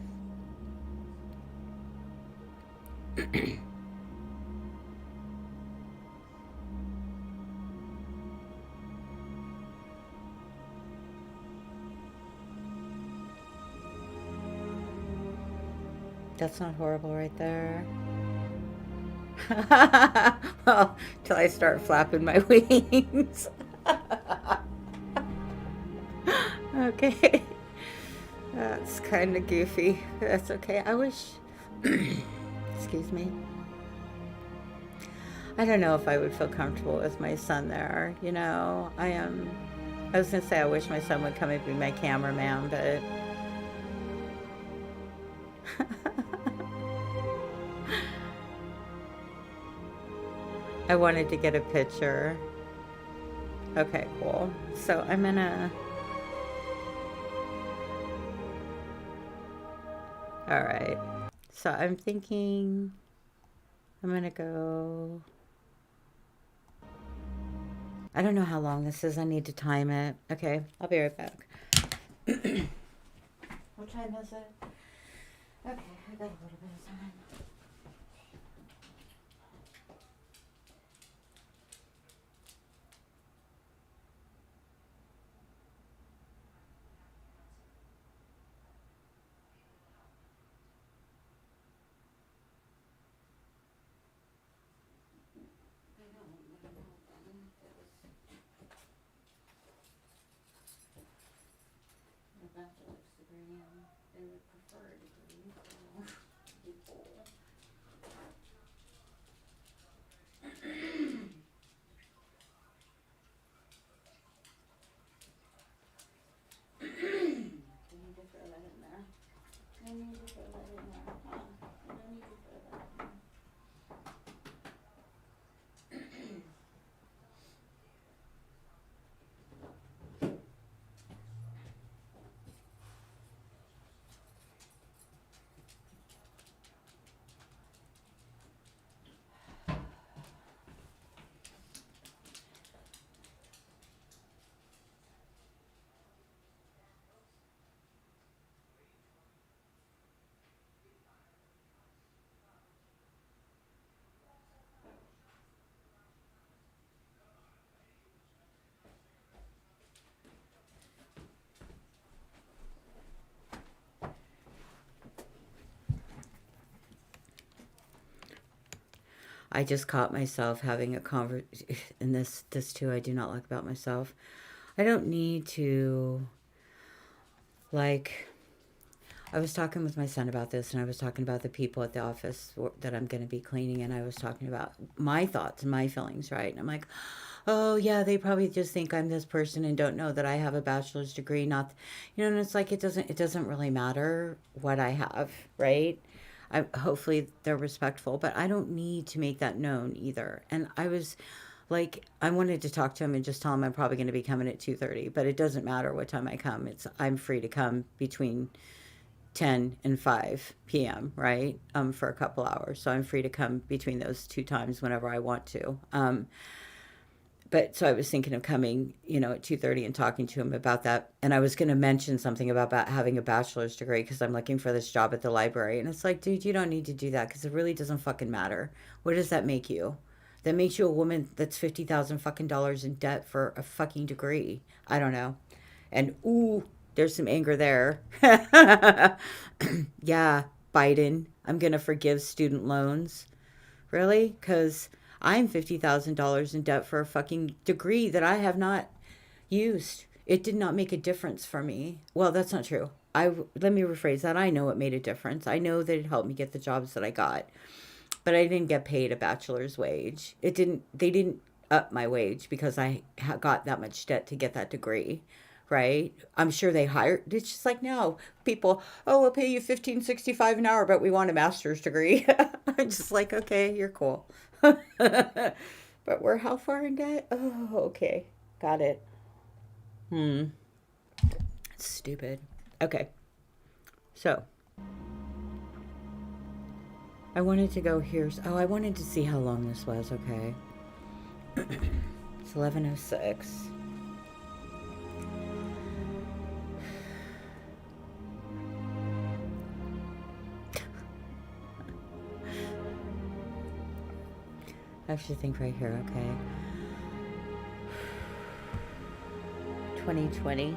That's not horrible right there. Well, till I start flapping my wings. Okay. That's kind of goofy. That's okay. I wish... Excuse me. I don't know if I would feel comfortable with my son there. You know, I was going to say I wish my son would come and be my cameraman, but... I wanted to get a picture. Okay, cool. So I'm gonna... Alright. So I'm thinking I'm gonna go I don't know how long this is. I need to time it. Okay, I'll be right back. What time is it? Okay, I got a little bit of time. Bachelor's degree and they would prefer a degree for people. I need to throw that in there. I need to throw that in there. Huh? I need to throw that in there. I just caught myself having a and this too I do not like about myself. I don't need to, like, I was talking with my son about this, and I was talking about the people at the office that I'm going to be cleaning, and I was talking about my thoughts and my feelings, right? And I'm like, oh yeah, they probably just think I'm this person and don't know that I have a bachelor's degree. Not, and it's like it doesn't really matter what I have, right? Hopefully they're respectful, but I don't need to make that known either. And I was like, I wanted to talk to him and just tell him I'm probably going to be coming at 2:30, but it doesn't matter what time I come. I'm free to come between 10 and 5 p.m., right? For a couple hours. So I'm free to come between those two times whenever I want to. But so I was thinking of coming, at 2:30 and talking to him about that. And I was going to mention something about having a bachelor's degree because I'm looking for this job at the library. And it's like, dude, you don't need to do that because it really doesn't fucking matter. What does that make you? That makes you a woman that's $50,000 fucking dollars in debt for a fucking degree. I don't know. And ooh, there's some anger there. Yeah, Biden, I'm going to forgive student loans. Really? Because I'm $50,000 in debt for a fucking degree that I have not used. It did not make a difference for me. Well, that's not true. Let me rephrase that. I know it made a difference. I know that it helped me get the jobs that I got. But I didn't get paid a bachelor's wage. They didn't up my wage because I got that much debt to get that degree, right? I'm sure they hired, it's just like now, people, oh, we'll pay you $15.65 an hour, but we want a master's degree. I'm just like, okay, you're cool. But we're how far in debt? Oh, okay. Got it. Stupid. Okay. So, I wanted to go here. Oh, I wanted to see how long this was, okay. It's 11:06. I have to think right here, okay. 2020.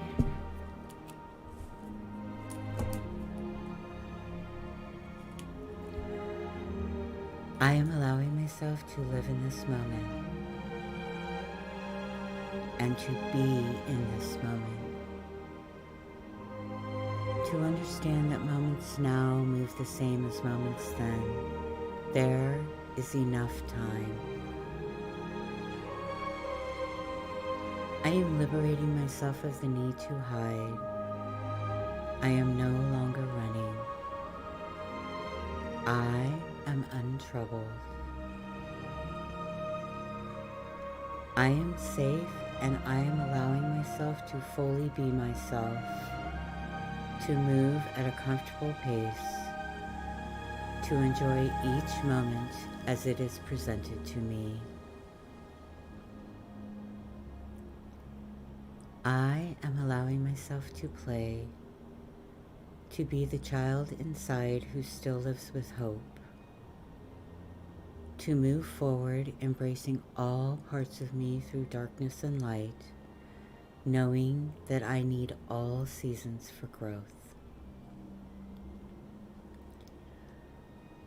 I am allowing myself to live in this moment and to be in this moment. To understand that moments now move the same as moments then. There is enough time. I am liberating myself of the need to hide. I am no longer running. I am untroubled. I am safe and I am allowing myself to fully be myself, to move at a comfortable pace, to enjoy each moment as it is presented to me. I am allowing myself to play, to be the child inside who still lives with hope, to move forward, embracing all parts of me through darkness and light, knowing that I need all seasons for growth.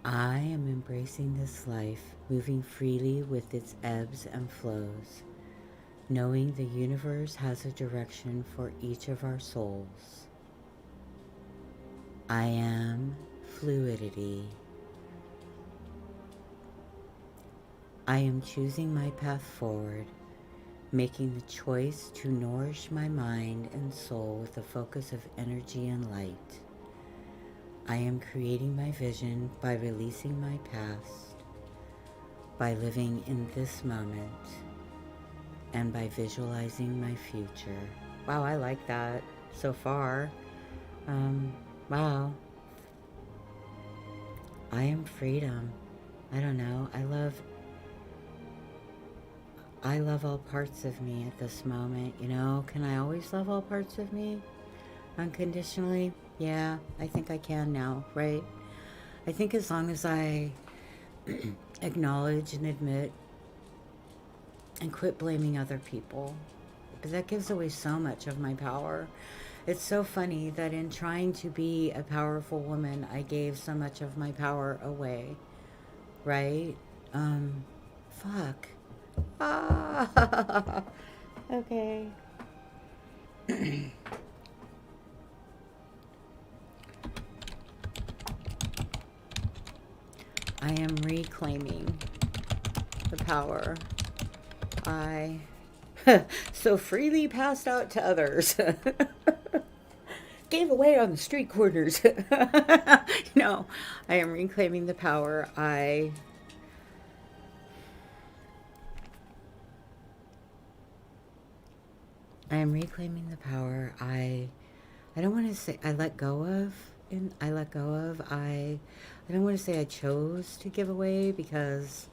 I am embracing this life, moving freely with its ebbs and flows, knowing the universe has a direction for each of our souls. I am fluidity. I am choosing my path forward, making the choice to nourish my mind and soul with a focus of energy and light. I am creating my vision by releasing my past, by living in this moment, and by visualizing my future. Wow, I like that so far. Wow. I am freedom. I don't know. I love all parts of me at this moment. You know, can I always love all parts of me unconditionally? Yeah, I think I can now, right? I think as long as I acknowledge and admit and quit blaming other people, but that gives away so much of my power. It's so funny that in trying to be a powerful woman, I gave so much of my power away, right? Fuck. Ah, okay. I am reclaiming the power I so freely passed out to others. Gave away on the street corners. No, I am reclaiming the power I am reclaiming the power I don't want to say I let go of and I let go of. I don't want to say I chose to give away because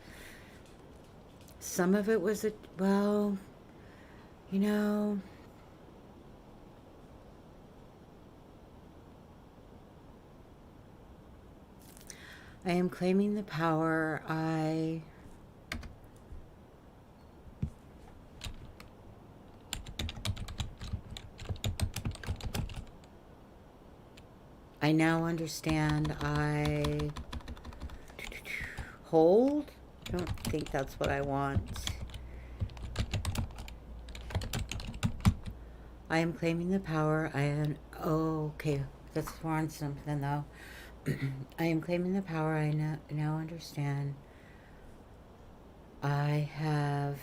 some of it was well, you know, I am claiming the power I now understand I hold. I don't think that's what I want. I am claiming the power. Okay, that's on something though. I am claiming the power I now understand. I have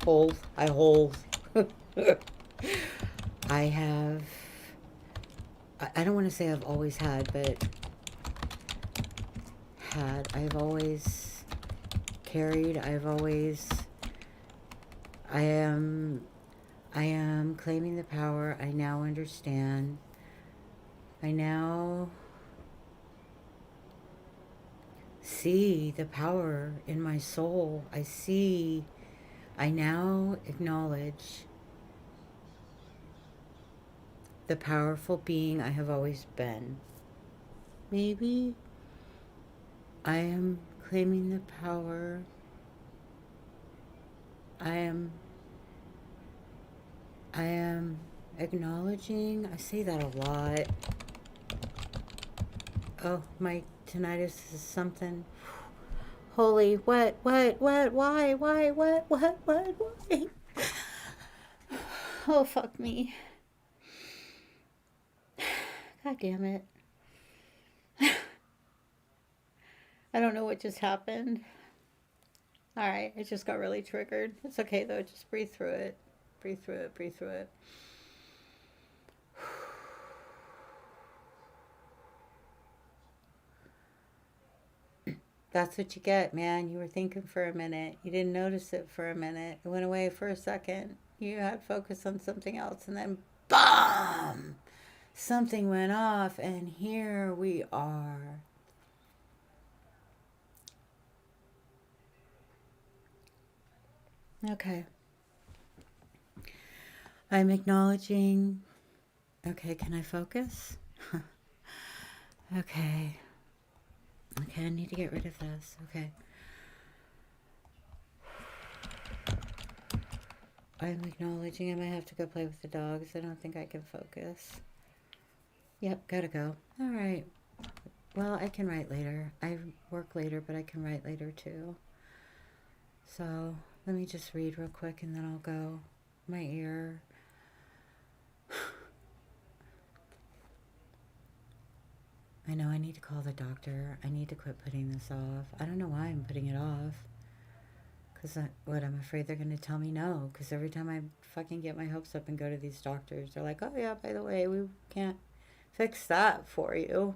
hold. I hold. I have I don't want to say I've always had, but I've always carried, I am claiming the power I now understand. I now see the power in my soul. I now acknowledge the powerful being I have always been. Maybe I am claiming the power. I am acknowledging. I say that a lot. Oh, my tinnitus is something. Holy, what, why? Oh, fuck me. God damn it. I don't know what just happened. Alright, it just got really triggered. It's okay though, just breathe through it. Breathe through it, breathe through it. That's what you get, man. You were thinking for a minute. You didn't notice it for a minute. It went away for a second. You had focus on something else and then BOOM! Something went off and here we are. Okay. I'm acknowledging. Okay, can I focus? Okay. Okay, I need to get rid of this. Okay. I'm acknowledging I might have to go play with the dogs. I don't think I can focus. Yep, gotta go. All right. Well, I can write later. I work later, but I can write later too. So let me just read real quick and then I'll go. My ear. I know I need to call the doctor. I need to quit putting this off. I don't know why I'm putting it off. Because I'm afraid they're going to tell me no. Because every time I fucking get my hopes up and go to these doctors, they're like, oh yeah, by the way, we can't fix that for you.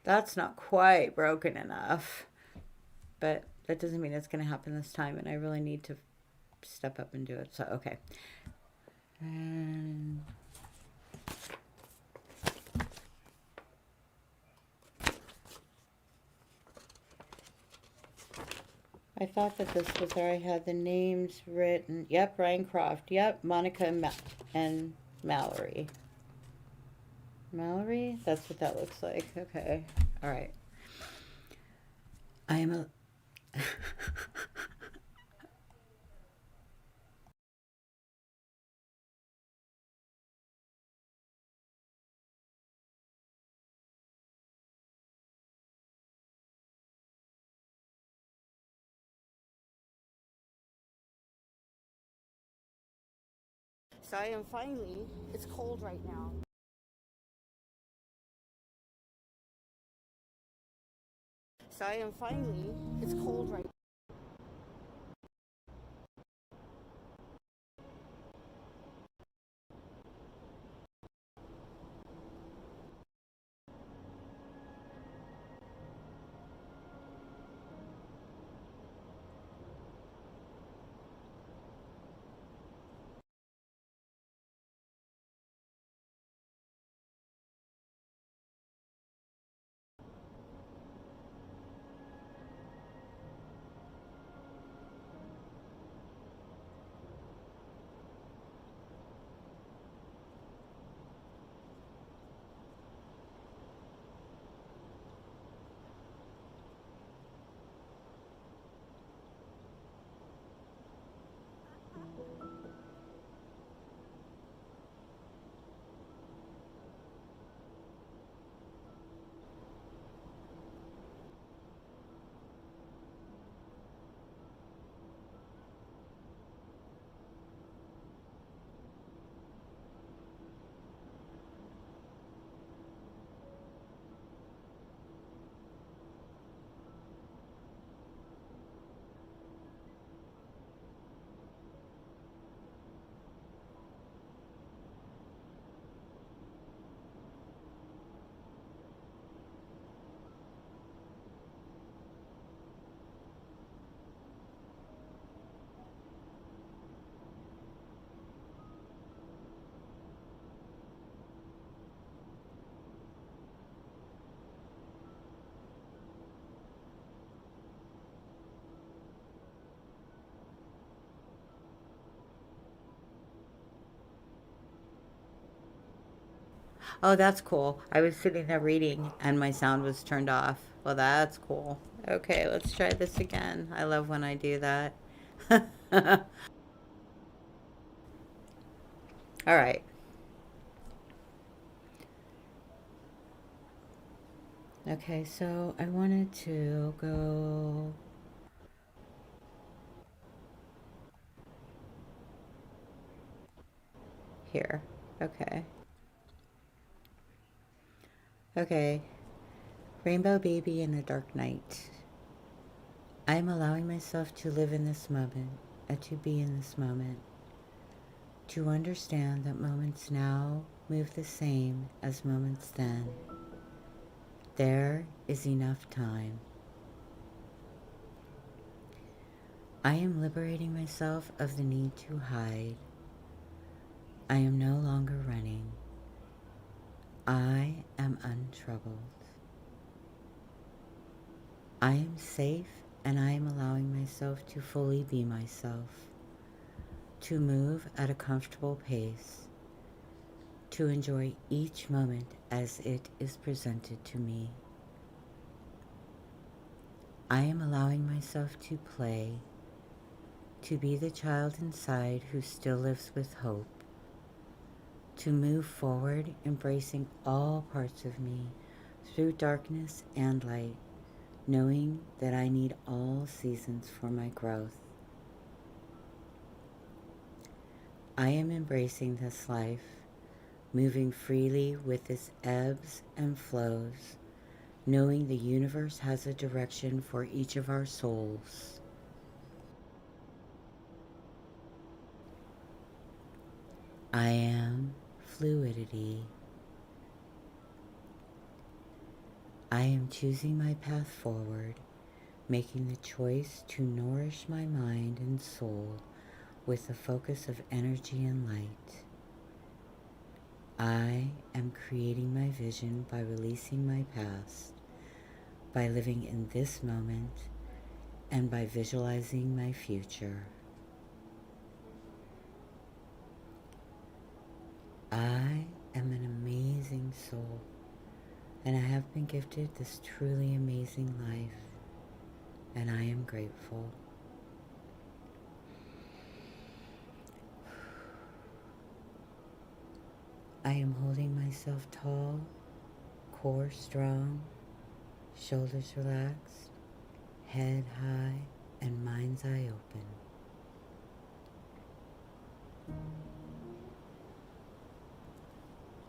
That's not quite broken enough. But that doesn't mean it's going to happen this time. And I really need to step up and do it. So, okay. And I thought that this was where I had the names written. Yep, Ryan Croft. Yep, Monica and Mallory. Mallory? That's what that looks like. Okay. All right. I am a... So I am finally, it's cold right now. So I am finally, it's cold right now. Oh, that's cool. I was sitting there reading and my sound was turned off. Well, that's cool. Okay, let's try this again. I love when I do that. All right. Okay, so I wanted to go here. Okay. Okay. Rainbow Baby in a Dark Night. I am allowing myself to live in this moment and to be in this moment. To understand that moments now move the same as moments then. There is enough time. I am liberating myself of the need to hide. I am no longer running. I am untroubled. I am safe and I am allowing myself to fully be myself. to move at a comfortable pace, to enjoy each moment as it is presented to me. I am allowing myself to play, to be the child inside who still lives with hope, to move forward, embracing all parts of me through darkness and light, knowing that I need all seasons for my growth. I am embracing this life, moving freely with its ebbs and flows, knowing the universe has a direction for each of our souls. I am fluidity. I am choosing my path forward, making the choice to nourish my mind and soul with the focus of energy and light. I am creating my vision by releasing my past, by living in this moment, and by visualizing my future. I am an amazing soul, and I have been gifted this truly amazing life, and I am grateful. I am holding myself tall, core strong, shoulders relaxed, head high, and mind's eye open.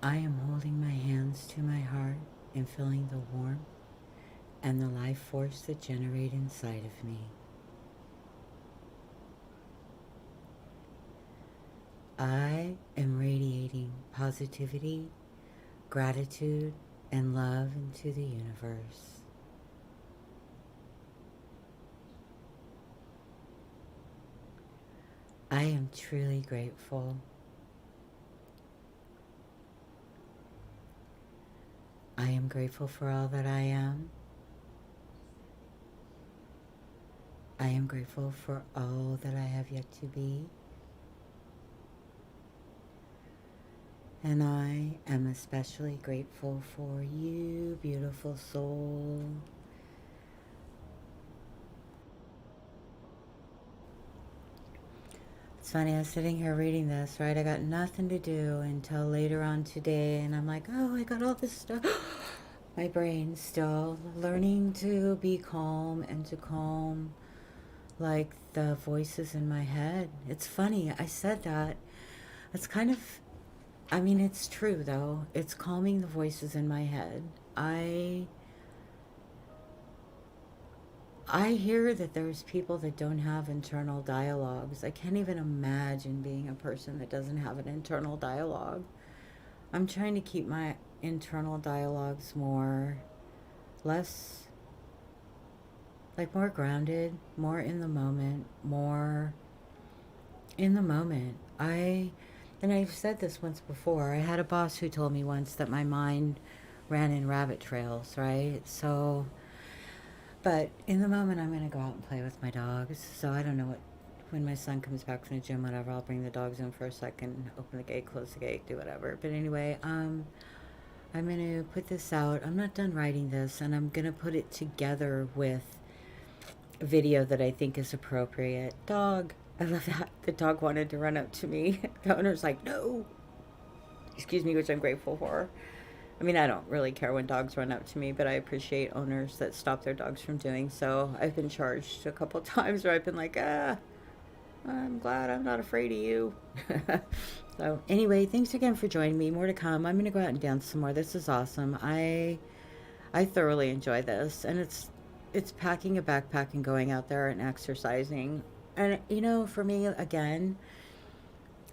I am holding my hands to my heart and feeling the warmth and the life force that generate inside of me. I am radiating positivity, gratitude, and love into the universe. I am truly grateful. I am grateful for all that I am. I am grateful for all that I have yet to be. And I am especially grateful for you, beautiful soul. It's funny, I was sitting here reading this, right? I got nothing to do until later on today, and I'm like, oh, I got all this stuff. My brain's still learning to be calm and to calm, like, the voices in my head. It's funny, I said that. It's kind of, I mean, it's true, though. It's calming the voices in my head. I hear that there's people that don't have internal dialogues. I can't even imagine being a person that doesn't have an internal dialogue. I'm trying to keep my internal dialogues more grounded, more in the moment, and I've said this once before. I had a boss who told me once that my mind ran in rabbit trails, right? So, but in the moment, I'm going to go out and play with my dogs. So I don't know when my son comes back from the gym, whatever, I'll bring the dogs in for a second, open the gate, close the gate, do whatever. But anyway, I'm going to put this out. I'm not done writing this, and I'm going to put it together with a video that I think is appropriate. Dog. I love that. The dog wanted to run up to me. The owner's like, no. Excuse me, which I'm grateful for. I mean, I don't really care when dogs run up to me, but I appreciate owners that stop their dogs from doing so. I've been charged a couple times where I've been like, I'm glad I'm not afraid of you. So anyway, thanks again for joining me. More to come. I'm going to go out and dance some more. This is awesome. I thoroughly enjoy this, and it's packing a backpack and going out there and exercising. And for me, again,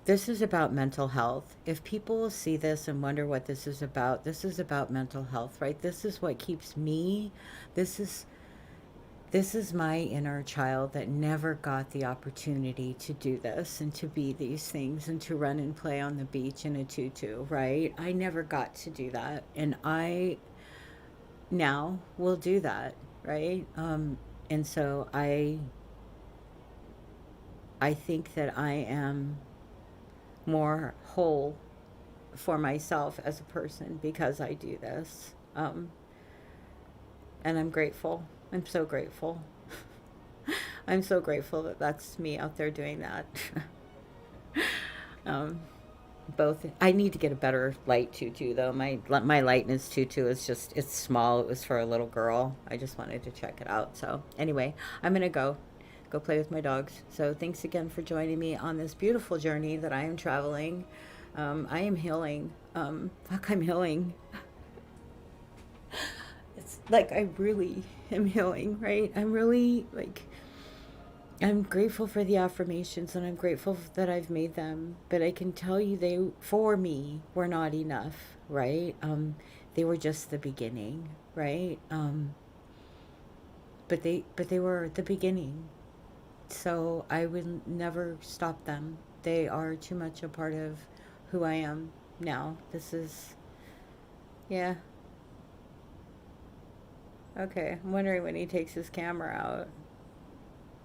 this is about mental health. If people see this and wonder what this is about mental health, right? This is what keeps me. This is my inner child that never got the opportunity to do this and to be these things and to run and play on the beach in a tutu, right? I never got to do that. And I now will do that, right? And so I think that I am more whole for myself as a person because I do this. And I'm grateful. I'm so grateful. I'm so grateful that that's me out there doing that. um, both. I need to get a better light tutu though. My lightness tutu is just, it's small. It was for a little girl. I just wanted to check it out. So anyway, I'm gonna go play with my dogs. So thanks again for joining me on this beautiful journey that I am traveling. I am healing. I'm healing. It's like I really am healing, right? I'm really like, I'm grateful for the affirmations and I'm grateful that I've made them, but I can tell you they, for me, were not enough, right? They were just the beginning, right? But they were the beginning. So I would never stop them. They are too much a part of who I am now. This is, yeah. Okay, I'm wondering when he takes his camera out.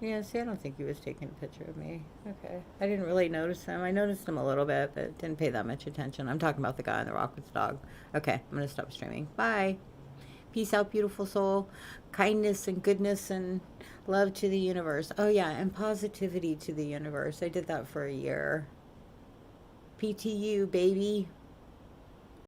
Yeah, see, I don't think he was taking a picture of me. Okay. I didn't really notice him. I noticed him a little bit, but didn't pay that much attention. I'm talking about the guy on the rock with the dog. Okay, I'm going to stop streaming. Bye. Peace out, beautiful soul. Kindness and goodness and love to the universe. Oh, yeah, and positivity to the universe. I did that for a year. PTU, baby.